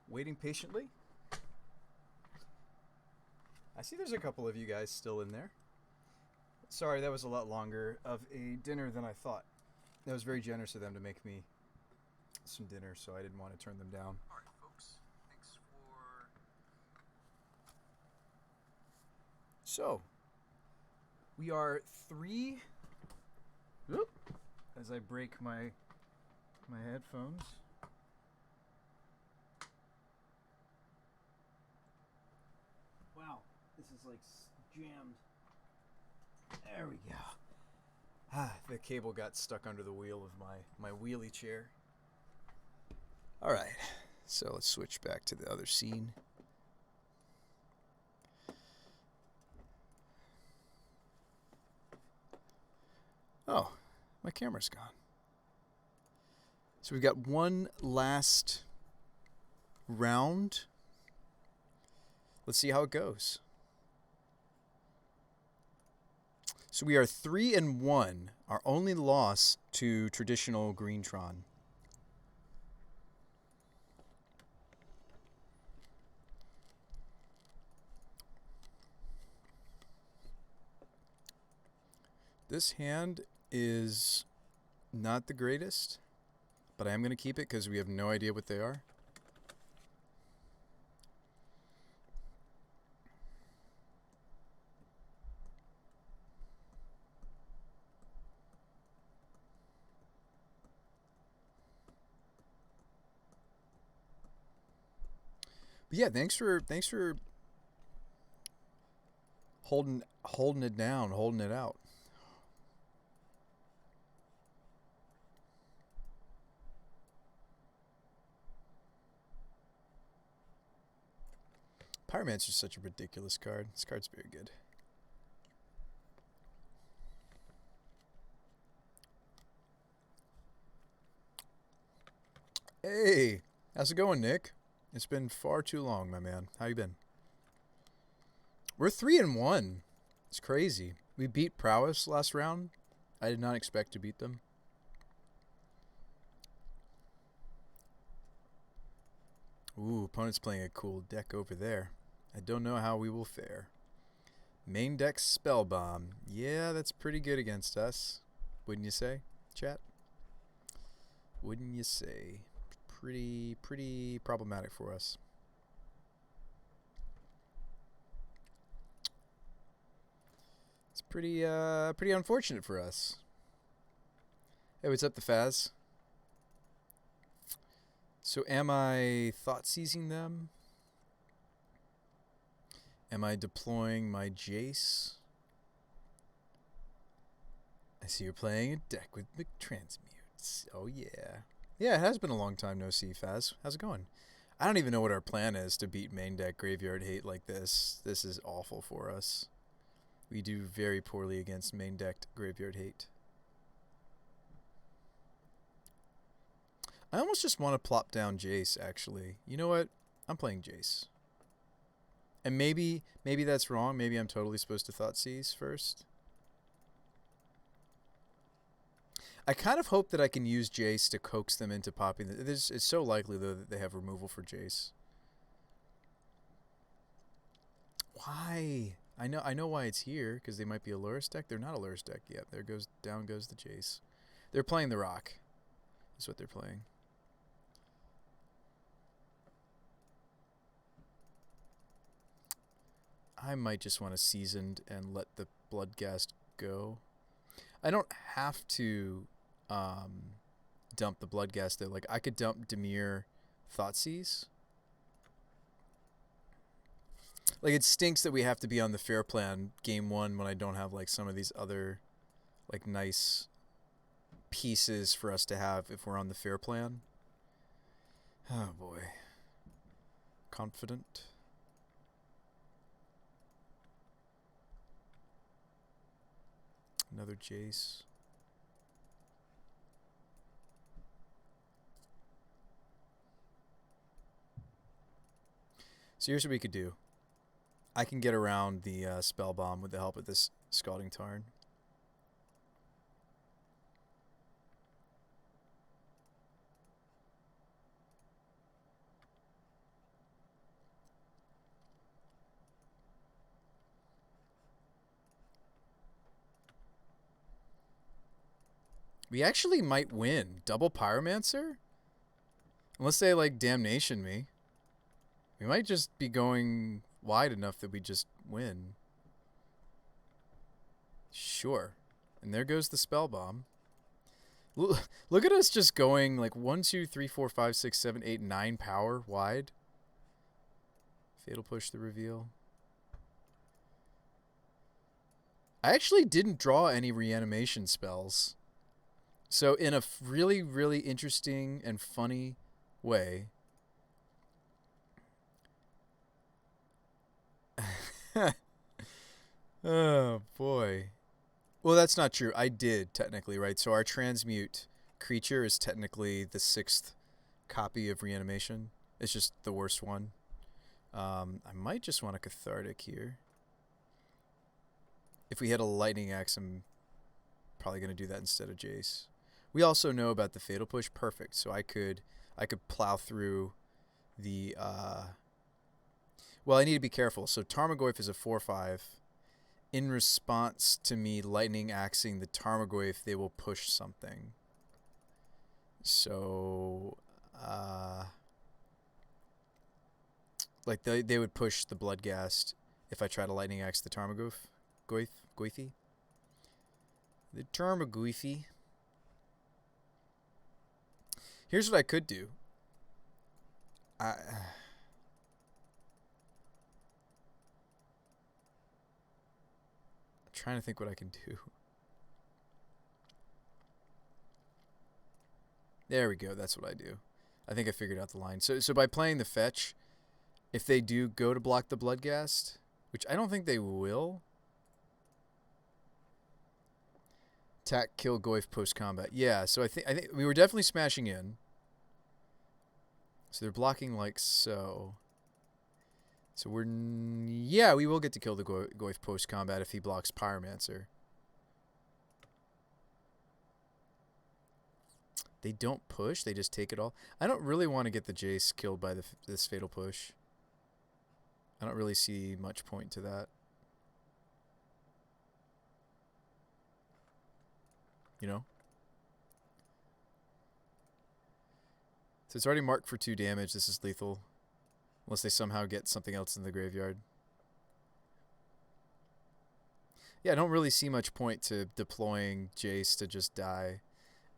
waiting patiently. I see there's a couple of you guys still in there. Sorry, that was a lot longer of a dinner than I thought. That was very generous of them to make me some dinner, so I didn't want to turn them down. All right, folks. Thanks for... So, we are 3... Whoop, as I break my headphones. Wow, this is like jammed. There we go. The cable got stuck under the wheel of my wheelie chair. All right, so let's switch back to the other scene. Oh, my camera's gone. So we've got one last round. Let's see how it goes. So we are 3-1, our only loss to traditional Greentron. This hand is not the greatest, but I am going to keep it because we have no idea what they are. But yeah, thanks for holding it down, holding it out. Pyromancer's is such a ridiculous card. This card's very good. Hey, how's it going, Nick? It's been far too long, my man. How you been? We're 3-1. It's crazy. We beat Prowess last round. I did not expect to beat them. Ooh, opponent's playing a cool deck over there. I don't know how we will fare. Main deck Spellbomb. Yeah, that's pretty good against us. Wouldn't you say, chat? Wouldn't you say? Pretty problematic for us. It's pretty unfortunate for us. Hey, what's up, the Faz? So am I thought seizing them? Am I deploying my Jace? I see you're playing a deck with transmutes. Oh yeah. Yeah, it has been a long time no see, Faz. How's it going? I don't even know what our plan is to beat main deck Graveyard Hate like this. This is awful for us. We do very poorly against main deck Graveyard Hate. I almost just want to plop down Jace, actually. You know what? I'm playing Jace. And maybe that's wrong. Maybe I'm totally supposed to thought seize first. I kind of hope that I can use Jace to coax them into popping. It's so likely, though, that they have removal for Jace. Why? I know why it's here, because they might be a Lurrus deck. They're not a Lurrus deck yet. Down goes the Jace. They're playing the Rock. That's what they're playing. I might just want to Seasoned and let the Bloodghast go. I don't have to dump the Bloodghast though. Like, I could dump Dimir Thoughtseize. Like, it stinks that we have to be on the fair plan game one when I don't have like some of these other like nice pieces for us to have if we're on the fair plan. Oh boy. Confident. Another Jace. So here's what we could do. I can get around the Spell Bomb with the help of this Scalding Tarn. We actually might win. Double Pyromancer? Unless they, like, Damnation me. We might just be going wide enough that we just win. Sure. And there goes the Spell Bomb. Look at us just going, like, 1, 2, 3, 4, 5, 6, 7, 8, 9 power wide. Fatal Push the reveal. I actually didn't draw any reanimation spells. So in a really, really interesting and funny way, oh boy. Well, that's not true. I did technically, right? So our transmute creature is technically the 6th copy of reanimation. It's just the worst one. I might just want a cathartic here. If we had a lightning axe, I'm probably going to do that instead of Jace. We also know about the fatal push. Perfect. So I could plow through the well, I need to be careful. So Tarmogoyf is a 4/5. In response to me lightning axing the Tarmogoyf, they will push something. So like they would push the Bloodghast if I try to lightning axe the Tarmogoyf. Goyfi? The Tarmogoyfi. Here's what I could do. I'm trying to think what I can do. There we go. That's what I do. I think I figured out the line. So by playing the fetch, if they do go to block the Bloodghast, which I don't think they will. Attack, kill, Goyf post combat. Yeah, so I think we were definitely smashing in. So they're blocking like so. So we're yeah, we will get to kill the Goyf post combat if he blocks Pyromancer. They don't push, they just take it all. I don't really want to get the Jace killed by this fatal push. I don't really see much point to that. You know? So it's already marked for 2 damage. This is lethal. Unless they somehow get something else in the graveyard. Yeah, I don't really see much point to deploying Jace to just die.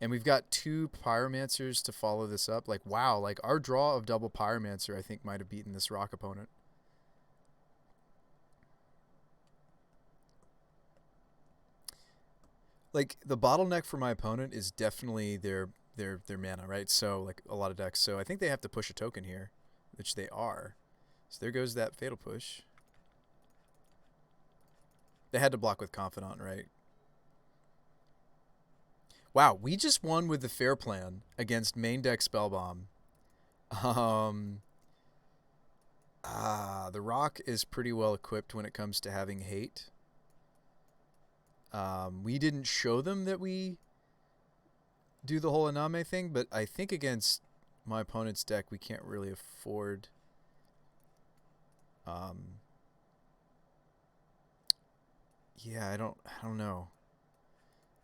And we've got 2 Pyromancers to follow this up. Like, wow, like our draw of double Pyromancer I think might have beaten this rock opponent. Like, the bottleneck for my opponent is definitely their mana, right? So, like, a lot of decks. So I think they have to push a token here, which they are. So there goes that fatal push. They had to block with Confidant, right? Wow, we just won with the fair plan against main deck Spellbomb. The rock is pretty well equipped when it comes to having hate. We didn't show them that we do the whole Iname thing, but I think against my opponent's deck we can't really afford yeah, I don't know.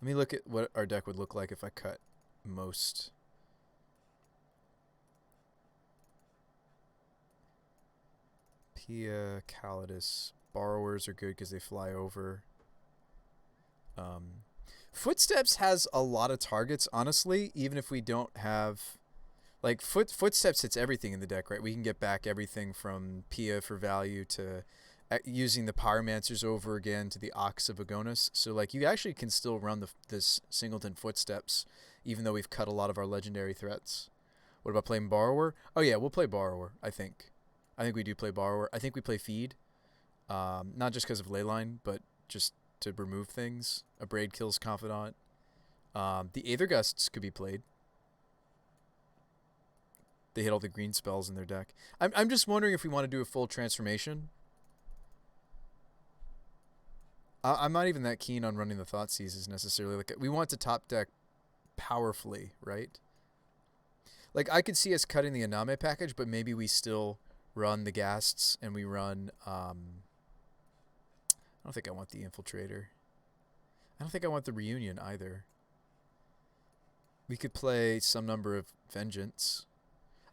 Let me look at what our deck would look like if I cut most. Pia, Calidus. Borrowers are good because they fly over. Footsteps has a lot of targets, honestly, even if we don't have... Like, Footsteps hits everything in the deck, right? We can get back everything from Pia for value to using the Pyromancers over again to the Ox of Agonis. So, like, you actually can still run this Singleton Footsteps, even though we've cut a lot of our legendary threats. What about playing Borrower? Oh, yeah, we'll play Borrower, I think. I think we do play Borrower. I think we play Feed. Not just because of Leyline, but just to remove things. A Braid kills Confidant. The Aether Gusts could be played. They hit all the green spells in their deck. I'm just wondering if we want to do a full transformation. I'm not even that keen on running the Thought Seizes necessarily. Like, we want to top deck powerfully, right? Like, I could see us cutting the Iname package, but maybe we still run the Ghasts and we run... I don't think I want the Infiltrator. I don't think I want the Reunion either. We could play some number of Vengeance.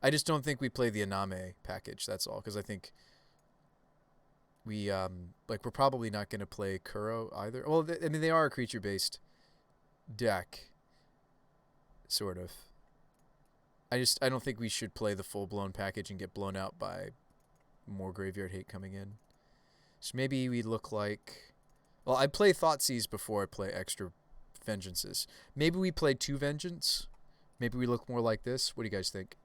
I just don't think we play the Iname package, that's all, because I think we, like, we're probably not going to play Kuro either. Well, I mean, they are a creature-based deck, sort of. I don't think we should play the full-blown package and get blown out by more graveyard hate coming in. So maybe we look like... Well, I play Thoughtseize before I play extra Vengeances. Maybe we play 2 Vengeance. Maybe we look more like this. What do you guys think?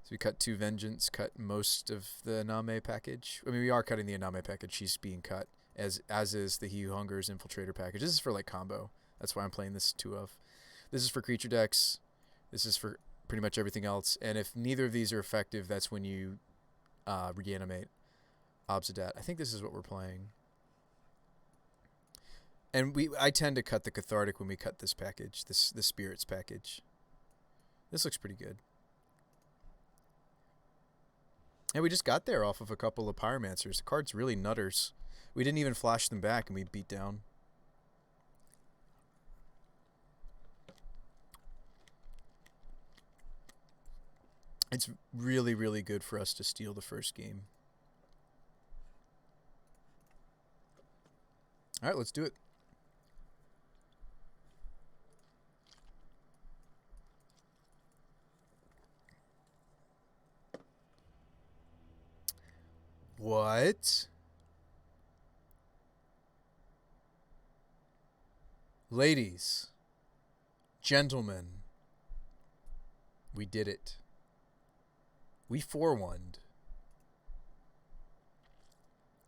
So we cut 2 Vengeance, cut most of the Iname package. I mean, we are cutting the Iname package. She's being cut, as is the He Who Hungers Infiltrator package. This is for, like, combo. That's why I'm playing this 2 of. This is for creature decks. This is for pretty much everything else. And if neither of these are effective, that's when you reanimate Obsidat. I think this is what we're playing. And I tend to cut the Cathartic when we cut this package, the Spirits package. This looks pretty good. And we just got there off of a couple of Pyromancers. The card's really nutters. We didn't even flash them back, and we beat down. It's really, really good for us to steal the first game. All right, let's do it. What? Ladies, gentlemen, we did it. We 4-1'd.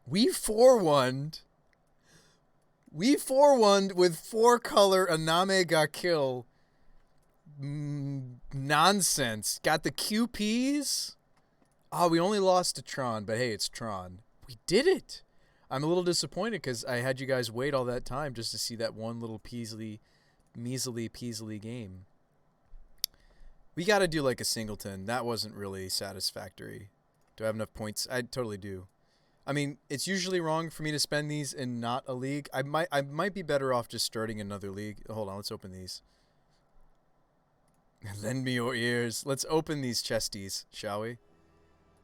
We 4-1'd. We 4-1'd with 4-color Iname got kill. Nonsense. Got the QPs. Oh, we only lost to Tron, but hey, it's Tron. We did it. I'm a little disappointed because I had you guys wait all that time just to see that one little measly game. We got to do like a singleton. That wasn't really satisfactory. Do I have enough points? I totally do. I mean, it's usually wrong for me to spend these in not a league. I might be better off just starting another league. Hold on, let's open these. Lend me your ears. Let's open these chesties, shall we?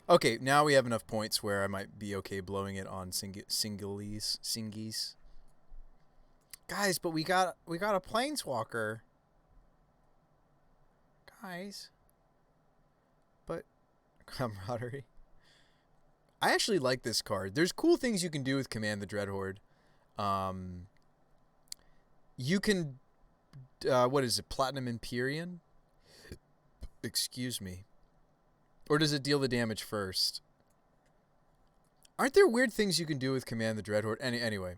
Okay, now we have enough points where I might be okay blowing it on singies. Guys, but we got a planeswalker. Guys. But camaraderie. I actually like this card. There's cool things you can do with Command the Dreadhorde. You can what is it? Platinum Empyrean? Excuse me. Or does it deal the damage first? Aren't there weird things you can do with Command the Dreadhorde? Anyway,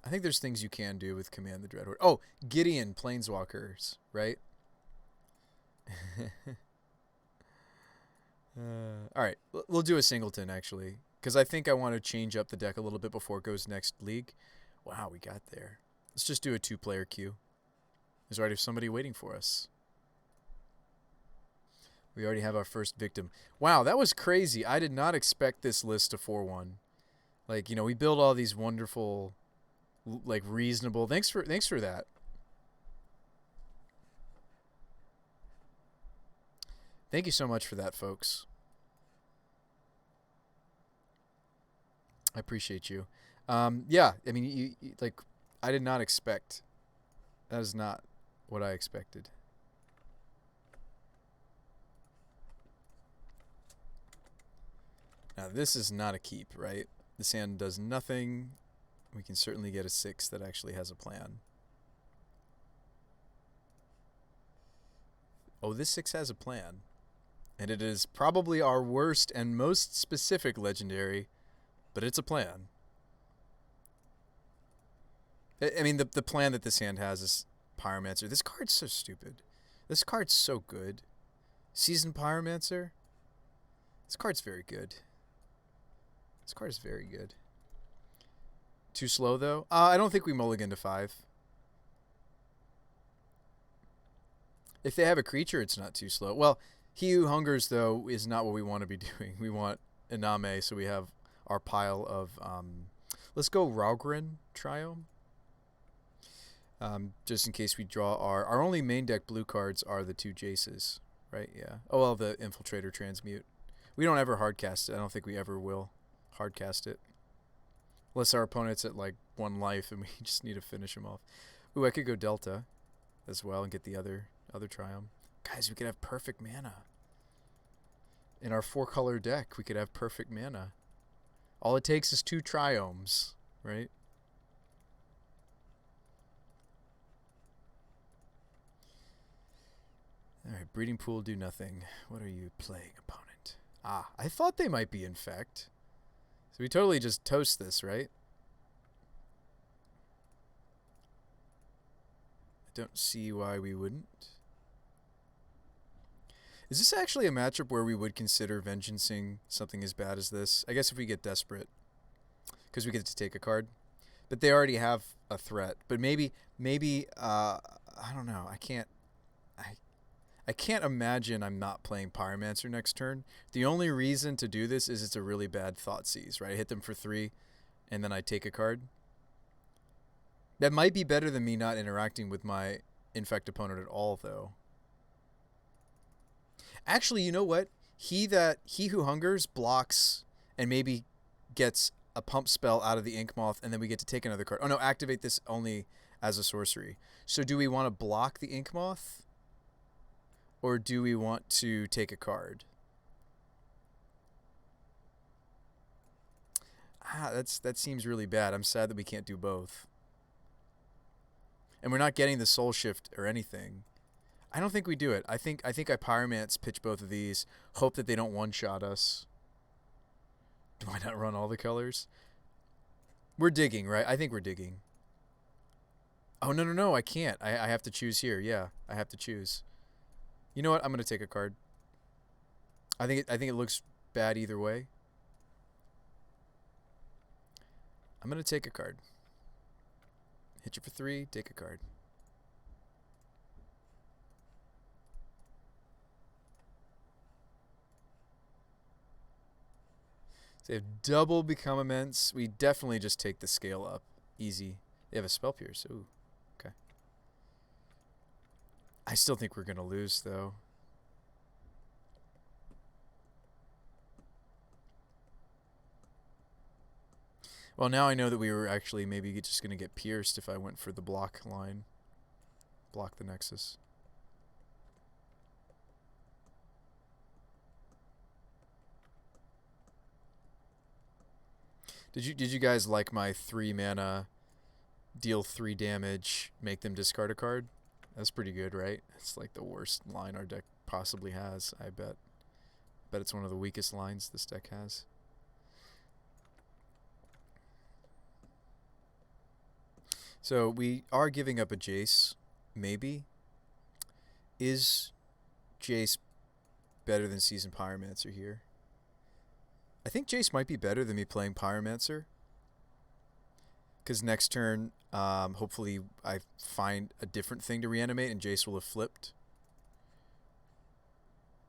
I think there's things you can do with Command the Dreadhorde. Oh, Gideon Planeswalkers, right? All right, we'll do a singleton, actually, because I think I want to change up the deck a little bit before it goes next league. Wow, we got there. Let's just do a 2-player queue. There's already somebody waiting for us. We already have our first victim. Wow, that was crazy. I did not expect this list to 4-1. Like, you know, we build all these wonderful, like, reasonable... Thanks for that. Thank you so much for that, folks. I appreciate you. Yeah, I mean, you, like, I did not expect... That is not what I expected. Now, this is not a keep, right? This hand does nothing. We can certainly get a 6 that actually has a plan. Oh, this 6 has a plan. And it is probably our worst and most specific legendary, but it's a plan. I mean, the plan that this hand has is Pyromancer. This card's so stupid. This card's so good. Seasoned Pyromancer. This card's very good. This card is very good. Too slow, though? I don't think we mulligan to 5. If they have a creature, it's not too slow. Well, He Who Hungers, though, is not what we want to be doing. We want Iname, so we have our pile of... let's go Raugrin Triome. Just in case we draw our only main deck blue cards are the 2 Jaces, right? Yeah. Oh, well, the Infiltrator Transmute. We don't ever hardcast it. I don't think we ever will hardcast it. Unless our opponent's at like 1 life and we just need to finish him off. Ooh, I could go Delta as well and get the other Triumph. Guys, we could have perfect mana. In our 4-color deck, we could have perfect mana. All it takes is 2 Triomes, right? Alright, Breeding Pool, do nothing. What are you playing, opponent? Ah, I thought they might be Infect. So we totally just toast this, right? I don't see why we wouldn't. Is this actually a matchup where we would consider Vengeancing something as bad as this? I guess if we get desperate. Because we get to take a card. But they already have a threat. But maybe, I don't know. I can't imagine I'm not playing Pyromancer next turn. The only reason to do this is it's a really bad Thoughtseize, right? I hit them for 3, and then I take a card. That might be better than me not interacting with my Infect opponent at all, though. Actually, you know what? He who hungers blocks and maybe gets a pump spell out of the Ink Moth, and then we get to take another card. Oh no, activate this only as a sorcery. So do we want to block the Ink Moth? Or do we want to take a card? That seems really bad. I'm sad that we can't do both. And we're not getting the Soul Shift or anything. I don't think we do it. I think I Pyromance, pitch both of these, hope that they don't one-shot us. Why not run all the colors? We're digging, right? I think we're digging. Oh, no, I can't. I have to choose here. Yeah, I have to choose. You know what? I'm going to take a card. I think it looks bad either way. I'm going to take a card. Hit you for 3, take a card. So they have double Become Immense. We definitely just take the scale up. Easy. They have a Spell Pierce. Ooh, okay. I still think we're going to lose, though. Well, now I know that we were actually maybe just going to get pierced if I went for the block line. Block the Nexus. Did you guys like my 3 mana, deal 3 damage, make them discard a card? That's pretty good, right? It's like the worst line our deck possibly has, I bet. Bet it's one of the weakest lines this deck has. So we are giving up a Jace, maybe. Is Jace better than Seasoned Pyromancer here? I think Jace might be better than me playing Pyromancer. Because next turn, hopefully I find a different thing to reanimate and Jace will have flipped.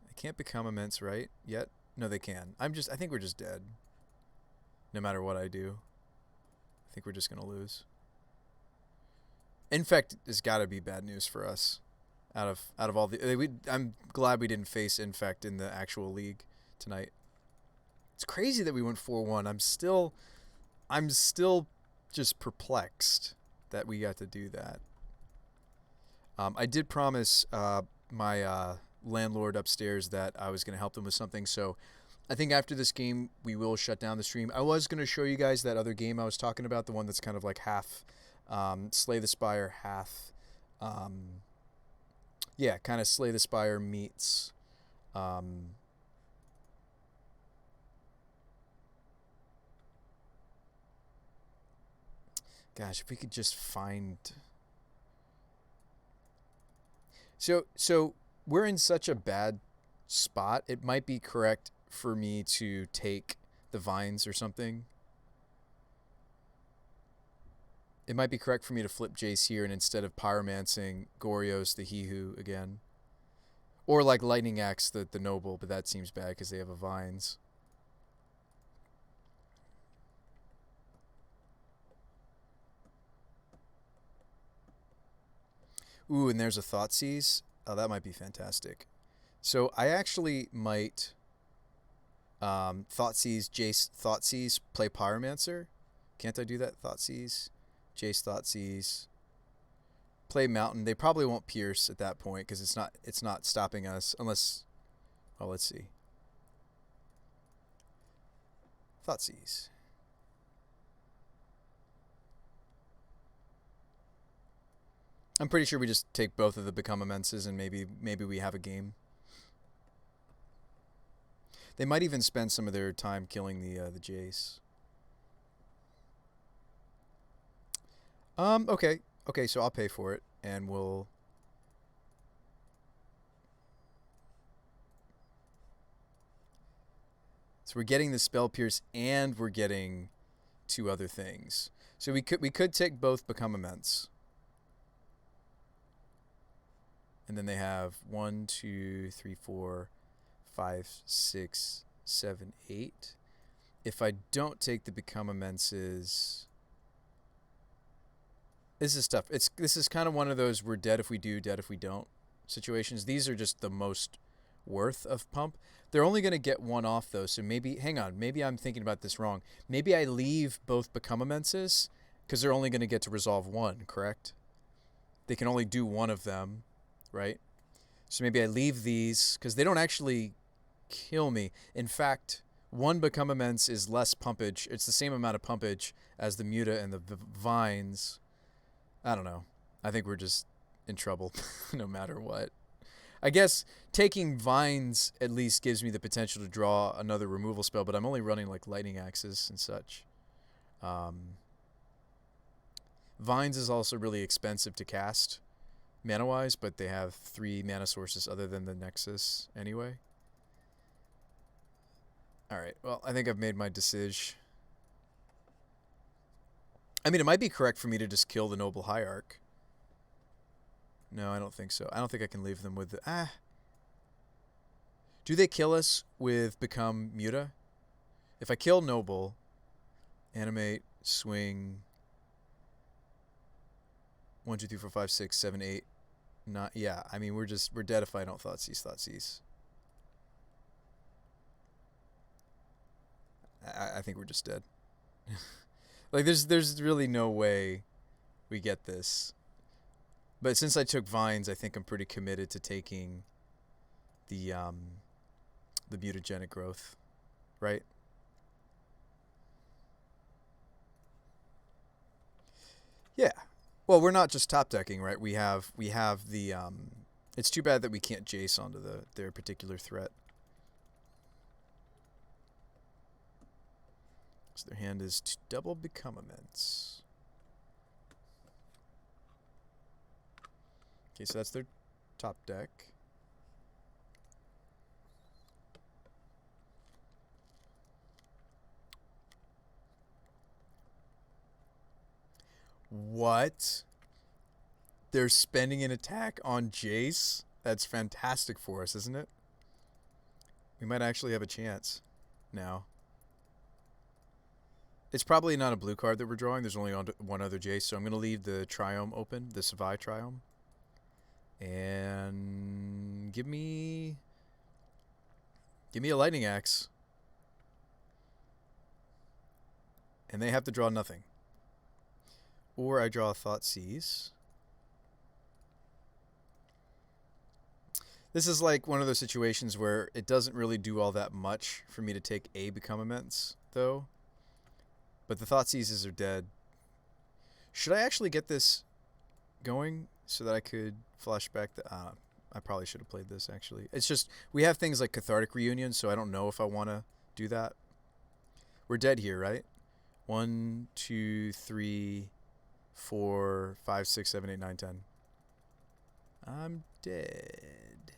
They can't become immense, right? Yet? No, they can. I think we're just dead. No matter what I do. I think we're just going to lose. Infect has got to be bad news for us. Out of all the... I'm glad we didn't face Infect in the actual league tonight. It's crazy that we went 4-1. I'm still just perplexed that we got to do that. I did promise my landlord upstairs that I was going to help them with something, so I think after this game we will shut down the stream. I was going to show you guys that other game I was talking about, the one that's kind of like half Slay the Spire, half yeah, kind of Slay the Spire meets gosh, if we could just find... So we're in such a bad spot. It might be correct for me to take the Vines or something. It might be correct for me to flip Jace here and instead of Pyromancing, Gorios the He-Who again. Or like Lightning Axe the Noble, but that seems bad because they have a Vines. Ooh, and there's a Thoughtseize. Oh, that might be fantastic. So I actually might Thoughtseize, Jace Thoughtseize, play Pyromancer. Can't I do that? Thoughtseize, Jace Thoughtseize, play Mountain. They probably won't pierce at that point because it's not stopping us unless. Oh, let's see. Thoughtseize. I'm pretty sure we just take both of the Become Immenses and maybe we have a game. They might even spend some of their time killing the Jace. Okay. Okay, so I'll pay for it and we'll So we're getting the Spell Pierce and we're getting two other things. So we could take both Become Immense. And then they have 1, 2, 3, 4, 5, 6, 7, 8. If I don't take the Become Immenses, this is tough. This is kind of one of those we're dead if we do, dead if we don't situations. These are just the most worth of pump. They're only going to get one off though, so maybe, hang on, maybe I'm thinking about this wrong. Maybe I leave both Become Immenses because they're only going to get to resolve one, correct? They can only do one of them, right? So maybe I leave these because they don't actually kill me. In fact, one Become Immense is less pumpage. It's the same amount of pumpage as the Muta and the Vines. I don't know. I think we're just in trouble no matter what. I guess taking Vines at least gives me the potential to draw another removal spell, but I'm only running like Lightning Axes and such. Vines is also really expensive to cast mana-wise, but they have 3 mana sources other than the Nexus anyway. Alright, well, I think I've made my decision. I mean, it might be correct for me to just kill the Noble Hierarch. No, I don't think so. I don't think I can leave them with the... Do they kill us with Become Muta? If I kill Noble, animate, swing... 1, 2, 3, 4, 5, 6, 7, 8... Not... Yeah, I mean, we're dead if I don't Thoughtseize. I think we're just dead. Like, there's really no way we get this. But since I took Vines, I think I'm pretty committed to taking the mutagenic growth, right? Yeah. Well, we're not just top decking, right? We have the it's too bad that we can't Jace onto their particular threat. So their hand is to double Become Immense. Okay, so that's their top deck. What? They're spending an attack on Jace? That's fantastic for us, isn't it? We might actually have a chance now. It's probably not a blue card that we're drawing. There's only one other Jace, so I'm going to leave the Triome open, the Savai Triome. And give me a Lightning Axe. And they have to draw nothing. Or I draw a Thoughtseize. This is like one of those situations where it doesn't really do all that much for me to take a Become Immense, though. But the Thoughtseizes are dead. Should I actually get this going so that I could flash back the... I probably should have played this, actually. It's just, we have things like Cathartic Reunion, so I don't know if I want to do that. We're dead here, right? 1, 2, 3, 4, 5, 6, 7, 8, 9, 10. I'm dead.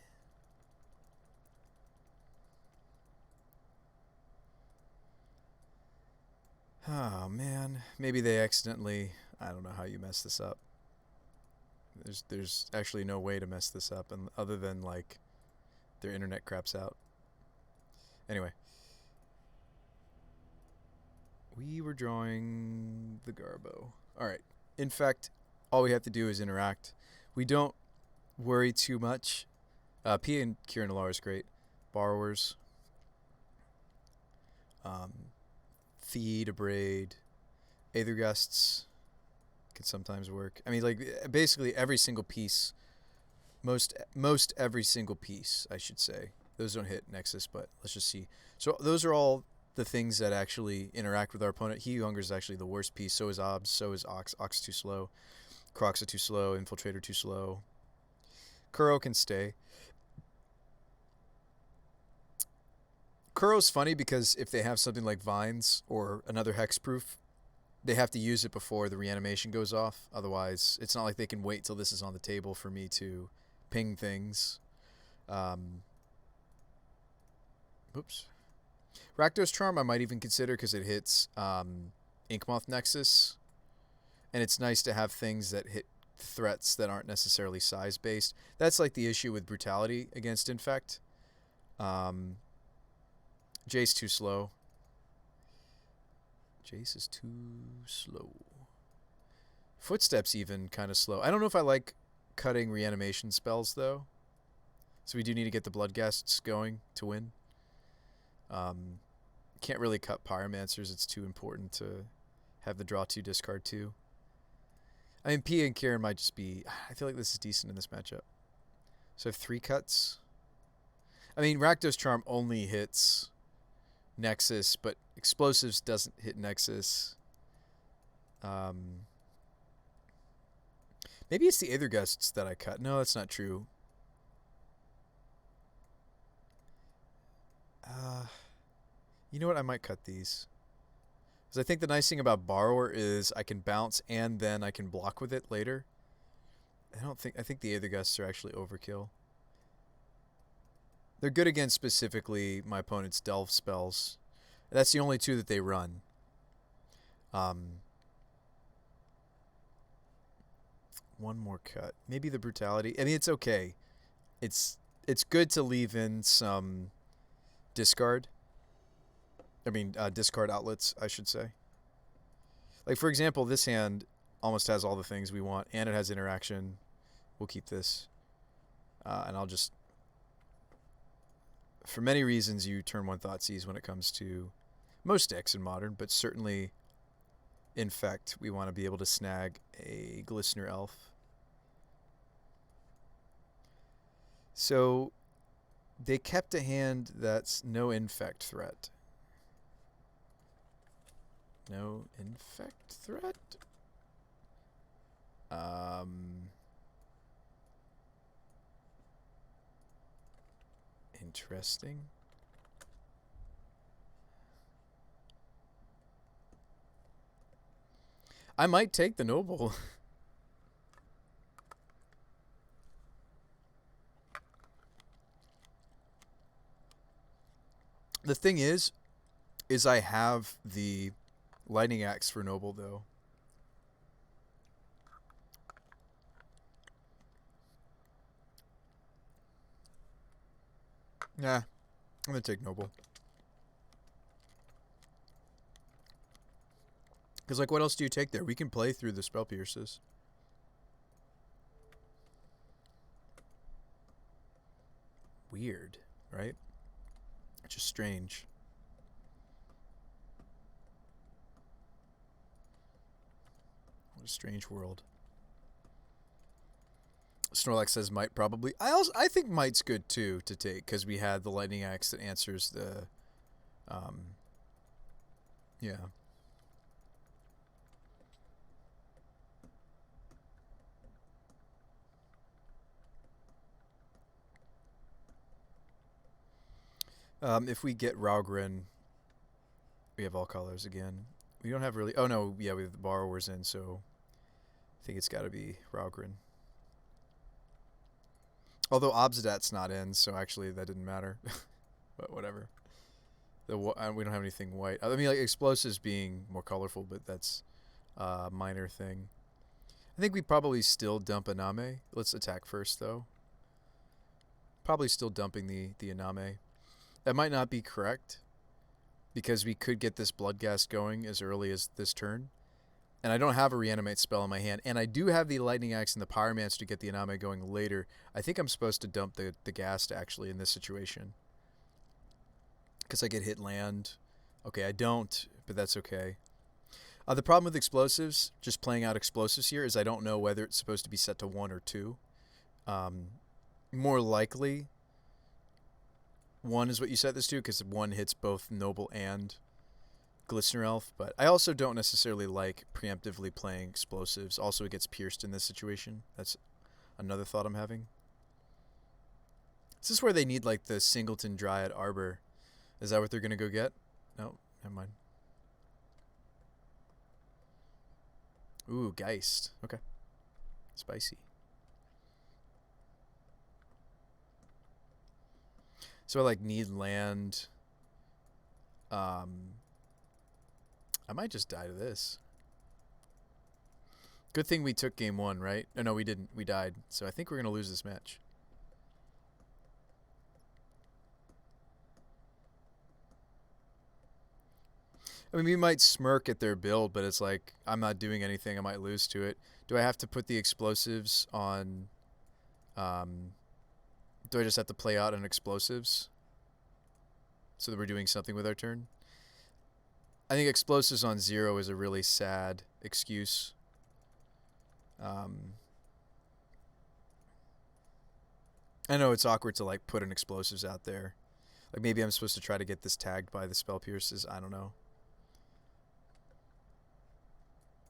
Oh, man. Maybe they accidentally... I don't know how you mess this up. There's actually no way to mess this up, and other than, like, their internet craps out. Anyway. We were drawing the Garbo. Alright. In fact, all we have to do is interact. We don't worry too much. P and Kieran Alar is great. Borrowers. Feed, Abrade, Aethergusts could sometimes work. I mean, like, basically every single piece, most every single piece, I should say. Those don't hit Nexus, but let's just see. So those are all the things that actually interact with our opponent. He Who Hungers is actually the worst piece. So is Obs. So is Ox. Ox too slow. Croxa too slow. Infiltrator too slow. Kuro can stay. Kuro's funny because if they have something like Vines or another Hexproof, they have to use it before the reanimation goes off. Otherwise, it's not like they can wait till this is on the table for me to ping things. Oops. Rakdos Charm I might even consider because it hits Inkmoth Nexus. And it's nice to have things that hit threats that aren't necessarily size-based. That's like the issue with Brutality against Infect. Jace too slow. Jace is too slow. Footsteps even kind of slow. I don't know if I like cutting reanimation spells, though. So we do need to get the Bloodghasts going to win. Can't really cut Pyromancers. It's too important to have the draw 2, discard 2. I mean, P and Kieran might just be... I feel like this is decent in this matchup. So I have 3 cuts. I mean, Rakdos Charm only hits Nexus, but Explosives doesn't hit Nexus. Maybe it's the Aethergusts that I cut. No, that's not true. You know what? I might cut these. Because I think the nice thing about Borrower is I can bounce and then I can block with it later. I think the Aethergusts are actually overkill. They're good against specifically my opponent's Delve spells. That's the only 2 that they run. One more cut. Maybe the Brutality. I mean, it's okay. It's good to leave in some discard. I mean, discard outlets, I should say. Like, for example, this hand almost has all the things we want, and it has interaction. We'll keep this. And I'll just... For many reasons, you turn 1 Thoughtseize when it comes to most decks in Modern, but certainly Infect, we want to be able to snag a Glistener Elf. So they kept a hand that's no Infect threat. No Infect threat? Interesting. I might take the Noble. The thing is I have the Lightning Axe for Noble, though. Nah, I'm going to take Noble. Because, like, what else do you take there? We can play through the Spell Pierces. Weird, right? Just strange. What a strange world. Snorlax says might probably. I think might's good too to take because we had the Lightning Axe that answers the. Yeah. If we get Raugrin, we have all colors again. We don't have really... Oh, no. Yeah, we have the Borrowers in, so... I think it's got to be Raugrin. Although Obsidat's not in, so actually that didn't matter. But whatever. We don't have anything white. I mean, like, Explosives being more colorful, but that's a minor thing. I think we probably still dump Iname. Let's attack first, though. Probably still dumping the Iname. That might not be correct, because we could get this Bloodghast going as early as this turn, And I don't have a Reanimate spell in my hand. And I do have the Lightning Axe and the Pyromancer to get the Iname going later. I think I'm supposed to dump the Ghast, actually, in this situation. Because I get hit land. Okay, I don't, but that's okay. The problem with explosives, just playing out explosives here, is I don't know whether it's supposed to be set to 1 or 2. More likely, 1 is what you set this to, because 1 hits both Noble and Glistener Elf. But I also don't necessarily like preemptively playing explosives. Also, it gets pierced in this situation. That's another thought I'm having. Is this where they need, like, the Singleton Dryad Arbor? Is that what they're going to go get? No, never mind. Ooh, Geist. Okay. Spicy. So I, like, need land. I might just die to this. Good thing we took game 1, right? Oh, no, we didn't. We died. So I think we're going to lose this match. I mean, we might smirk at their build, but it's like, I'm not doing anything. I might lose to it. Do I have to put the explosives on... do I just have to play out on explosives? So that we're doing something with our turn? I think explosives on 0 is a really sad excuse. I know it's awkward to, like, put an explosives out there. Like, maybe I'm supposed to try to get this tagged by the Spell Pierces. I don't know.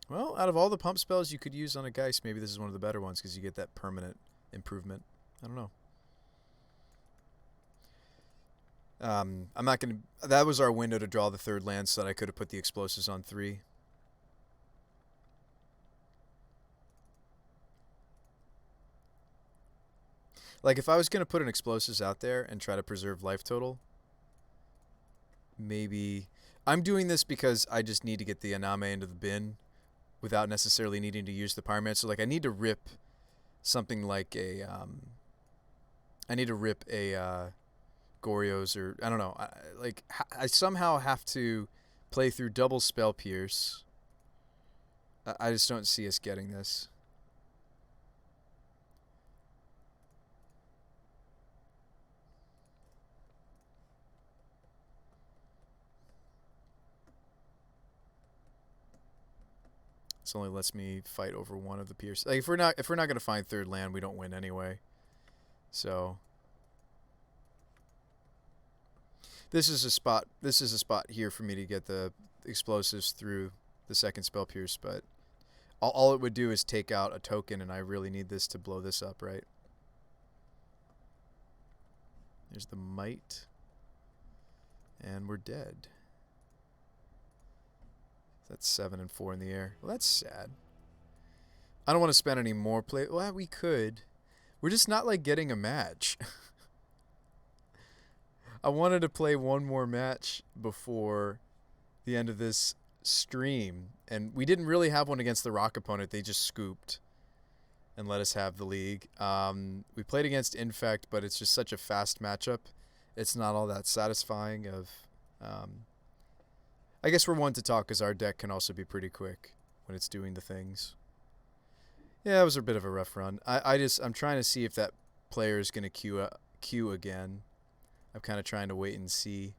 Well, out of all the pump spells you could use on a Geist, maybe this is one of the better ones because you get that permanent improvement. I don't know. I'm not going to... That was our window to draw the 3rd land so that I could have put the explosives on 3. Like, if I was going to put an explosives out there and try to preserve life total, maybe... I'm doing this because I just need to get the Iname into the bin without necessarily needing to use the Pyromancer. So, like, I need to rip something like a... I need to rip a... Goryo's, or I don't know. I somehow have to play through double Spell Pierce. I just don't see us getting this. This only lets me fight over one of the Pierce. Like, if we're not gonna find 3rd land, we don't win anyway. So. This is a spot here for me to get the explosives through the 2nd Spell Pierce, but all it would do is take out a token, and I really need this to blow this up, right? There's the Might. And we're dead. That's 7 and 4 in the air. Well, that's sad. I don't want to spend any more play. Well, we could. We're just not, like, getting a match. I wanted to play one more match before the end of this stream, and we didn't really have one against the Rock opponent. They just scooped and let us have the league. We played against Infect, but it's just such a fast matchup. It's not all that satisfying. I guess we're one to talk because our deck can also be pretty quick when it's doing the things. Yeah, it was a bit of a rough run. I'm trying to see if that player is going to queue again. I'm kind of trying to wait and see.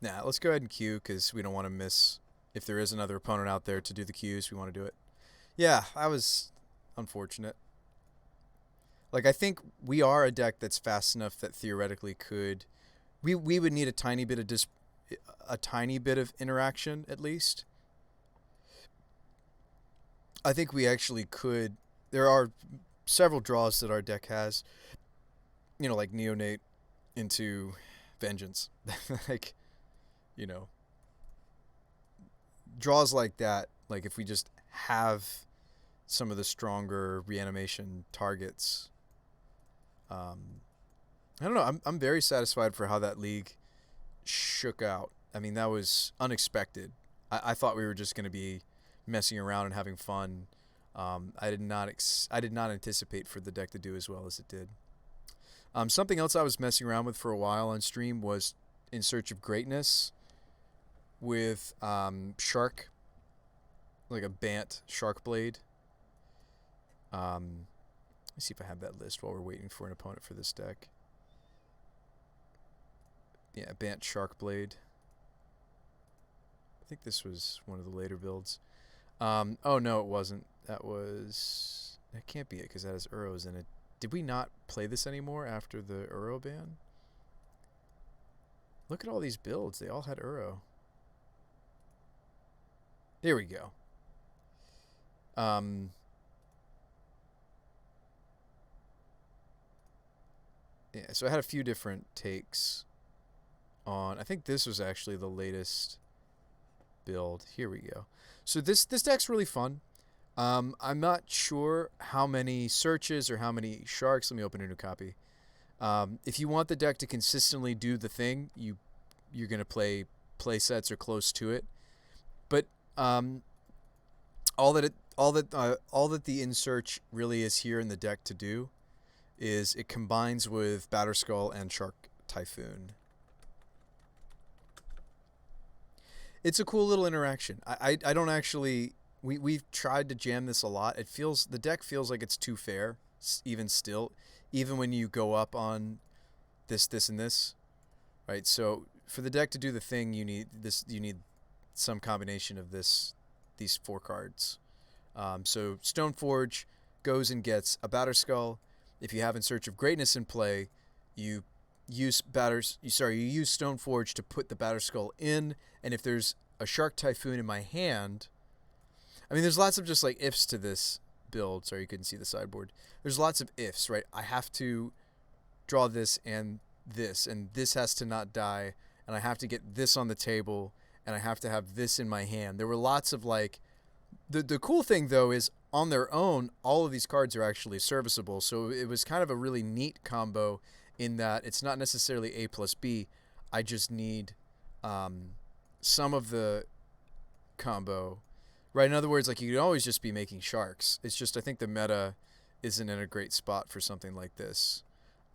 Nah, let's go ahead and queue because we don't want to miss. If there is another opponent out there to do the queues, we want to do it. Yeah, that was unfortunate. Like, I think we are a deck that's fast enough that theoretically could... We would need a tiny bit of interaction, at least. I think we actually could... There are several draws that our deck has. You know, like Neonate into Vengeance. Like, you know. Draws like that, like if we just have some of the stronger reanimation targets. I don't know. I'm very satisfied for how that league shook out. I mean, that was unexpected. I thought we were just going to be messing around and having fun. I did not anticipate for the deck to do as well as it did. Something else I was messing around with for a while on stream was In Search of Greatness with Shark, like a Bant Shark Blade. Let's see if I have that list while we're waiting for an opponent for this deck. Yeah, Bant Shark Blade. I think this was one of the later builds. Oh no, it wasn't. That was... That can't be it because that has Uros in it. Did we not play this anymore after the Uro ban? Look at all these builds. They all had Uro. There we go. Yeah, so I had a few different takes on... I think this was actually the latest build. Here we go. So this deck's really fun. I'm not sure how many searches or how many sharks. Let me open a new copy. If you want the deck to consistently do the thing, you're gonna play sets or close to it. But all that the in search really is here in the deck to do is it combines with Batterskull and Shark Typhoon. It's a cool little interaction. I don't actually... We've tried to jam this a lot. The deck feels like it's too fair, even still, even when you go up on this, and this, right? So for the deck to do the thing, you need some combination of these 4 cards. So Stoneforge goes and gets a Batterskull. If you have In Search of Greatness in play, you use Stoneforge to put the Batterskull in, and if there's a Shark Typhoon in my hand... I mean, there's lots of just like ifs to this build. Sorry, you couldn't see the sideboard. There's lots of ifs, right? I have to draw this, and this has to not die, and I have to get this on the table, and I have to have this in my hand. There were lots of like... The cool thing, though, is on their own, all of these cards are actually serviceable. So it was kind of a really neat combo in that it's not necessarily A plus B. I just need some of the combo... Right, in other words, like you could always just be making sharks. It's just I think the meta isn't in a great spot for something like this.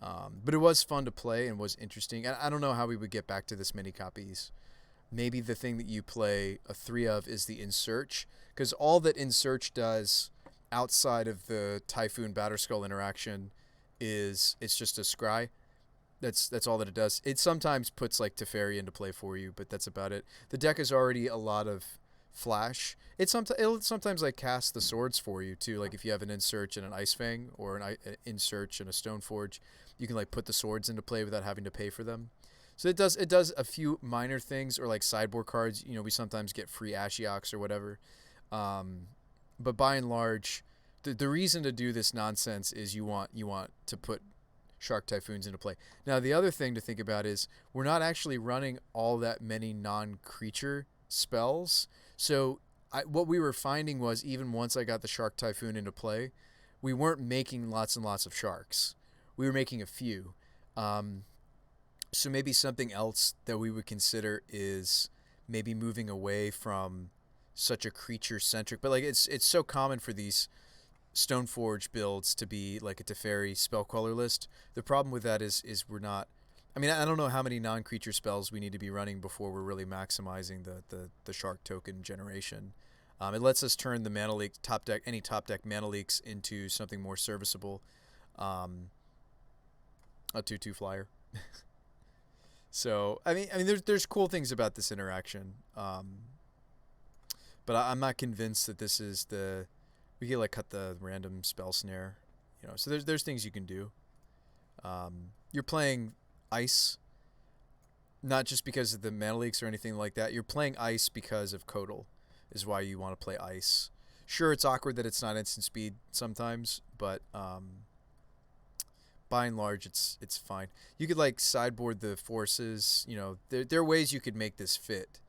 But it was fun to play and was interesting. And I don't know how we would get back to this many copies. Maybe the thing that you play a 3 of is the In Search, because all that In Search does outside of the Typhoon Batterskull interaction is it's just a scry. That's all that it does. It sometimes puts like Teferi into play for you, but that's about it. The deck is already a lot of flash. It'll sometimes like cast the swords for you too. Like if you have an In Search and an Ice Fang, or an In Search and a Stoneforge, you can like put the swords into play without having to pay for them. So it does a few minor things, or like sideboard cards. You know, we sometimes get free Ashiok or whatever. But by and large, the reason to do this nonsense is you want to put Shark Typhoons into play. Now the other thing to think about is we're not actually running all that many non-creature spells. So what we were finding was even once I got the Shark Typhoon into play, we weren't making lots and lots of sharks. We were making a few. So maybe something else that we would consider is maybe moving away from such a creature-centric... But like it's so common for these Stoneforge builds to be like a Teferi spell queller list. The problem with that is we're not... I mean, I don't know how many non-creature spells we need to be running before we're really maximizing the shark token generation. It lets us turn the mana leak any top deck mana leaks into something more serviceable. A 2/2 flyer. So I mean, there's cool things about this interaction. But I'm not convinced that this is we can like cut the random spell snare. You know, so there's things you can do. You're playing Ice, not just because of the mana leaks or anything like that. You're playing Ice because of Codal, is why you want to play Ice. Sure, it's awkward that it's not instant speed sometimes, but by and large, it's fine. You could like sideboard the forces. You know, there are ways you could make this fit.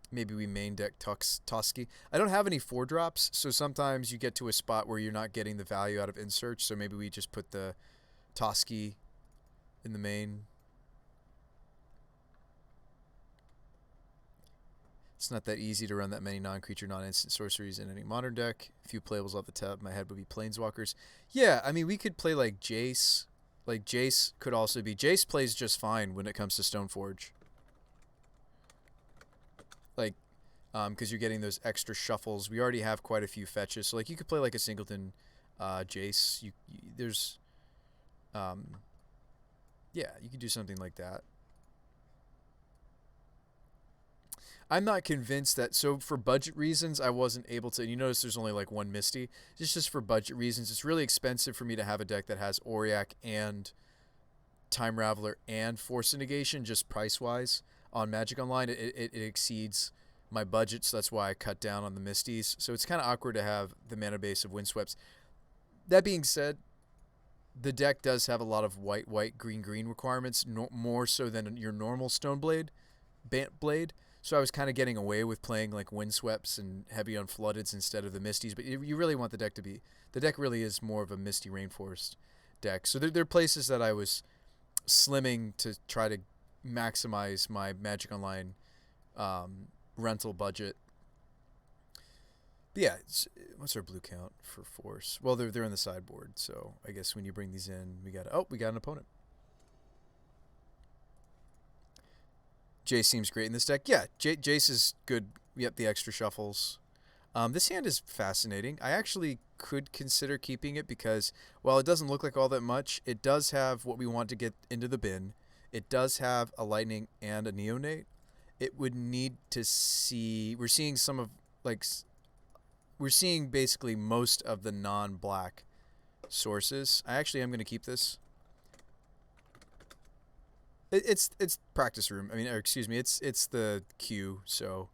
Maybe we main deck Toski. I don't have any 4-drops, so sometimes you get to a spot where you're not getting the value out of In Search, so maybe we just put the Toski in the main. It's not that easy to run that many non-creature, non-instant sorceries in any modern deck. A few playables off the top of my head would be Planeswalkers. Yeah, I mean, we could play like Jace. Like Jace could also be. Jace plays just fine when it comes to Stoneforge. Like, because you're getting those extra shuffles. We already have quite a few fetches, so like you could play like a singleton, Jace. There's, yeah, you could do something like that. I'm not convinced that. So for budget reasons, I wasn't able to. And you notice there's only like one Misty. It's just for budget reasons. It's really expensive for me to have a deck that has Auriac and Time Raveler and Force of Negation, just price wise. On Magic Online, it exceeds my budget, so that's why I cut down on the Misties. So it's kind of awkward to have the mana base of Windsweeps. That being said, the deck does have a lot of white, green requirements, more so than your normal Stoneblade blade. So I was kind of getting away with playing like Windsweeps and heavy on Floodeds instead of the Misties. But you really want the deck to be... The deck really is more of a Misty Rainforest deck. So there are places that I was slimming to try to maximize my Magic Online rental budget. But yeah, what's our blue count for Force? Well, they're in the sideboard, so I guess when you bring these in, we got an opponent. Jace seems great in this deck. Yeah, Jace is good. Yep, the extra shuffles. This hand is fascinating. I actually could consider keeping it because while it doesn't look like all that much, it does have what we want to get into the bin. It does have a Lightning and a Neonate. It would need to see... We're seeing some of... like, we're seeing basically most of the non-black sources. I actually am going to keep this. It's practice room. I mean, or excuse me, it's the queue, so...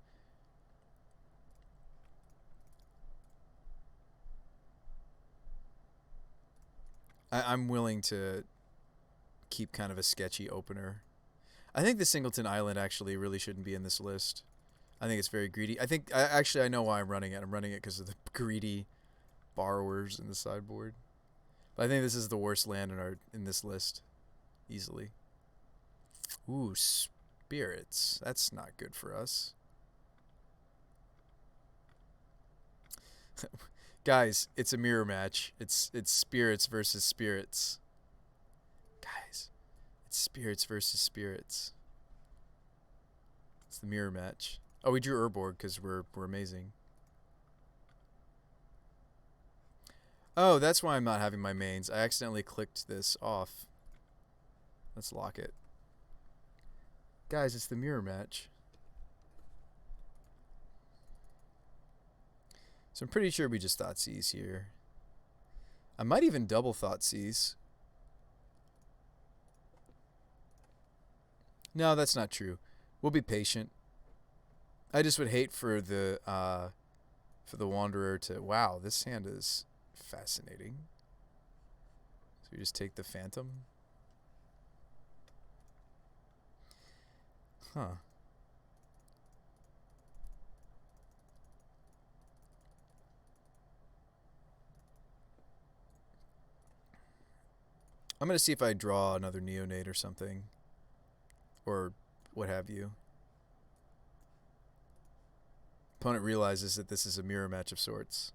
I'm willing to keep kind of a sketchy opener. I think the Singleton Island actually really shouldn't be in this list. I think it's very greedy. I know why I'm running it. I'm running it because of the greedy borrowers in the sideboard. But I think this is the worst land in this list, easily. Ooh, spirits. That's not good for us. Guys, it's a mirror match. It's spirits versus spirits. Guys, it's spirits versus spirits. It's the mirror match. Oh, we drew Urborg because we're amazing. Oh, that's why I'm not having my mains. I accidentally clicked this off. Let's lock it. Guys, it's the mirror match. So I'm pretty sure we just Thoughtseize here. I might even double Thoughtseize. No, that's not true. We'll be patient. I just would hate for the Wanderer to... Wow, this hand is fascinating. So we just take the Phantom. Huh. I'm going to see if I draw another Neonate or something. Or what have you. Opponent realizes that this is a mirror match of sorts.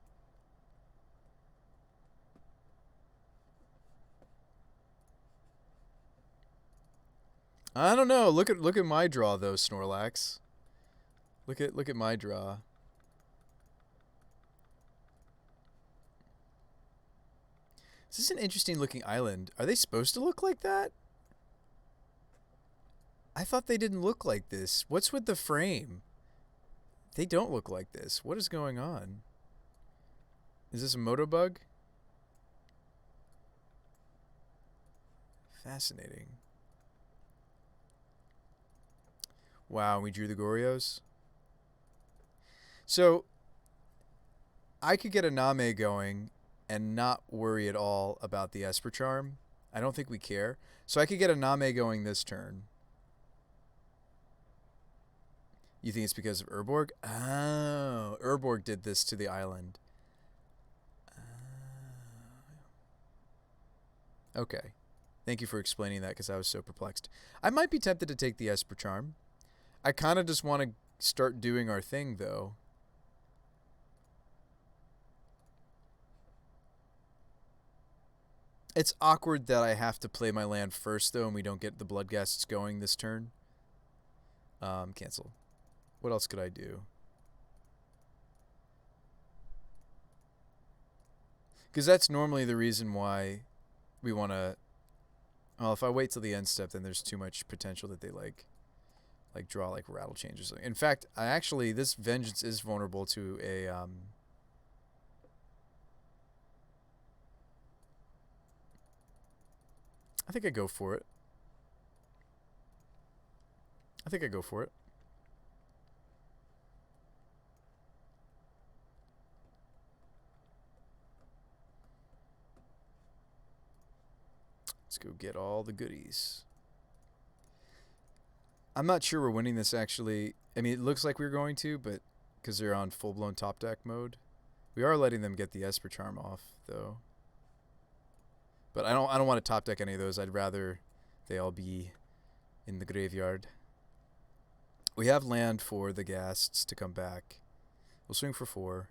I don't know. Look at my draw though, Snorlax. Look at my draw. This is an interesting looking island. Are they supposed to look like that? I thought they didn't look like this. What's with the frame? They don't look like this. What is going on? Is this a moto bug? Fascinating. Wow, we drew the Gorios. So, I could get a Iname going and not worry at all about the Esper Charm. I don't think we care. So I could get a Iname going this turn. You think it's because of Urborg? Oh, Urborg did this to the island. Okay. Thank you for explaining that because I was so perplexed. I might be tempted to take the Esper Charm. I kind of just want to start doing our thing, though. It's awkward that I have to play my land first, though, and we don't get the Bloodghasts going this turn. Cancel. What else could I do? Because that's normally the reason why we want to... Well, if I wait till the end step, then there's too much potential that they, like draw, like, Rattle Change or something. In fact, this Vengeance is vulnerable to a... I think I go for it. Let's go get all the goodies. I'm not sure we're winning this, actually. I mean, it looks like we're going to, but because they're on full-blown top deck mode. We are letting them get the Esper Charm off, though. But I don't want to top deck any of those. I'd rather they all be in the graveyard. We have land for the Ghasts to come back. We'll swing for 4.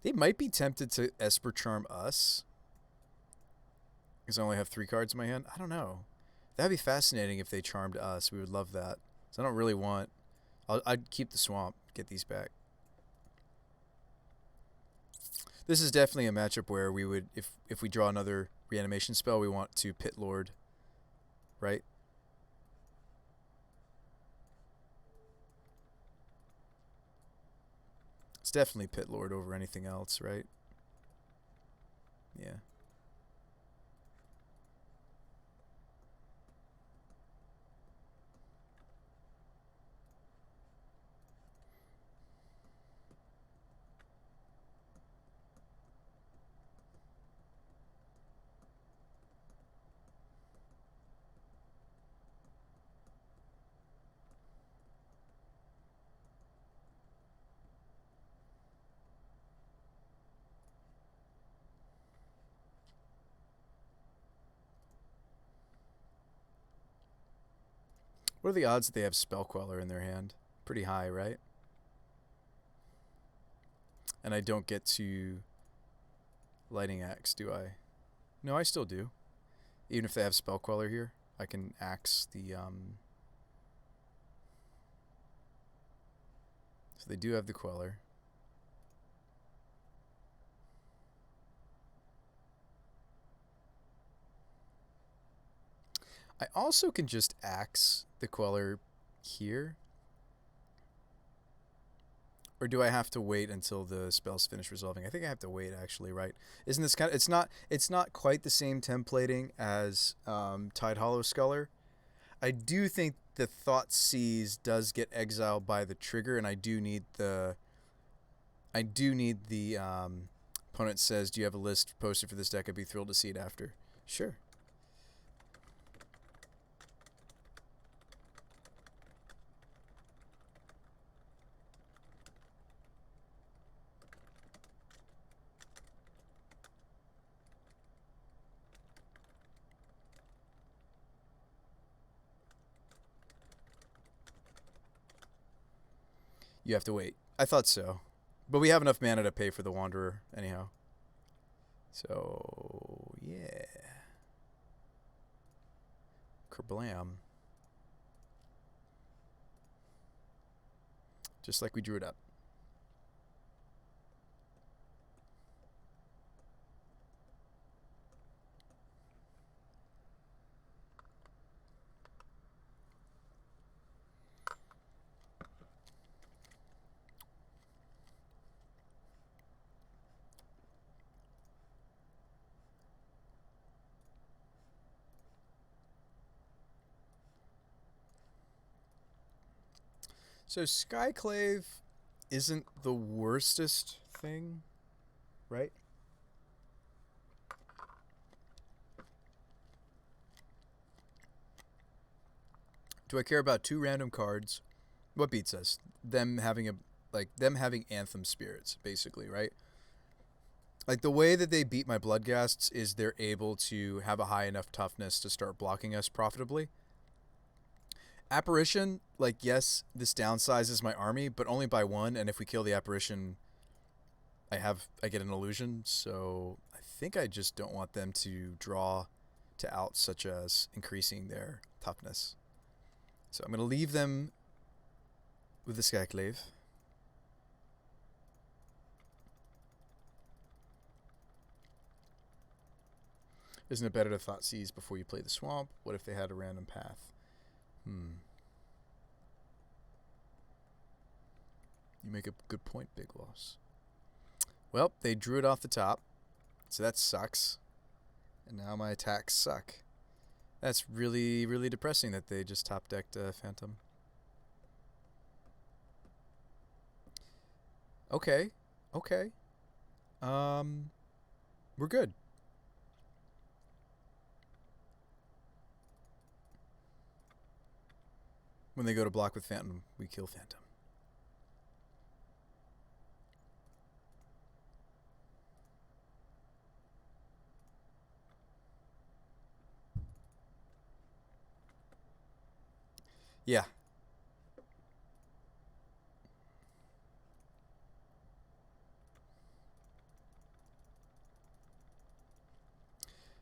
They might be tempted to Esper Charm us, because I only have 3 cards in my hand. I don't know. That'd be fascinating if they charmed us. We would love that. So I don't really want... I'd keep the swamp, get these back. This is definitely a matchup where we would, if we draw another reanimation spell, we want to Pit Lord, right? It's definitely Pit Lord over anything else, right? Yeah. What are the odds that they have Spell Queller in their hand? Pretty high, right? And I don't get to Lightning Axe, do I? No, I still do. Even if they have Spell Queller here, I can axe the... So they do have the Queller. I also can just axe the Queller here. Or do I have to wait until the spell's finished resolving? I think I have to wait, actually, right? Isn't this kind of... It's not quite the same templating as Tidehollow Sculler. I do think the Thought Seize does get exiled by the trigger, and I do need the opponent says, do you have a list posted for this deck? I'd be thrilled to see it after. Sure. You have to wait. I thought so. But we have enough mana to pay for the Wanderer, anyhow. So, yeah. Kerblam. Just like we drew it up. So Skyclave isn't the worstest thing, right? Do I care about 2 random cards? What beats us? Them having Anthem Spirits, basically, right? Like, the way that they beat my Bloodghasts is they're able to have a high enough toughness to start blocking us profitably. Apparition, like, yes, this downsizes my army, but only by one, and if we kill the apparition, I get an illusion, so I think I just don't want them to draw to outs such as increasing their toughness. So I'm going to leave them with the Skyclave. Isn't it better to thought seize before you play the swamp? What if they had a random path? You make a good point, Big Loss. Well, they drew it off the top, so that sucks. And now my attacks suck. That's really, really depressing that they just top-decked Phantom. Okay. We're good. When they go to block with Phantom, we kill Phantom. Yeah.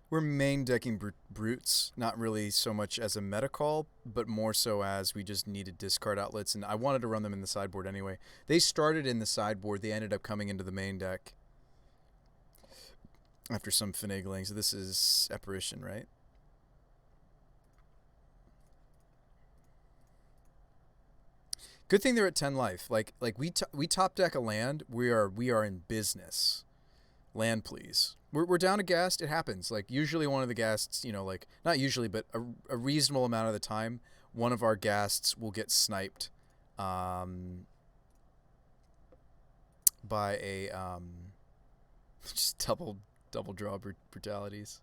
We're main decking brutes, not really so much as a meta call, but more so as we just needed discard outlets, and I wanted to run them in the sideboard anyway. They started in the sideboard, they ended up coming into the main deck after some finagling. So this is Apparition, right? Good thing they're at 10 life. Like we top deck a land, we are in business. Land, please. We're down a ghast. It happens. Like, usually one of the ghasts, you know, like, not usually, but a reasonable amount of the time, one of our ghasts will get sniped by a just double draw brutalities.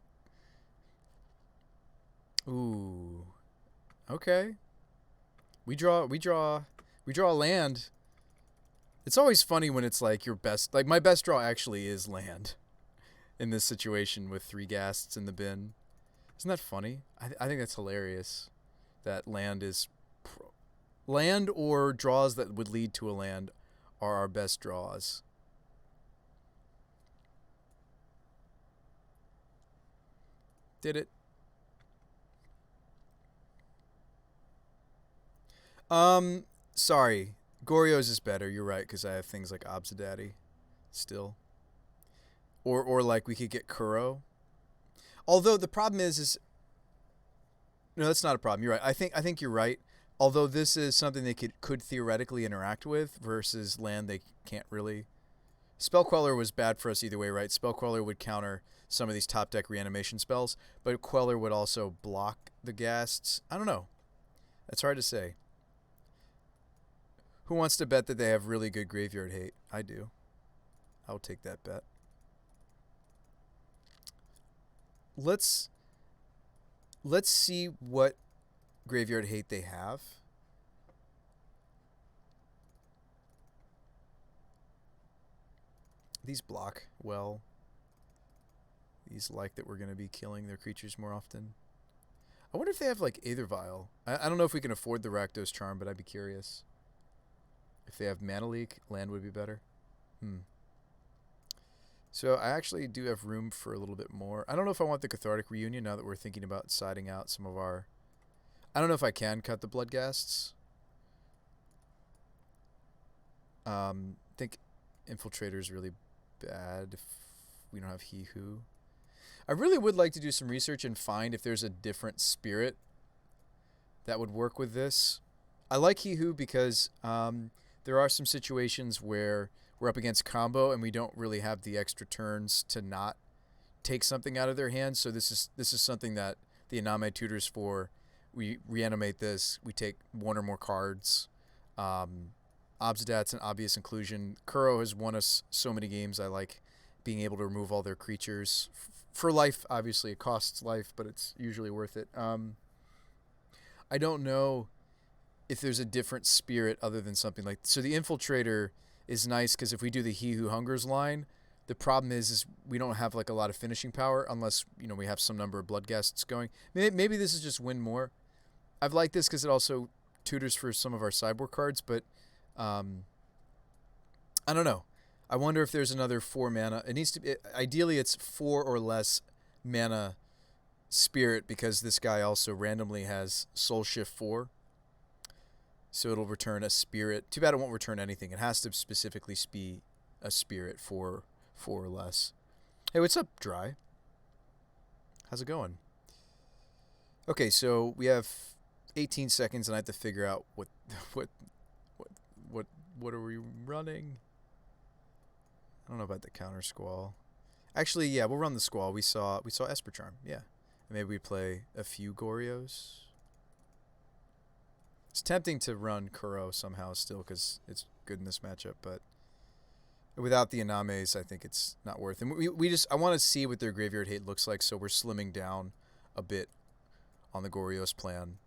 Ooh. Okay. We draw land. It's always funny when it's like your best, like my best draw actually is land in this situation with 3 ghasts in the bin. Isn't that funny? I think that's hilarious that land is land or draws that would lead to a land are our best draws. Did it? Sorry. Goryo's is better. You're right, because I have things like Obsidaddy still. Or like we could get Kuro. Although the problem is no, that's not a problem. You're right. I think you're right. Although this is something they could theoretically interact with versus land they can't really. Spell Queller was bad for us either way, right? Spell Queller would counter some of these top deck reanimation spells, but Queller would also block the ghasts. I don't know. That's hard to say. Who wants to bet that they have really good graveyard hate? I do. I'll take that bet. Let's see what graveyard hate they have. These block well. These like that we're going to be killing their creatures more often. I wonder if they have like Aether Vial. I don't know if we can afford the Rakdos Charm, but I'd be curious. If they have Mana Leak, land would be better. So I actually do have room for a little bit more. I don't know if I want the Cathartic Reunion now that we're thinking about siding out some of our... I don't know if I can cut the Bloodghasts. I think Infiltrator is really bad if we don't have He Who. I really would like to do some research and find if there's a different spirit that would work with this. I like He Who because there are some situations where we're up against combo and we don't really have the extra turns to not take something out of their hands. So this is something that the Iname tutors for. We reanimate this. We take one or more cards. Obsidat's an obvious inclusion. Kuro has won us so many games. I like being able to remove all their creatures. For life, obviously, it costs life, but it's usually worth it. I don't know if there's a different spirit other than something like... So the Infiltrator is nice because if we do the He Who Hungers line, the problem is we don't have like a lot of finishing power unless, you know, we have some number of Bloodghasts going. Maybe this is just win more. I've liked this because it also tutors for some of our sideboard cards, but um, I don't know. I wonder if there's another 4 mana. It needs to be, ideally it's 4 or less mana spirit, because this guy also randomly has Soul Shift 4. So it'll return a spirit. Too bad it won't return anything. It has to specifically be a spirit for 4 or less. Hey, what's up, Dry? How's it going? Okay, so we have 18 seconds, and I have to figure out what what what are we running? I don't know about the counter squall. Actually, yeah, we'll run the squall. We saw Esper Charm. Yeah, and maybe we play a few Gorios. It's tempting to run Kuro somehow still because it's good in this matchup, but without the Inames, I think it's not worth it. We just, I want to see what their graveyard hate looks like, so we're slimming down a bit on the Gorios plan.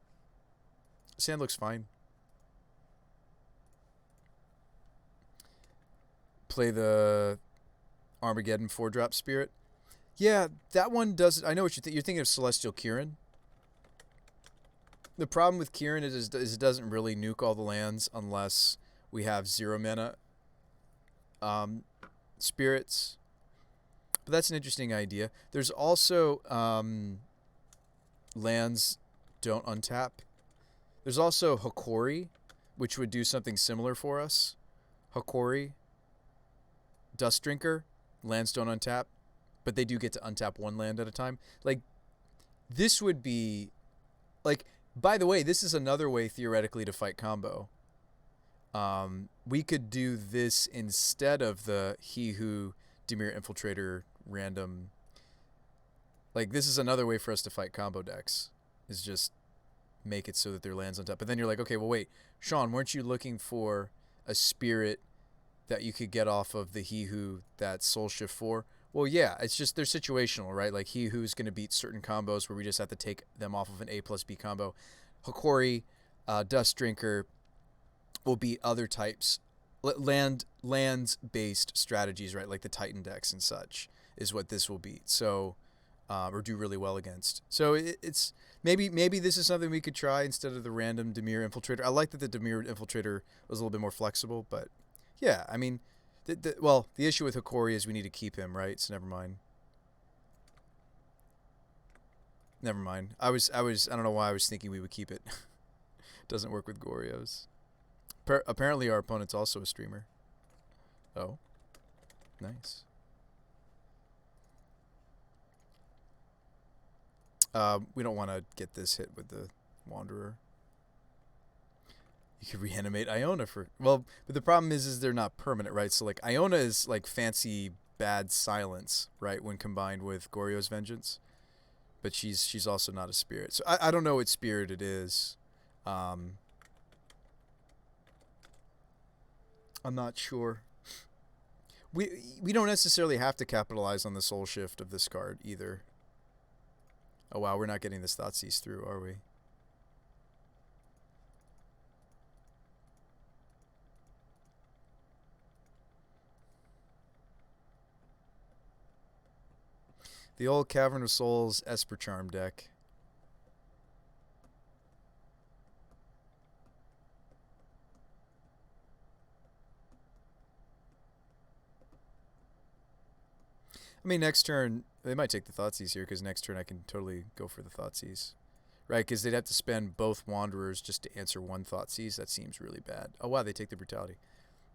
Sand looks fine. Play the Armageddon 4-drop Spirit. Yeah, that one does. I know what you're thinking of Celestial Kirin. The problem with Kirin is it doesn't really nuke all the lands unless we have 0 mana spirits. But that's an interesting idea. There's also lands don't untap. There's also Hokori, which would do something similar for us. Hokori, Dust Drinker, lands don't untap, but they do get to untap 1 land at a time. Like, this would be, like, by the way, this is another way theoretically to fight combo. We could do this instead of the He Who Dimir Infiltrator random. Like, this is another way for us to fight combo decks, is just make it so that their lands on top. But then you're like, okay, well, wait, Sean, weren't you looking for a spirit that you could get off of the He Who that Soul Shift 4? Well, yeah, it's just they're situational, right? Like, He Who's going to beat certain combos where we just have to take them off of an A plus B combo. Hokori, Dust Drinker will beat other types, lands-based strategies, right? Like the Titan decks and such is what this will beat. So, or do really well against. So it's maybe this is something we could try instead of the random Dimir Infiltrator. I like that the Dimir Infiltrator was a little bit more flexible, but yeah, I mean, the issue with Hokori is we need to keep him, right? So never mind. Never mind. I don't know why I was thinking we would keep it. Doesn't work with Gorios. Apparently our opponent's also a streamer. Oh. Nice. We don't want to get this hit with the Wanderer. You could reanimate Iona for... Well, but the problem is they're not permanent, right? So, like, Iona is, like, fancy bad silence, right, when combined with Goryo's Vengeance. But she's also not a spirit. So I don't know what spirit it is. I'm not sure. We don't necessarily have to capitalize on the soul shift of this card either. Oh wow, we're not getting this Thoughtseize through, are we? The old Cavern of Souls Esper Charm deck. I mean, next turn, they might take the Thoughtseize here, because next turn I can totally go for the Thoughtseize. Right, because they'd have to spend both Wanderers just to answer 1 Thoughtseize. That seems really bad. Oh, wow, they take the Brutality.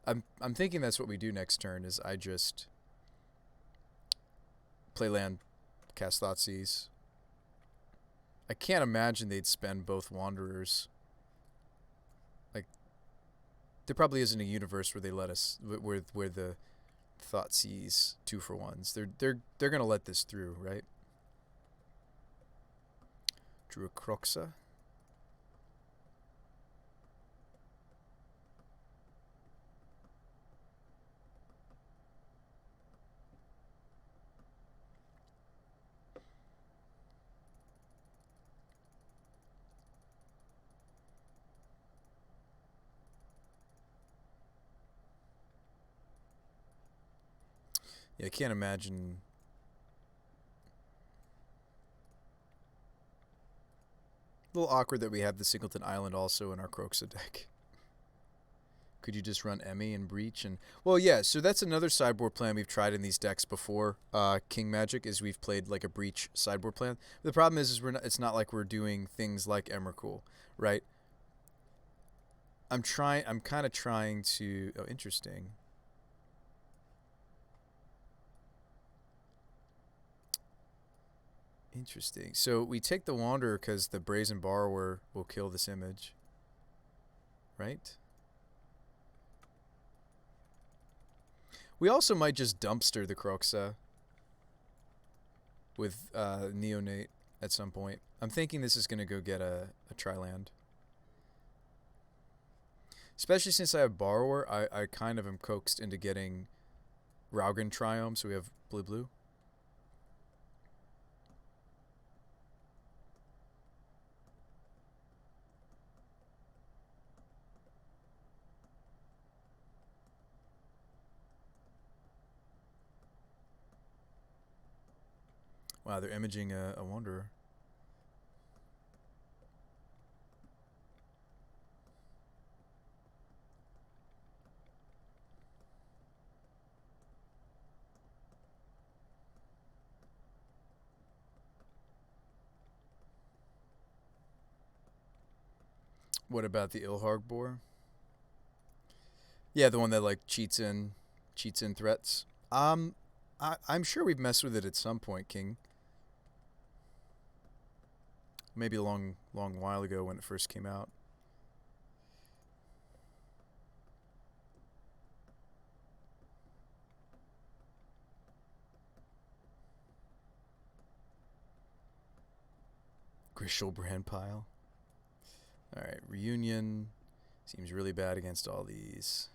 I'm thinking that's what we do next turn, is I just play land, cast Thoughtseize. I can't imagine they'd spend both Wanderers. Like, there probably isn't a universe where they let us, where the Thoughtseize 2-for-1s. They're gonna let this through, right? Drew a Croxa. Yeah, I can't imagine. A little awkward that we have the Singleton Island also in our Croxa deck. Could you just run Emmy and Breach and... Well, yeah, so that's another sideboard plan we've tried in these decks before, King Magic, is we've played like a Breach sideboard plan. The problem is it's not like we're doing things like Emrakul, right? I'm kind of trying to... Oh, interesting. Interesting. So we take the Wanderer because the Brazen Borrower will kill this image, right? We also might just dumpster the Croxa with Neonate at some point. I'm thinking this is going to go get a Tri-land. Especially since I have Borrower, I kind of am coaxed into getting Raugan Triome, so we have blue-blue. Wow, they're imaging a Wanderer. What about the Ilharg Yeah, the one that like cheats in threats. I'm sure we've messed with it at some point, King. Maybe a long while ago when it first came out. Grishel Brand Pile. Alright, Reunion. Seems really bad against all these.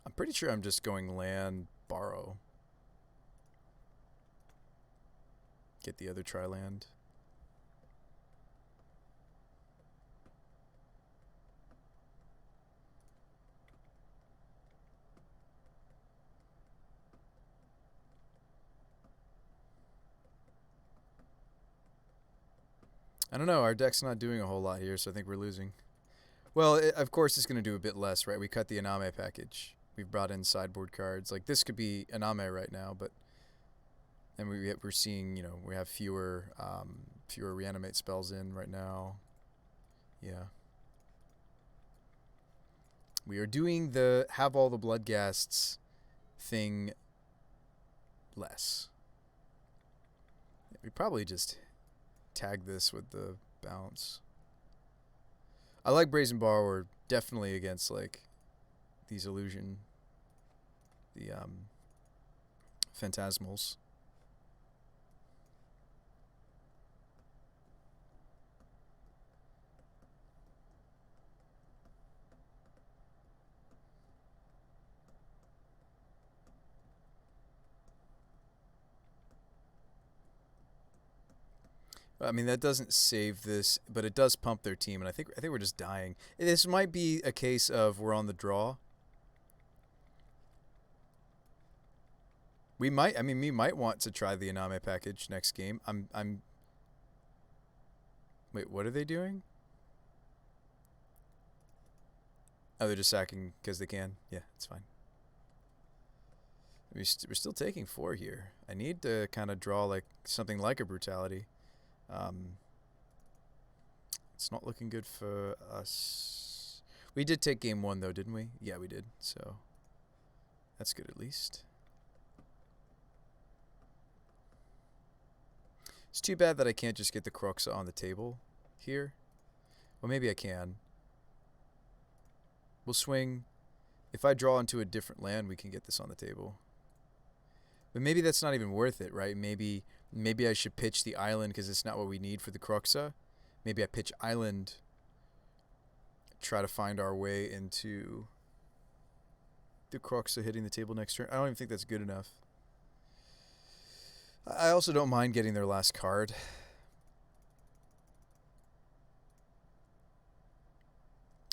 I'm pretty sure I'm just going land, borrow. Get the other Tri-land. I don't know, our deck's not doing a whole lot here, so I think we're losing. Well, of course it's going to do a bit less, right? We cut the Iname package. We've brought in sideboard cards. Like, this could be Iname right now, but... And we're seeing, you know, we have fewer reanimate spells in right now. Yeah. We are doing the have all the Bloodghasts thing less. We probably just tag this with the bounce. I like Brazen Borrower definitely against like these illusion, the phantasmals. I mean, that doesn't save this, but it does pump their team, and I think we're just dying. This might be a case of we're on the draw. We might want to try the Iname package next game. Wait, what are they doing? Oh, they're just sacking because they can. Yeah, it's fine. We're still taking 4 here. I need to kind of draw like something like a Brutality. It's not looking good for us. We did take game 1 though, didn't we? Yeah, we did. So that's good at least. It's too bad that I can't just get the Croxa on the table here. Well, maybe I can. We'll swing. If I draw into a different land, we can get this on the table. But maybe that's not even worth it, right? Maybe I should pitch the island because it's not what we need for the Croxa. Maybe I pitch island, try to find our way into the Croxa hitting the table next turn. I don't even think that's good enough. I also don't mind getting their last card.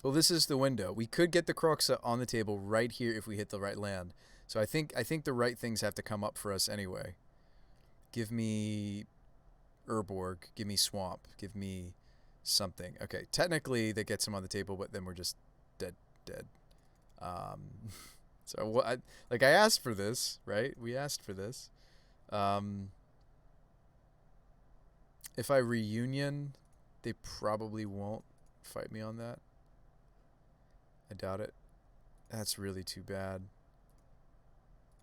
Well, this is the window. We could get the Croxa on the table right here if we hit the right land. So I think the right things have to come up for us anyway. Give me Urborg. Give me swamp. Give me something. Okay, technically that gets him on the table, but then we're just dead. Um, so what? I asked for this, right? We asked for this. If I reunion, they probably won't fight me on that. I doubt it. That's really too bad.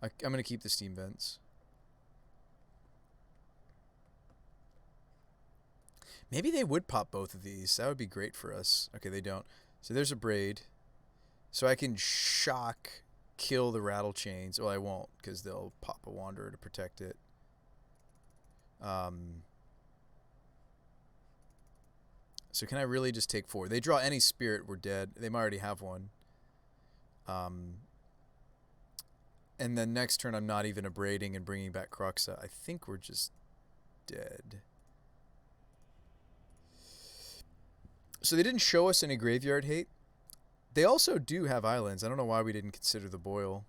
I'm going to keep the steam vents. Maybe they would pop both of these. That would be great for us. Okay, they don't. So there's a braid. So I can shock, kill the rattle chains. Well, I won't because they'll pop a wanderer to protect it. So can I really just take 4? They draw any spirit, we're dead. They might already have one. And then next turn I'm not even abrading and bringing back Cruxa. I think we're just dead. So they didn't show us any graveyard hate. They also do have islands. I don't know why we didn't consider the Boil.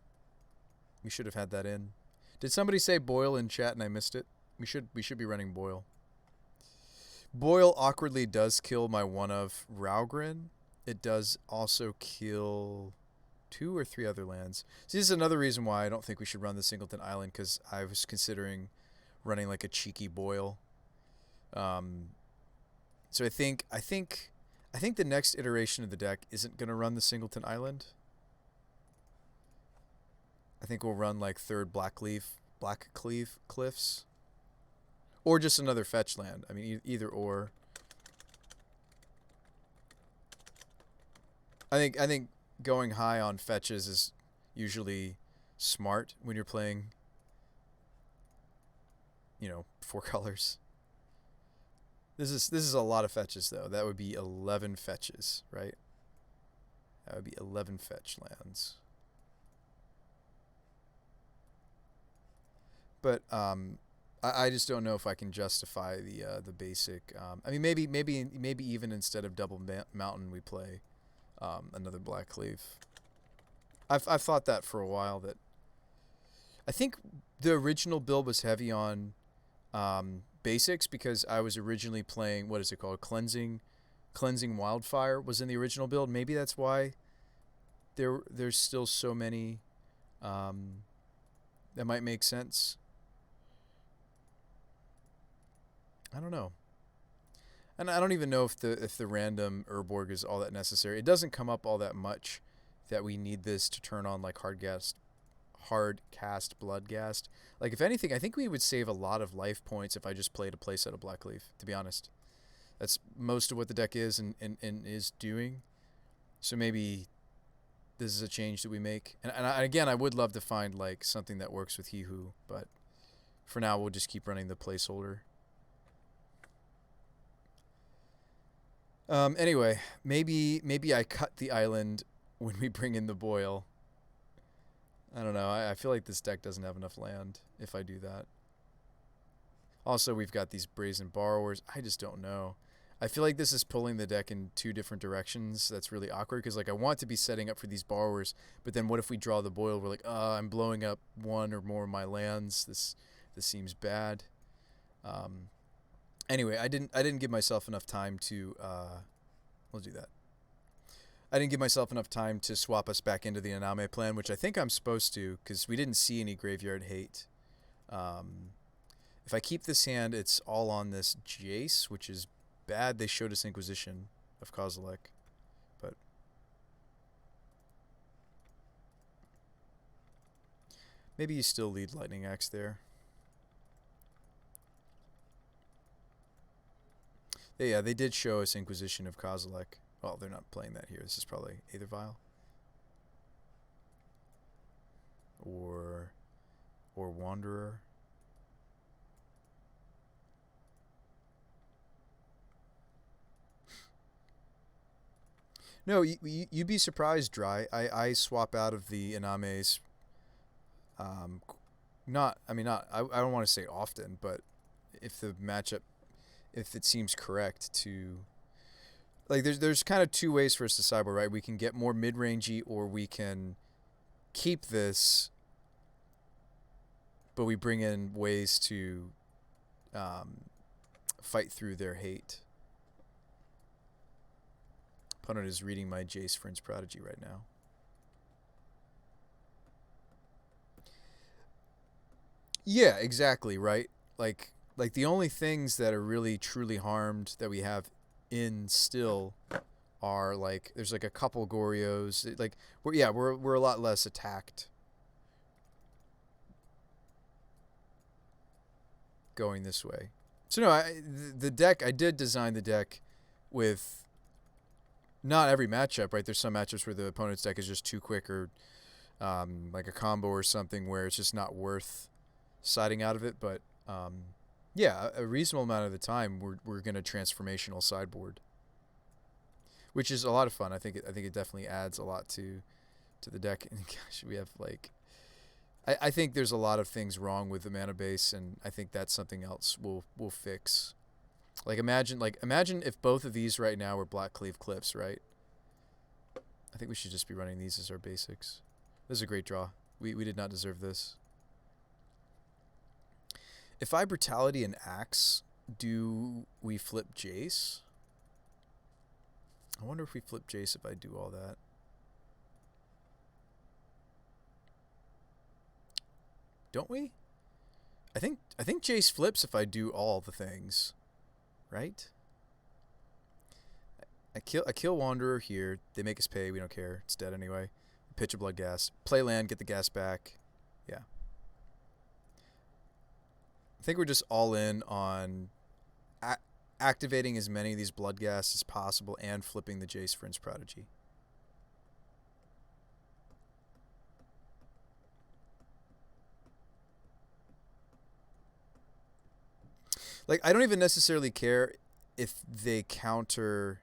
We should have had that in. Did somebody say Boil in chat and I missed it? We should be running Boil. Boil awkwardly does kill my one of Raugrin. It does also kill 2 or 3 other lands. So this is another reason why I don't think we should run the Singleton Island, because I was considering running like a cheeky Boil. So I think the next iteration of the deck isn't going to run the Singleton Island. I think we'll run like 3rd Blackcleave Cliffs. Or just another fetch land. I mean, either or. I think going high on fetches is usually smart when you're playing, 4 colors. This is a lot of fetches though. That would be 11 fetches, right? That would be 11 fetch lands. But I just don't know if I can justify the basic. I mean, maybe even instead of double mountain, we play another Blackcleave. I've thought that for a while. That I think the original build was heavy on basics because I was originally playing, what is it called, cleansing Wildfire was in the original build. Maybe that's why there's still so many that might make sense. I don't know. And I don't even know if the random Urborg is all that necessary. It doesn't come up all that much that we need this to turn on like hard cast Bloodghast. Like if anything, I think we would save a lot of life points if I just played a playset of Blackleaf, to be honest. That's most of what the deck is and is doing. So maybe this is a change that we make. And again, I would love to find like something that works with He Who, but for now we'll just keep running the placeholder. Anyway, maybe I cut the island when we bring in the Boil. I don't know. I feel like this deck doesn't have enough land if I do that. Also, we've got these Brazen Borrowers. I just don't know. I feel like this is pulling the deck in 2 different directions. That's really awkward because like I want to be setting up for these Borrowers, but then what if we draw the Boil? We're like, I'm blowing up 1 or more of my lands. This seems bad. Anyway, I didn't give myself enough time to we'll do that. I didn't give myself enough time to swap us back into the Iname plan, which I think I'm supposed to because we didn't see any graveyard hate. If I keep this hand, it's all on this Jace, which is bad. They showed us Inquisition of Kozilek, but maybe you still lead Lightning Axe there. Yeah, they did show us Inquisition of Kozilek. Well, they're not playing that here. This is probably Aether Vial. Or Wanderer. No, you'd be surprised, Dry. I swap out of the Inames. I don't want to say often, but if the matchup, if it seems correct to, like, there's kind of 2 ways for us to sideboard, right? We can get more mid-rangey, or we can keep this, but we bring in ways to fight through their hate. Opponent is reading my Jace Friend's Prodigy right now. Yeah, exactly, right? Like the only things that are really truly harmed that we have in still are like there's like a couple Gorios. Like we're a lot less attacked going this way. So no, the deck I did design the deck with not every matchup, right? There's some matchups where the opponent's deck is just too quick or like a combo or something where it's just not worth siding out of it. But yeah, a reasonable amount of the time we're gonna transformational sideboard, which is a lot of fun. I think it definitely adds a lot to the deck. And gosh, we have like I think there's a lot of things wrong with the mana base, and I think that's something else we'll fix. Like imagine if both of these right now were Black Cleave Cliffs, right? I think we should just be running these as our basics. This is a great draw. We did not deserve this. If I Brutality and Axe, do we flip Jace? I wonder if we flip Jace if I do all that. Don't we? I think Jace flips if I do all the things. Right? I kill Wanderer here. They make us pay. We don't care. It's dead anyway. Pitch a Blood Gas. Play land, get the gas back. Yeah. I think we're just all in on activating as many of these Blood Gas as possible and flipping the Jace Friend's Prodigy. Like, I don't even necessarily care if they counter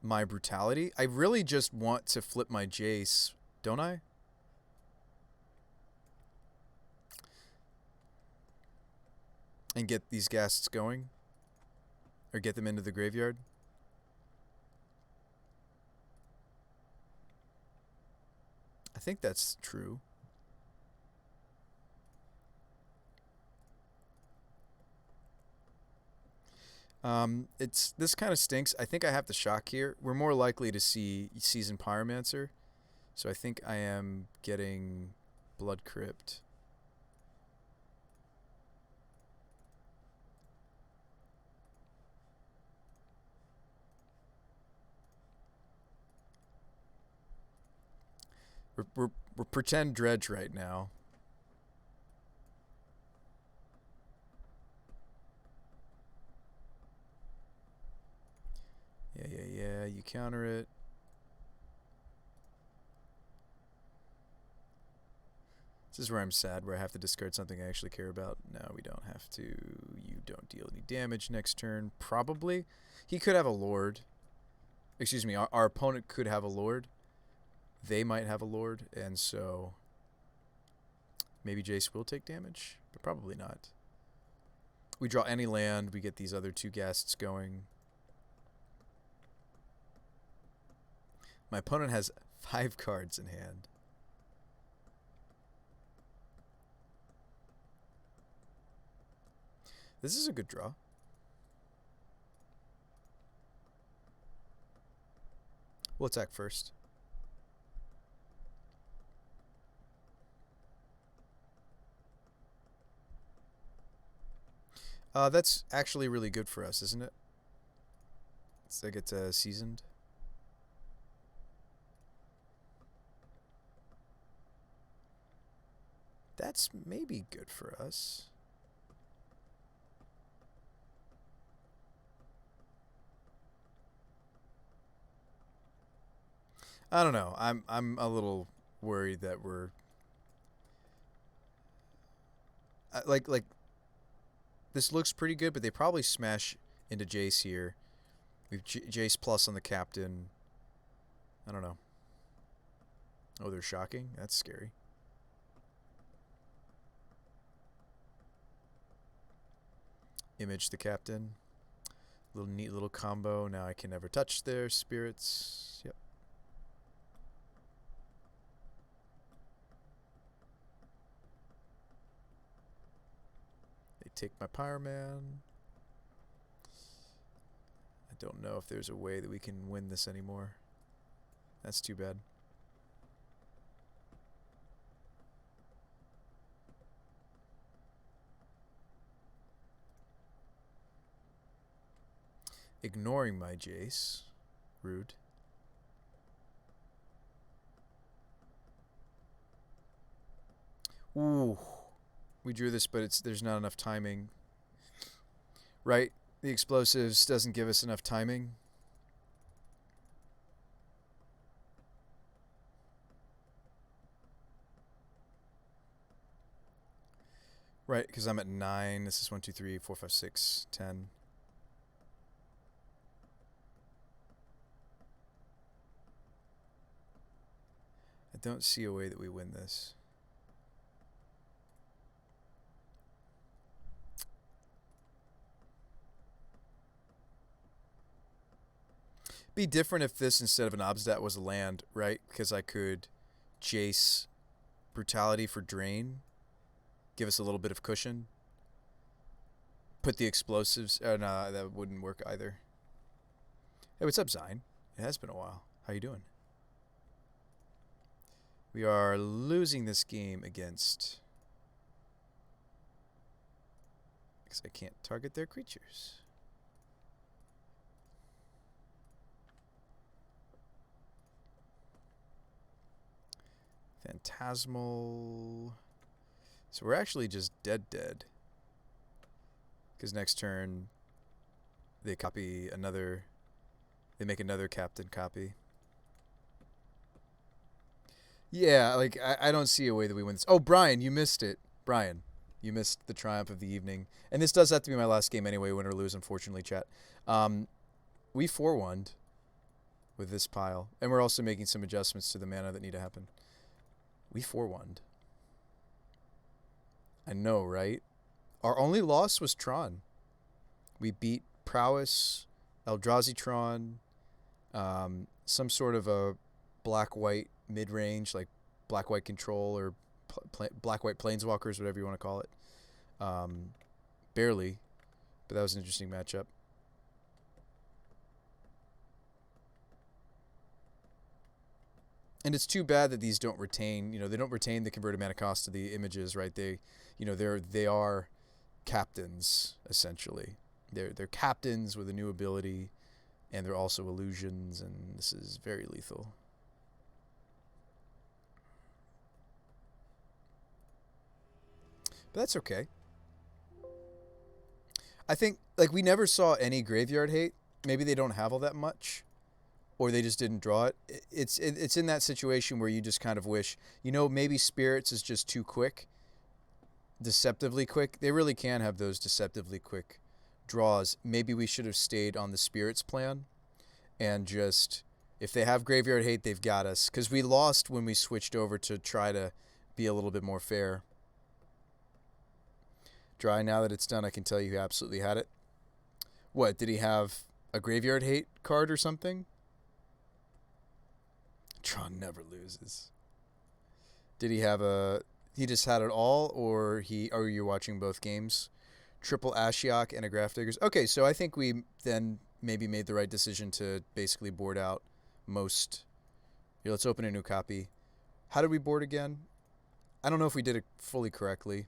my Brutality. I really just want to flip my Jace, don't I? And get these ghasts going. Or get them into the graveyard. I think that's true. This kind of stinks. I think I have to shock here. We're more likely to see Seasoned Pyromancer. So I think I am getting Blood Crypt. We're pretend Dredge right now. Yeah, you counter it. This is where I'm sad, where I have to discard something I actually care about. No, we don't have to. You don't deal any damage next turn. Probably. He could have a Lord. Excuse me, our opponent could have a Lord. They might have a Lord, and so maybe Jace will take damage, but probably not. We draw any land, we get these other two ghasts going. My opponent has 5 cards in hand. This is a good draw. We'll attack first. That's actually really good for us, isn't it? So I get seasoned. That's maybe good for us. I don't know. I'm a little worried that we're like this looks pretty good, but they probably smash into Jace here. We've Jace plus on the captain. I don't know. Oh, they're shocking. That's scary. Image the captain. Little neat little combo. Now I can never touch their spirits. Yep. They take my Pyroman. don't know if there's a way that we can win this anymore. That's too bad. Ignoring my Jace. Rude. Ooh. We drew this, but there's not enough timing. Right? The explosives doesn't give us enough timing. Right, because I'm at 9. This is 1, 2, 3, 4, 5, 6, 10. I don't see a way that we win this. Be different if this, instead of an Obstat, was a land, right? Because I could Jace Brutality for Drain. Give us a little bit of cushion. Put the explosives... no, that wouldn't work either. Hey, what's up, Zine? It has been a while. How you doing? We are losing this game against... because I can't target their creatures. Phantasmal. So we're actually just dead. Because next turn, they copy another... they make another captain copy. Yeah, like, I don't see a way that we win this. Oh, Brian, you missed it. Brian, you missed the triumph of the evening. And this does have to be my last game anyway, win or lose, unfortunately, chat. We 4-1'd with this pile. And we're also making some adjustments to the mana that need to happen. We 4-1'd. I know, right? Our only loss was Tron. We beat Prowess, Eldrazi Tron, some sort of a black-white mid-range, like black-white control or black-white planeswalkers, whatever you want to call it. Barely, but that was an interesting matchup. And it's too bad that these don't retain, they don't retain the converted mana cost of the images, right? They are captains, essentially. They're captains with a new ability, and they're also illusions, and this is very lethal. But that's okay. I think, like, we never saw any graveyard hate. Maybe they don't have all that much, or they just didn't draw it. It's in that situation where you just kind of wish, maybe Spirits is just too quick, deceptively quick. They really can have those deceptively quick draws. Maybe we should have stayed on the Spirits plan, and just, if they have graveyard hate, they've got us. Because we lost when we switched over to try to be a little bit more fair. Dry, now that it's done, I can tell you he absolutely had it. What, did he have a graveyard hate card or something? Tron never loses. Did he have he just had it all, or you're watching both games? Triple Ashiok and a Grafdiggers. Okay, so I think we then maybe made the right decision to basically board out most. Here, let's open a new copy. How did we board again? I don't know if we did it fully correctly.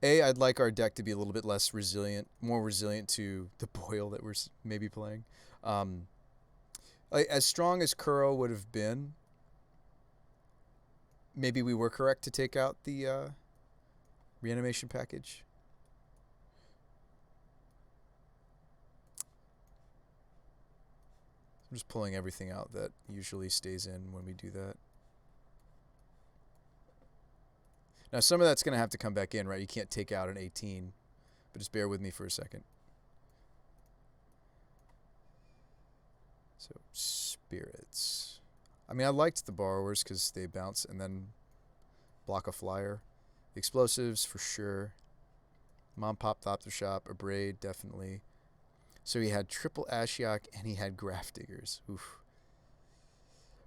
I'd like our deck to be a little bit less resilient, more resilient to the boil that we're maybe playing. As strong as Kuro would have been, maybe we were correct to take out the reanimation package. I'm just pulling everything out that usually stays in when we do that. Now, some of that's going to have to come back in, right? You can't take out an 18, but just bear with me for a second. So, Spirits. I mean, I liked the Borrowers because they bounce and then block a flyer. The Explosives, for sure. Mom Pop, Thopter Shop, a Braid, definitely. So he had triple Ashiok and he had Grafdiggers. Oof.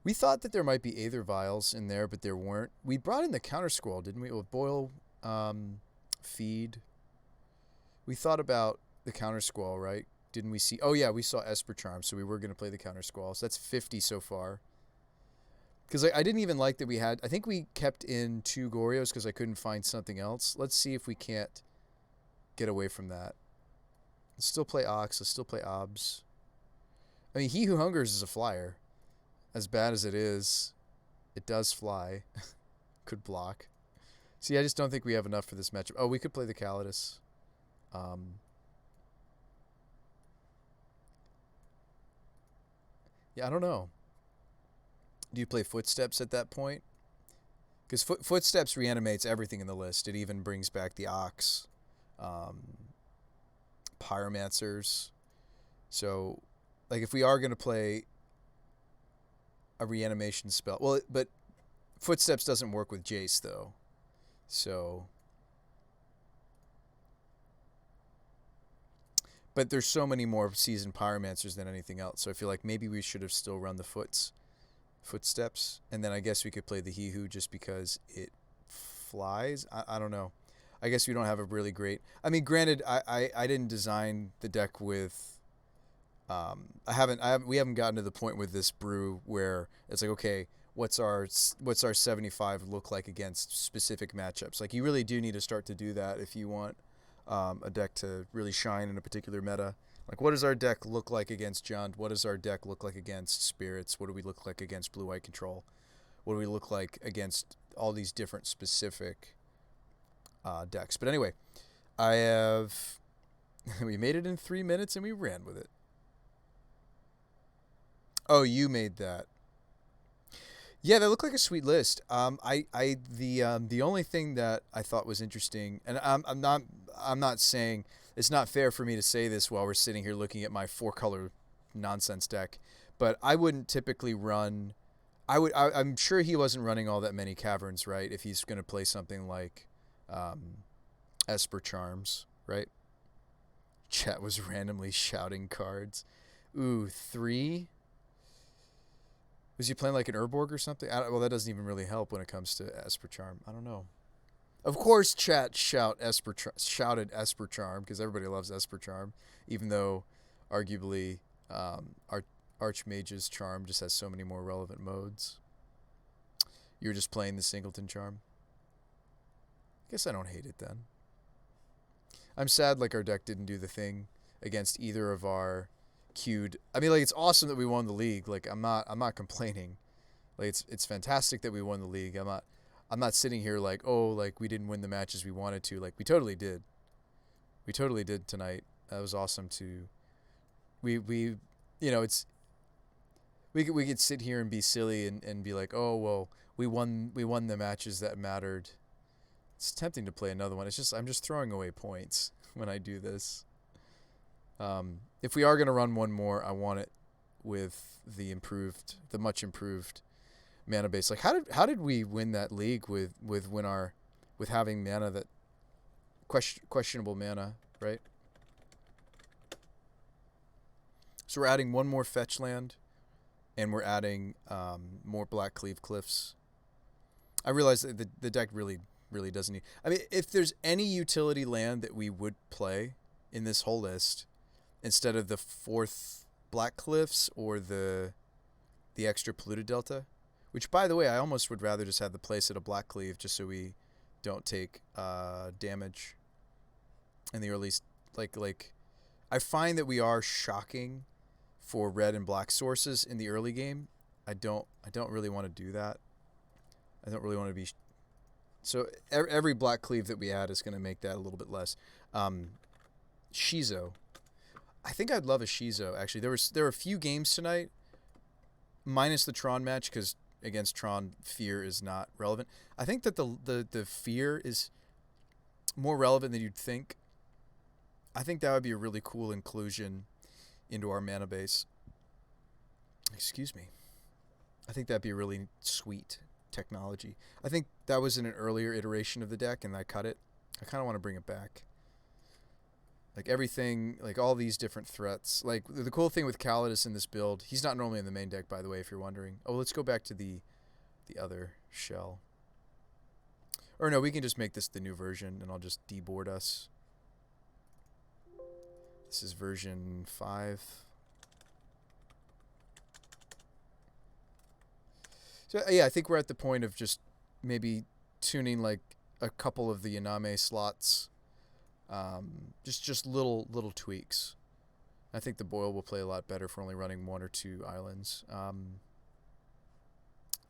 We thought that there might be Aether Vials in there, but there weren't. We brought in the Counter Scroll, didn't we? With Boil, Feed. We thought about the Counter Scroll, right? Didn't we see? Oh yeah, we saw Esper Charm, so we were going to play the Counter Squall. So that's 50 so far. Because I didn't even like that we had... I think we kept in 2 Gorios because I couldn't find something else. Let's see if we can't get away from that. Let's still play Ox. Let's still play Obs. I mean, He Who Hungers is a flyer. As bad as it is, it does fly. Could block. See, I just don't think we have enough for this matchup. Oh, we could play the Calidus. Yeah, I don't know. Do you play Footsteps at that point? Because Footsteps reanimates everything in the list. It even brings back the Ox, Pyromancers. So, like, if we are going to play a reanimation spell... Well, but Footsteps doesn't work with Jace, though. So... But there's so many more seasoned Pyromancers than anything else. So I feel like maybe we should have still run the Footsteps. And then I guess we could play the He Who just because it flies. I don't know. I guess we don't have a really great... I mean, granted, I didn't design the deck with... we haven't gotten to the point with this brew where it's like, okay, what's our 75 look like against specific matchups? Like, you really do need to start to do that if you want a deck to really shine in a particular meta. Like, what does our deck look like against Jund? What does our deck look like against Spirits? What do we look like against Blue-White Control? What do we look like against all these different specific decks? But anyway, I have... we made it in 3 minutes and we ran with it. Oh, you made that. Yeah, that looked like a sweet list. The only thing that I thought was interesting, and I'm not saying it's not fair for me to say this while we're sitting here looking at my 4-color nonsense deck, but I wouldn't typically run. I'm sure he wasn't running all that many caverns, right? If he's going to play something like Esper Charms, right? Chat was randomly shouting cards. Ooh, 3. Was he playing like an Urborg or something? Well, that doesn't even really help when it comes to Esper Charm. I don't know. Of course, chat shouted Esper Charm because everybody loves Esper Charm, even though, arguably, Archmage's Charm just has so many more relevant modes. You were just playing the Singleton Charm. Guess I don't hate it then. I'm sad like our deck didn't do the thing against either of our queued. I mean, like, it's awesome that we won the league. Like, I'm not complaining. Like, it's fantastic that we won the league. I'm not sitting here like, oh, like, we didn't win the matches we wanted to. Like, we totally did. We totally did tonight. That was awesome to... We you know, it's... We could sit here and be silly and be like, oh, well, we won the matches that mattered. It's tempting to play another one. It's just... I'm just throwing away points when I do this. If we are going to run one more, I want it with the much improved mana base. Like, how did we win that league with having mana that questionable mana, right? So we're adding one more fetch land, and we're adding more Black Cleave Cliffs. I realize that the deck really doesn't need... I mean, if there's any utility land that we would play in this whole list, instead of the 4th Black Cliffs or the extra polluted delta, which, by the way, I almost would rather just have the place at a Black Cleave just so we don't take damage in the early... Like I find that we are shocking for red and black sources in the early game. I don't really want to do that. I don't really want to be... So every Black Cleave that we add is going to make that a little bit less. Shizo. I think I'd love a Shizo, actually. There were a few games tonight, minus the Tron match, because against Tron, Fear is not relevant. I think that the Fear is more relevant than you'd think. I think that would be a really cool inclusion into our mana base. Excuse me. I think that'd be a really sweet technology. I think that was in an earlier iteration of the deck, and I cut it. I kind of want to bring it back. Like, everything, like, all these different threats. Like, the cool thing with Calidus in this build, he's not normally in the main deck, by the way, if you're wondering. Oh, let's go back to the other shell. Or no, we can just make this the new version, and I'll just deboard us. This is version 5. So yeah, I think we're at the point of just maybe tuning like a couple of the Iname slots. Just little tweaks. I think the Boil will play a lot better for only running 1 or 2 islands.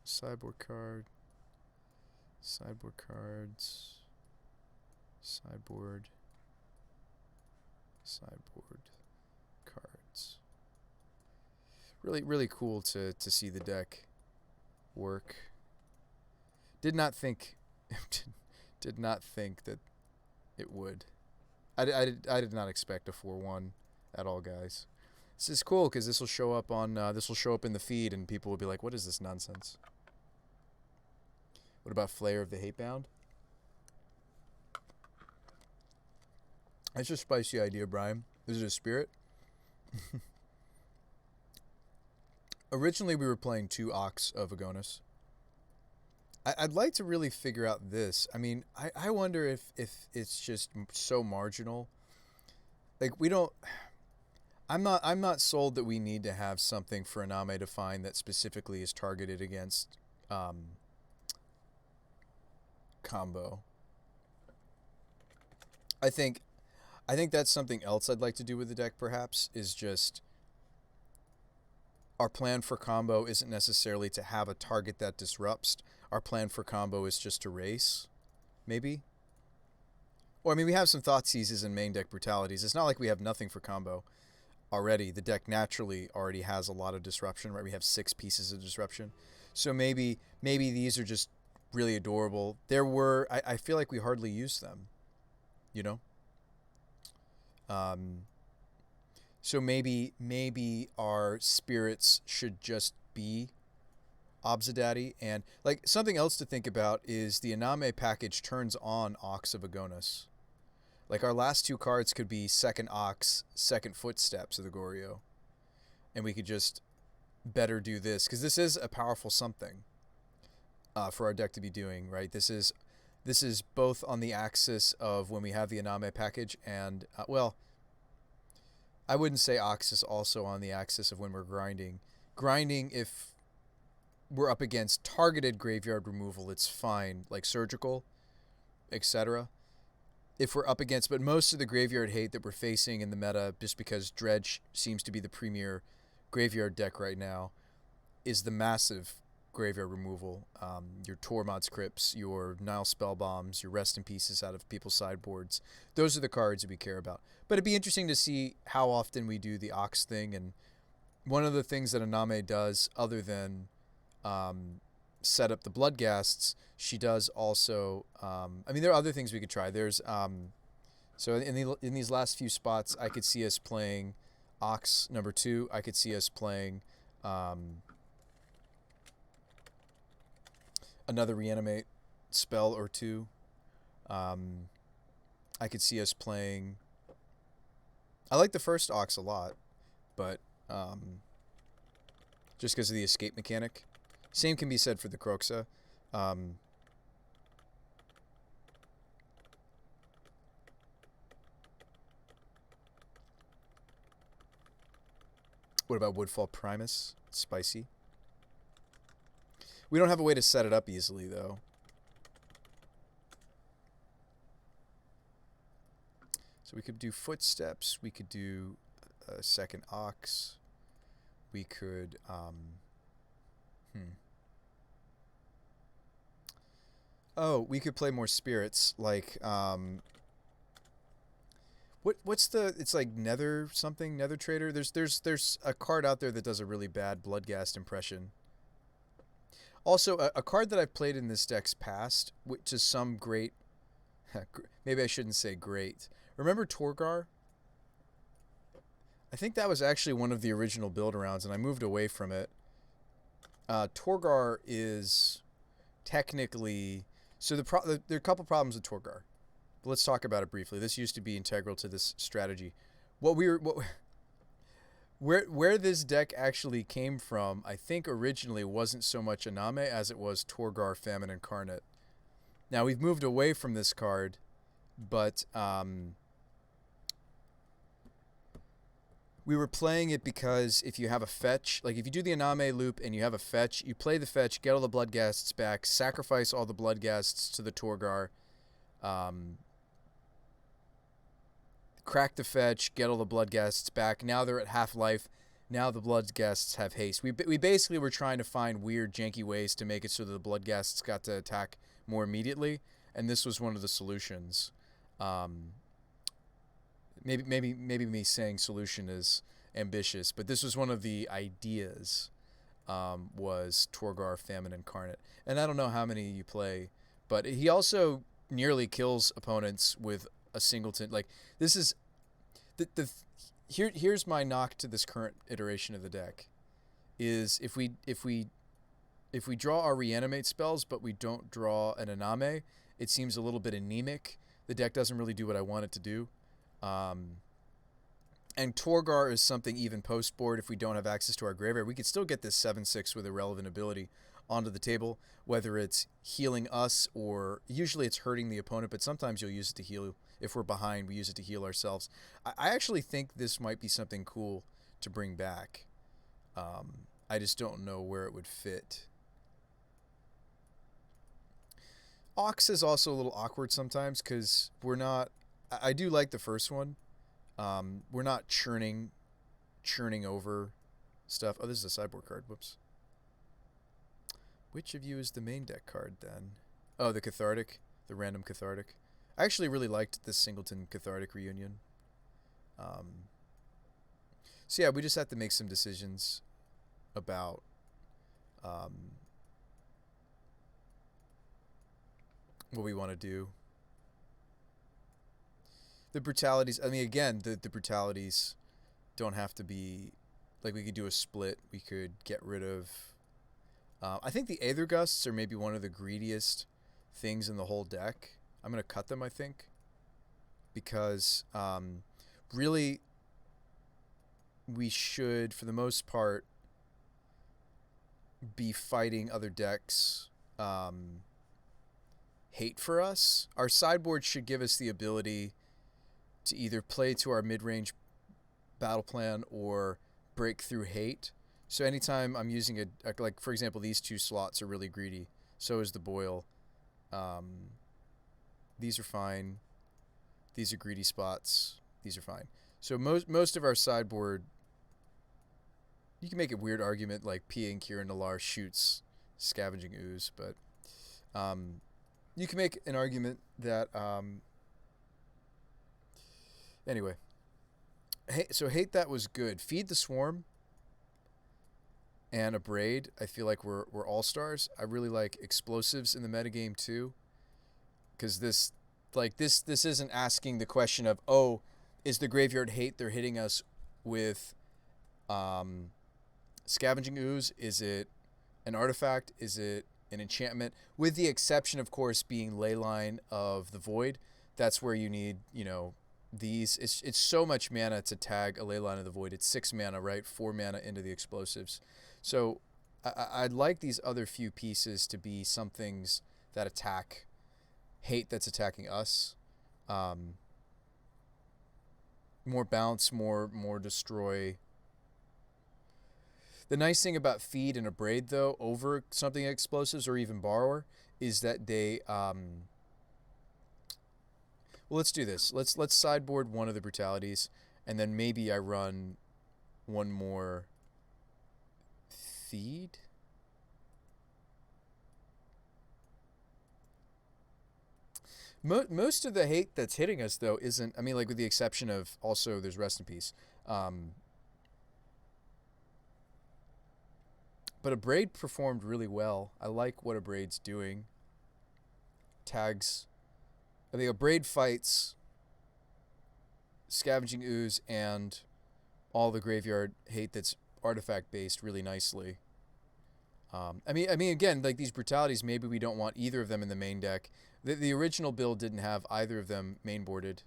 Sideboard cards, sideboard cards. Really cool to see the deck work. Did not think that it would. I did not expect a 4-1 at all, guys. This is cool because this will show up on in the feed, and people will be like, "What is this nonsense?" What about Flayer of the Hatebound? That's a spicy idea, Brian. Is it a spirit? Originally, we were playing 2 Ox of Agonis. I'd like to really figure out this. I mean, I wonder if it's just so marginal. Like, we don't... I'm not sold that we need to have something for Iname to find that specifically is targeted against combo. I think that's something else I'd like to do with the deck, perhaps, is just our plan for combo isn't necessarily to have a target that disrupts. Our plan for combo is just to race, maybe. Or, I mean, we have some Thought Seizes and main deck brutalities. It's not like we have nothing for combo already. The deck naturally already has a lot of disruption, right? We have 6 pieces of disruption. So maybe these are just really adorable. I feel like we hardly use them, you know? So maybe our spirits should just be Obsidaddy. And like something else to think about is the Iname package turns on Ox of Agonis. Like our last 2 cards could be second Ox, second Footsteps of the Goryo. And we could just better do this. Because this is a powerful something for our deck to be doing, right? This is both on the axis of when we have the Iname package and, well, I wouldn't say Ox is also on the axis of when we're grinding. Grinding, if we're up against targeted graveyard removal, it's fine, like surgical, etc. If we're up against, but most of the graveyard hate that we're facing in the meta, just because Dredge seems to be the premier graveyard deck right now, is the massive graveyard removal. Your Tormod's Crypts, your Nile Spellbombs, your Rest in Pieces out of people's sideboards. Those are the cards that we care about. But it'd be interesting to see how often we do the Ox thing. And one of the things that Iname does, other than set up the Bloodghasts, she does also... I mean, there are other things we could try. There's... so in these last few spots, I could see us playing Ox number 2. I could see us playing... another Reanimate spell or 2. I could see us playing... I like the first Ox a lot, but just because of the escape mechanic. Same can be said for the Croxa. What about Woodfall Primus? Spicy. We don't have a way to set it up easily, though. So we could do Footsteps. We could do a second Ox. We could... Oh, we could play more spirits, like... What's the... It's like Nether something? Nether Trader? There's a card out there that does a really bad Bloodghast impression. Also, a card that I've played in this deck's past, which is some great... maybe I shouldn't say great. Remember Torgar? I think that was actually one of the original build-arounds, and I moved away from it. Torgar is technically... So there are a couple problems with Torgar. But let's talk about it briefly. This used to be integral to this strategy. Where this deck actually came from, I think originally wasn't so much Iname as it was Torgar Famine Incarnate. Now, we've moved away from this card, but We were playing it because if you have a fetch, like if you do the Iname loop and you have a fetch, you play the fetch, get all the Bloodghasts back, sacrifice all the Bloodghasts to the Torgar, um, crack the fetch, get all the Bloodghasts back. Now they're at half life. Now the Bloodghasts have haste. We basically were trying to find weird, janky ways to make it so that the Bloodghasts got to attack more immediately, and this was one of the solutions. Um, maybe me saying solution is ambitious, but this was one of the ideas. Was Torgar Famine Incarnate, and I don't know how many you play, but he also nearly kills opponents with a singleton. Like this is here's my knock to this current iteration of the deck is if we draw our reanimate spells but we don't draw an Iname, it seems a little bit anemic. The deck doesn't really do what I want it to do. And Torgar is something even post-board, if we don't have access to our graveyard, we could still get this 7/6 with a relevant ability onto the table, whether it's healing us or usually it's hurting the opponent, but sometimes you'll use it to heal. If we're behind, we use it to heal ourselves. I actually think this might be something cool to bring back. I just don't know where it would fit. Ox is also a little awkward sometimes because we're not... I do like the first one. We're not churning over stuff. Oh, this is a sideboard card. Whoops. Which of you is the main deck card then? Oh, the Cathartic. The random Cathartic. I actually really liked this Singleton Cathartic reunion. So yeah, we just have to make some decisions about what we want to do. The brutalities, I mean, again, the brutalities don't have to be, like, we could do a split. We could get rid of, I think the Aether Gusts are maybe one of the greediest things in the whole deck. I'm going to cut them, I think, because really we should, for the most part, be fighting other decks hate for us. Our sideboard should give us the ability to either play to our mid-range battle plan or break through hate. So anytime I'm using like for example, these two slots are really greedy. So is the Boil. These are fine. These are greedy spots. These are fine. So most of our sideboard, you can make a weird argument like Pia and Kieran Nalar shoots Scavenging Ooze, but you can make an argument that anyway. So hate that was good. Feed the Swarm and a Braid. I feel like we're all stars. I really like explosives in the metagame too, because this isn't asking the question of, oh, is the graveyard hate they're hitting us with Scavenging Ooze? Is it an artifact? Is it an enchantment? With the exception, of course, being Leyline of the Void. That's where you need, these. It's so much mana to tag a Leyline of the Void. It's 6 mana, right? 4 mana into the explosives. So I'd like these other few pieces to be some things that attack hate that's attacking us. More bounce, more destroy. The nice thing about Feed and a Braid, though, over something like explosives or even Borrower, is that they well, let's do this. Let's sideboard one of the brutalities, and then maybe I run one more Feed. Most of the hate that's hitting us, though, isn't... I mean, like, with the exception of... Also, there's Rest in Peace. But a Braid performed really well. I like what a Braid's doing. Tags... I think a Braid fights Scavenging Ooze and all the graveyard hate that's artifact-based really nicely. I mean, again, like these brutalities, maybe we don't want either of them in the main deck. The original build didn't have either of them mainboarded.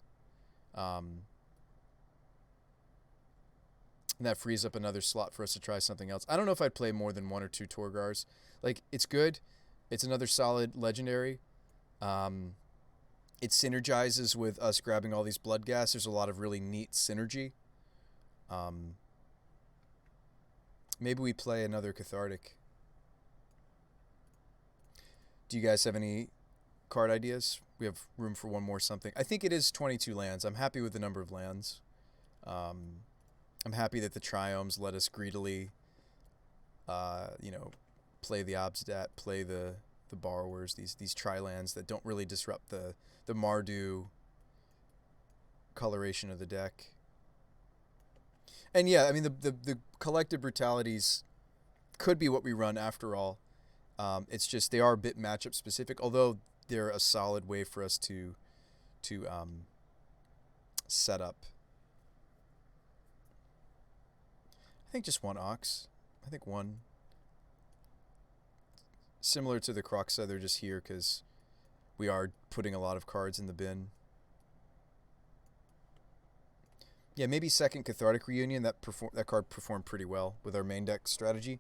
And that frees up another slot for us to try something else. I don't know if I'd play more than 1 or 2 Torgars. Like, it's good. It's another solid legendary. It synergizes with us grabbing all these Bloodghast. There's a lot of really neat synergy. Um, maybe we play another Cathartic. Do you guys have any card ideas? We have room for one more something. I think it is 22 lands. I'm happy with the number of lands. I'm happy that the Triomes let us greedily, play the Obstat, play the Borrowers, these tri-lands that don't really disrupt the Mardu coloration of the deck. And yeah, I mean, the collective brutalities could be what we run after all. It's just they are a bit matchup specific, although they're a solid way for us to set up. I think just one Ox. I think one. Similar to the Croxa, they're just here because we are putting a lot of cards in the bin. Yeah, maybe second Cathartic Reunion. That card performed pretty well with our main deck strategy.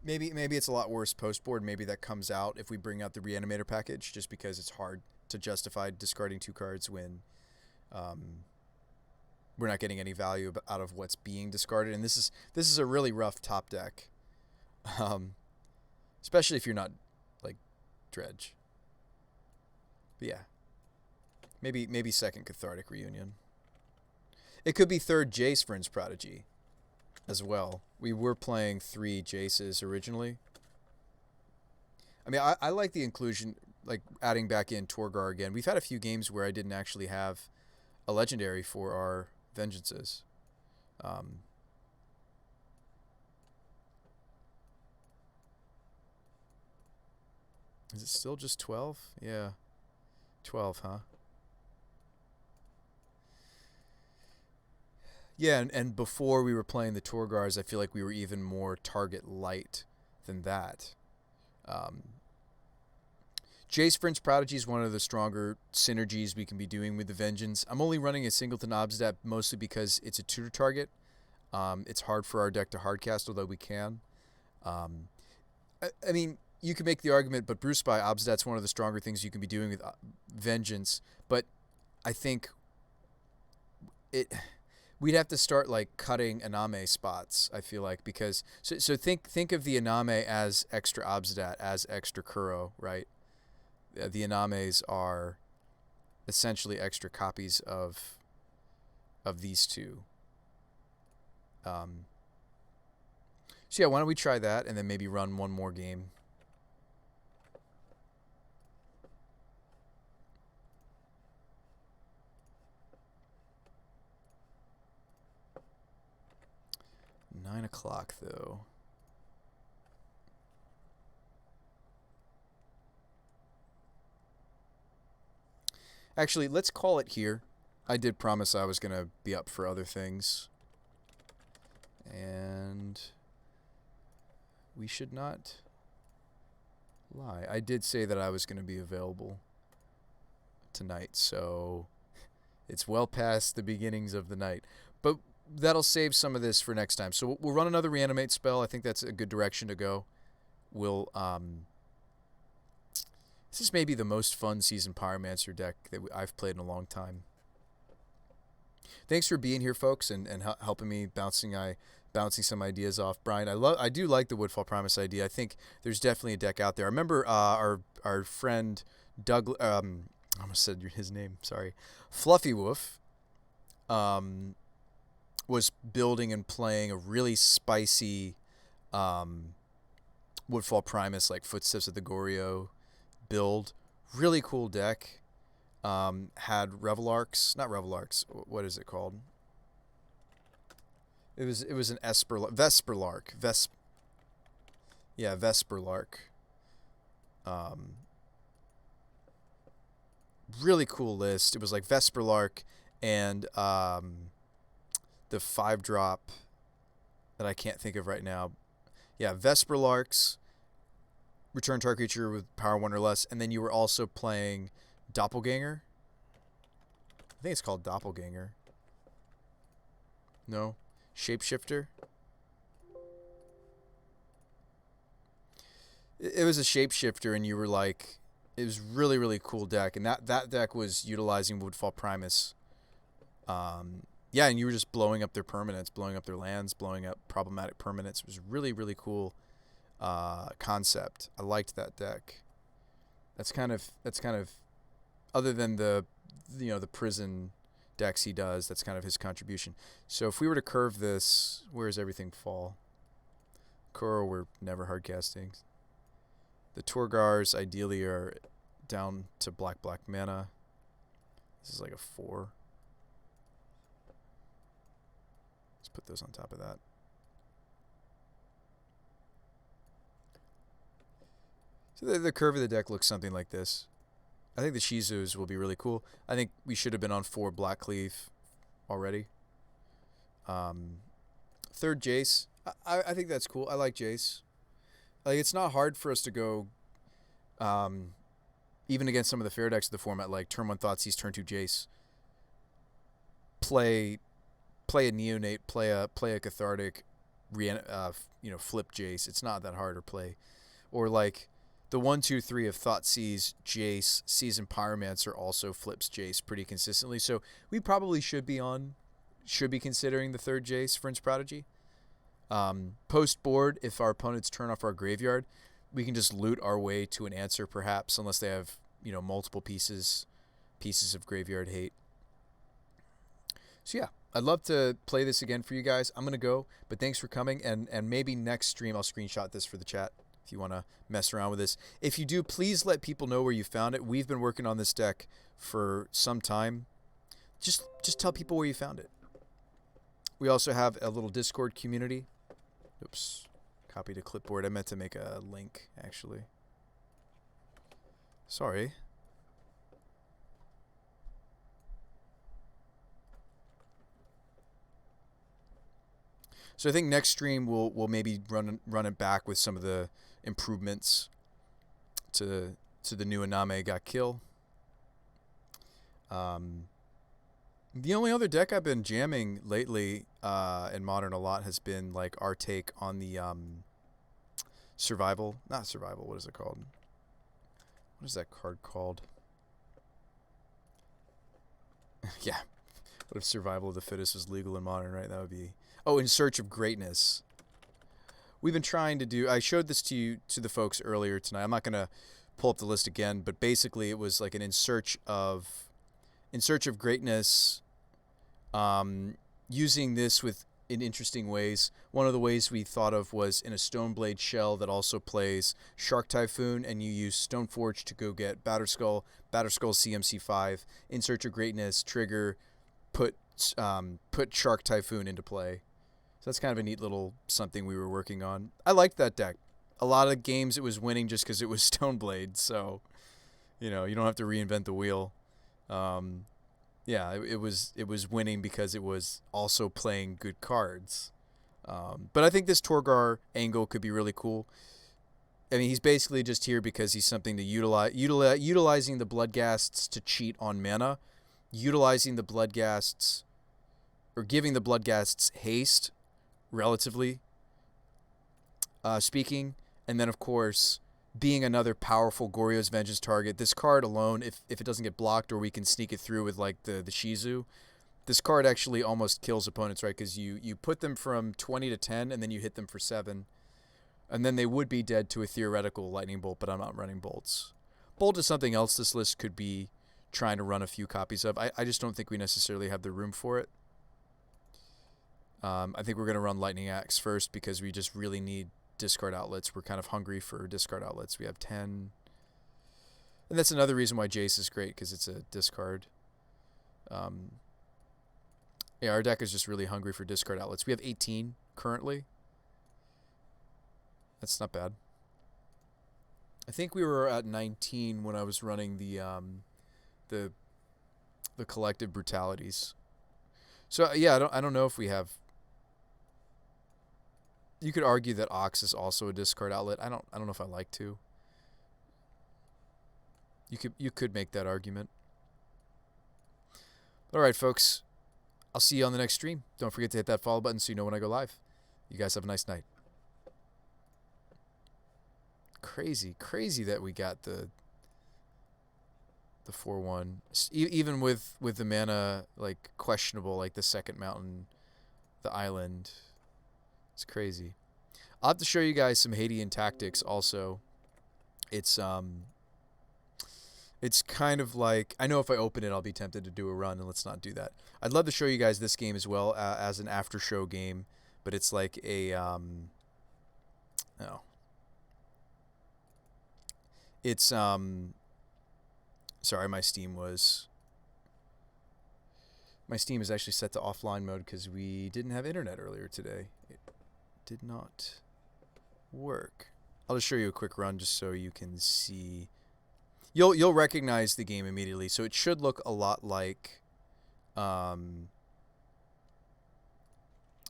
Maybe it's a lot worse post board. Maybe that comes out if we bring out the Reanimator package, just because it's hard to justify discarding 2 cards when we're not getting any value out of what's being discarded. And this is a really rough top deck, especially if you're not like Dredge. But yeah, maybe second Cathartic Reunion. It could be third Jace Friends Prodigy as well. We were playing 3 Jaces originally. I mean, I like the inclusion, like adding back in Torgar again. We've had a few games where I didn't actually have a legendary for our Vengeances. Is it still just 12? Yeah. 12, huh? Yeah, and before we were playing the Torgars, I feel like we were even more target light than that. Jace Friends Prodigy is one of the stronger synergies we can be doing with the Vengeance. I'm only running a Singleton Obstat mostly because it's a tutor target. It's hard for our deck to hardcast, although we can. I mean, you can make the argument, but Bruce by Obstat's one of the stronger things you can be doing with Vengeance. But I think we'd have to start like cutting Iname spots, I feel like, because so think of the Iname as extra Obstat, as extra Kuro, right? The Inames are essentially extra copies of these two. So yeah, why don't we try that and then maybe run one more game. Nine o'clock though. Actually, let's call it here. I did promise I was going to be up for other things. And we should not lie. I did say that I was going to be available tonight, so it's well past the beginnings of the night. But that'll save some of this for next time. So we'll run another Reanimate spell. I think that's a good direction to go. We'll this is maybe the most fun Seasoned Pyromancer deck that I've played in a long time. Thanks for being here, folks, and helping me bouncing some ideas off. Brian, I do like the Woodfall Primus idea. I think there's definitely a deck out there. I remember our friend Doug, I almost said his name, sorry, Fluffy Wolf, was building and playing a really spicy Woodfall Primus, like Footsteps of the Goryo build. Really cool deck. Had Revelarks, not Revelarks, what is it called? It was an Vesperlark. Vesperlark. Really cool list. It was like Vesperlark and the 5-drop that I can't think of right now. Yeah, Vesperlarks, return target creature with power 1 or less, and then you were also playing Doppelganger. I think it's called Doppelganger. No? Shapeshifter? It was a Shapeshifter, and you were like, it was really, really cool deck, and that deck was utilizing Woodfall Primus Yeah, and you were just blowing up their permanents, blowing up their lands, blowing up problematic permanents. It was really, really cool concept. I liked that deck. That's kind of other than the the prison decks he does. That's kind of his contribution. So if we were to curve this, where does everything fall? Kuro, we're never hard casting. The Torgars ideally are down to black mana. This is like a 4. Let's put those on top of that. So the curve of the deck looks something like this. I think the Shizus will be really cool. I think we should have been on 4 Black Cleave already. Third Jace. I think that's cool. I like Jace. Like, it's not hard for us to go, even against some of the fair decks of the format, like turn 1 Thoughtseize, turn 2 Jace. Play a Neonate, play a Cathartic, flip Jace. It's not that hard to play. Or like the 1-2-3 of Thoughtseize, Jace, Seasoned Pyromancer also flips Jace pretty consistently. So we probably should be considering the third Jace, Friend's Prodigy. Post board, if our opponents turn off our graveyard, we can just loot our way to an answer, perhaps, unless they have multiple pieces of graveyard hate. So yeah, I'd love to play this again for you guys. I'm gonna go, but thanks for coming, and maybe next stream I'll screenshot this for the chat if you want to mess around with this. If you do, please let people know where you found it. We've been working on this deck for some time. Just tell people where you found it. We also have a little Discord community. Oops, copy to clipboard. I meant to make a link, actually. Sorry. So I think next stream we'll maybe run it back with some of the improvements to the new Iname got kill. The only other deck I've been jamming lately in Modern a lot has been like our take on the survival. Not survival, what is it called? What is that card called? Yeah. What if survival of the fittest was legal in Modern, right? That would be... Oh, In Search of Greatness. We've been trying to do... I showed this to the folks earlier tonight. I'm not going to pull up the list again, but basically it was like an In Search of Greatness, using this in interesting ways. One of the ways we thought of was in a Stoneblade shell that also plays Shark Typhoon, and you use Stoneforge to go get Batterskull CMC5, In Search of Greatness, trigger, put Shark Typhoon into play. So that's kind of a neat little something we were working on. I liked that deck. A lot of games it was winning just because it was Stoneblade, so you don't have to reinvent the wheel. Yeah, it was winning because it was also playing good cards. But I think this Torgar angle could be really cool. I mean, he's basically just here because he's something to utilizing the Bloodghasts to cheat on mana, utilizing the Bloodghasts, or giving the Bloodghasts haste, relatively speaking, and then of course being another powerful Goryo's Vengeance target. This card alone, if it doesn't get blocked or we can sneak it through with like the Shizu, this card actually almost kills opponents, right? Because you put them from 20 to 10 and then you hit them for 7, and then they would be dead to a theoretical Lightning Bolt, but I'm not running bolts. Bolt is something else this list could be trying to run a few copies of. I just don't think we necessarily have the room for it. I think we're going to run Lightning Axe first because we just really need discard outlets. We're kind of hungry for discard outlets. We have 10. And that's another reason why Jace is great, because it's a discard. Yeah, our deck is just really hungry for discard outlets. We have 18 currently. That's not bad. I think we were at 19 when I was running the collective brutalities. So yeah, I don't know if we have... You could argue that Ox is also a discard outlet. I don't know if I like to. You could make that argument. All right, folks. I'll see you on the next stream. Don't forget to hit that follow button so you know when I go live. You guys have a nice night. Crazy that we got the the 4/1. Even with the mana like questionable, like the second mountain, the island. It's crazy. I'll have to show you guys some Hadean tactics also. It's kind of like, I know if I open it I'll be tempted to do a run, and let's not do that. I'd love to show you guys this game as well as an after show game, but it's like a it's sorry, my Steam is actually set to offline mode because we didn't have internet earlier today. It did not work. I'll just show you a quick run just so you can see. You'll recognize the game immediately. So it should look a lot like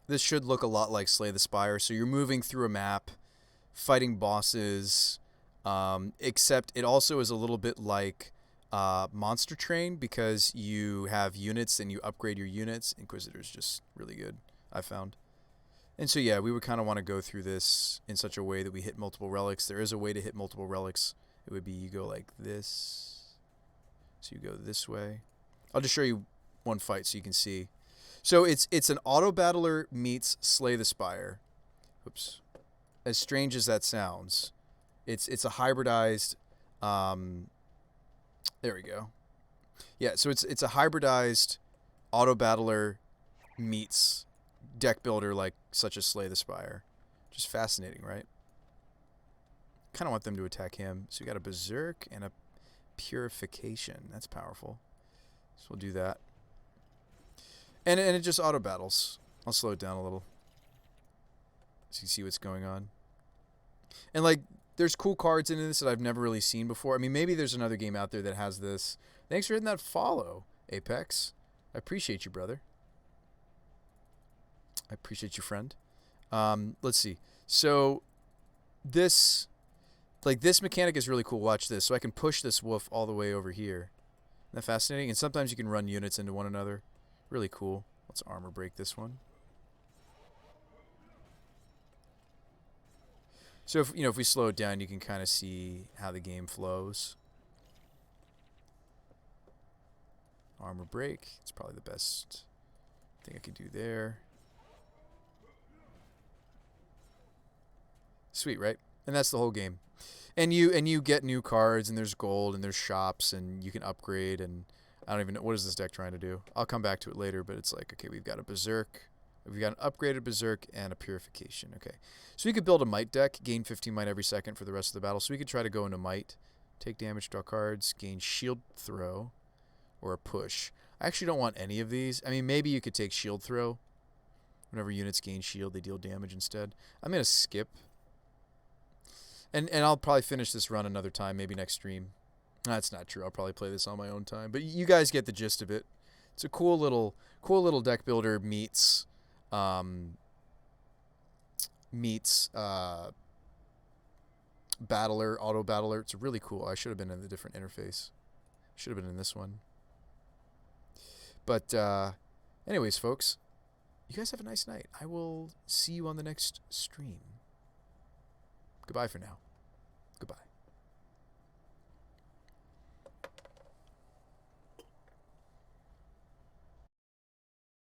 this should look a lot like Slay the Spire. So you're moving through a map, fighting bosses, except it also is a little bit like Monster Train because you have units and you upgrade your units. Inquisitor's just really good, I found. And so yeah, we would kind of want to go through this in such a way that we hit multiple relics. There is a way to hit multiple relics. It would be you go like this. So you go this way. I'll just show you one fight so you can see. So it's an auto battler meets Slay the Spire. Oops. As strange as that sounds, it's a hybridized. There we go. Yeah, so it's a hybridized auto battler meets deck builder like such as Slay the Spire. Just fascinating, right? Kind of want them to attack him. So we got a Berserk and a Purification. That's powerful. So we'll do that. And it just auto battles. I'll slow it down a little so you see what's going on. And like, there's cool cards in this that I've never really seen before. I mean, maybe there's another game out there that has this. Thanks for hitting that follow, Apex. I appreciate you, brother. I appreciate you, friend. Let's see. So this mechanic is really cool. Watch this. So I can push this wolf all the way over here. Isn't that fascinating? And sometimes you can run units into one another. Really cool. Let's armor break this one. So if we slow it down, you can kind of see how the game flows. Armor break. It's probably the best thing I could do there. Sweet, right? And that's the whole game. And you get new cards, and there's gold, and there's shops, and you can upgrade, and I don't even know, what is this deck trying to do? I'll come back to it later, but it's like, okay, we've got a Berserk. We've got an upgraded Berserk and a Purification. Okay. So we could build a Might deck, gain 15 Might every second for the rest of the battle. So we could try to go into Might, take damage, draw cards, gain Shield Throw, or a Push. I actually don't want any of these. I mean, maybe you could take Shield Throw. Whenever units gain shield, they deal damage instead. I'm going to skip. And I'll probably finish this run another time, maybe next stream. That's not true. I'll probably play this on my own time. But you guys get the gist of it. It's a cool little deck builder meets battler, auto battler. It's really cool. I should have been in a different interface. Should have been in this one. But anyways, folks, you guys have a nice night. I will see you on the next stream. Goodbye for now.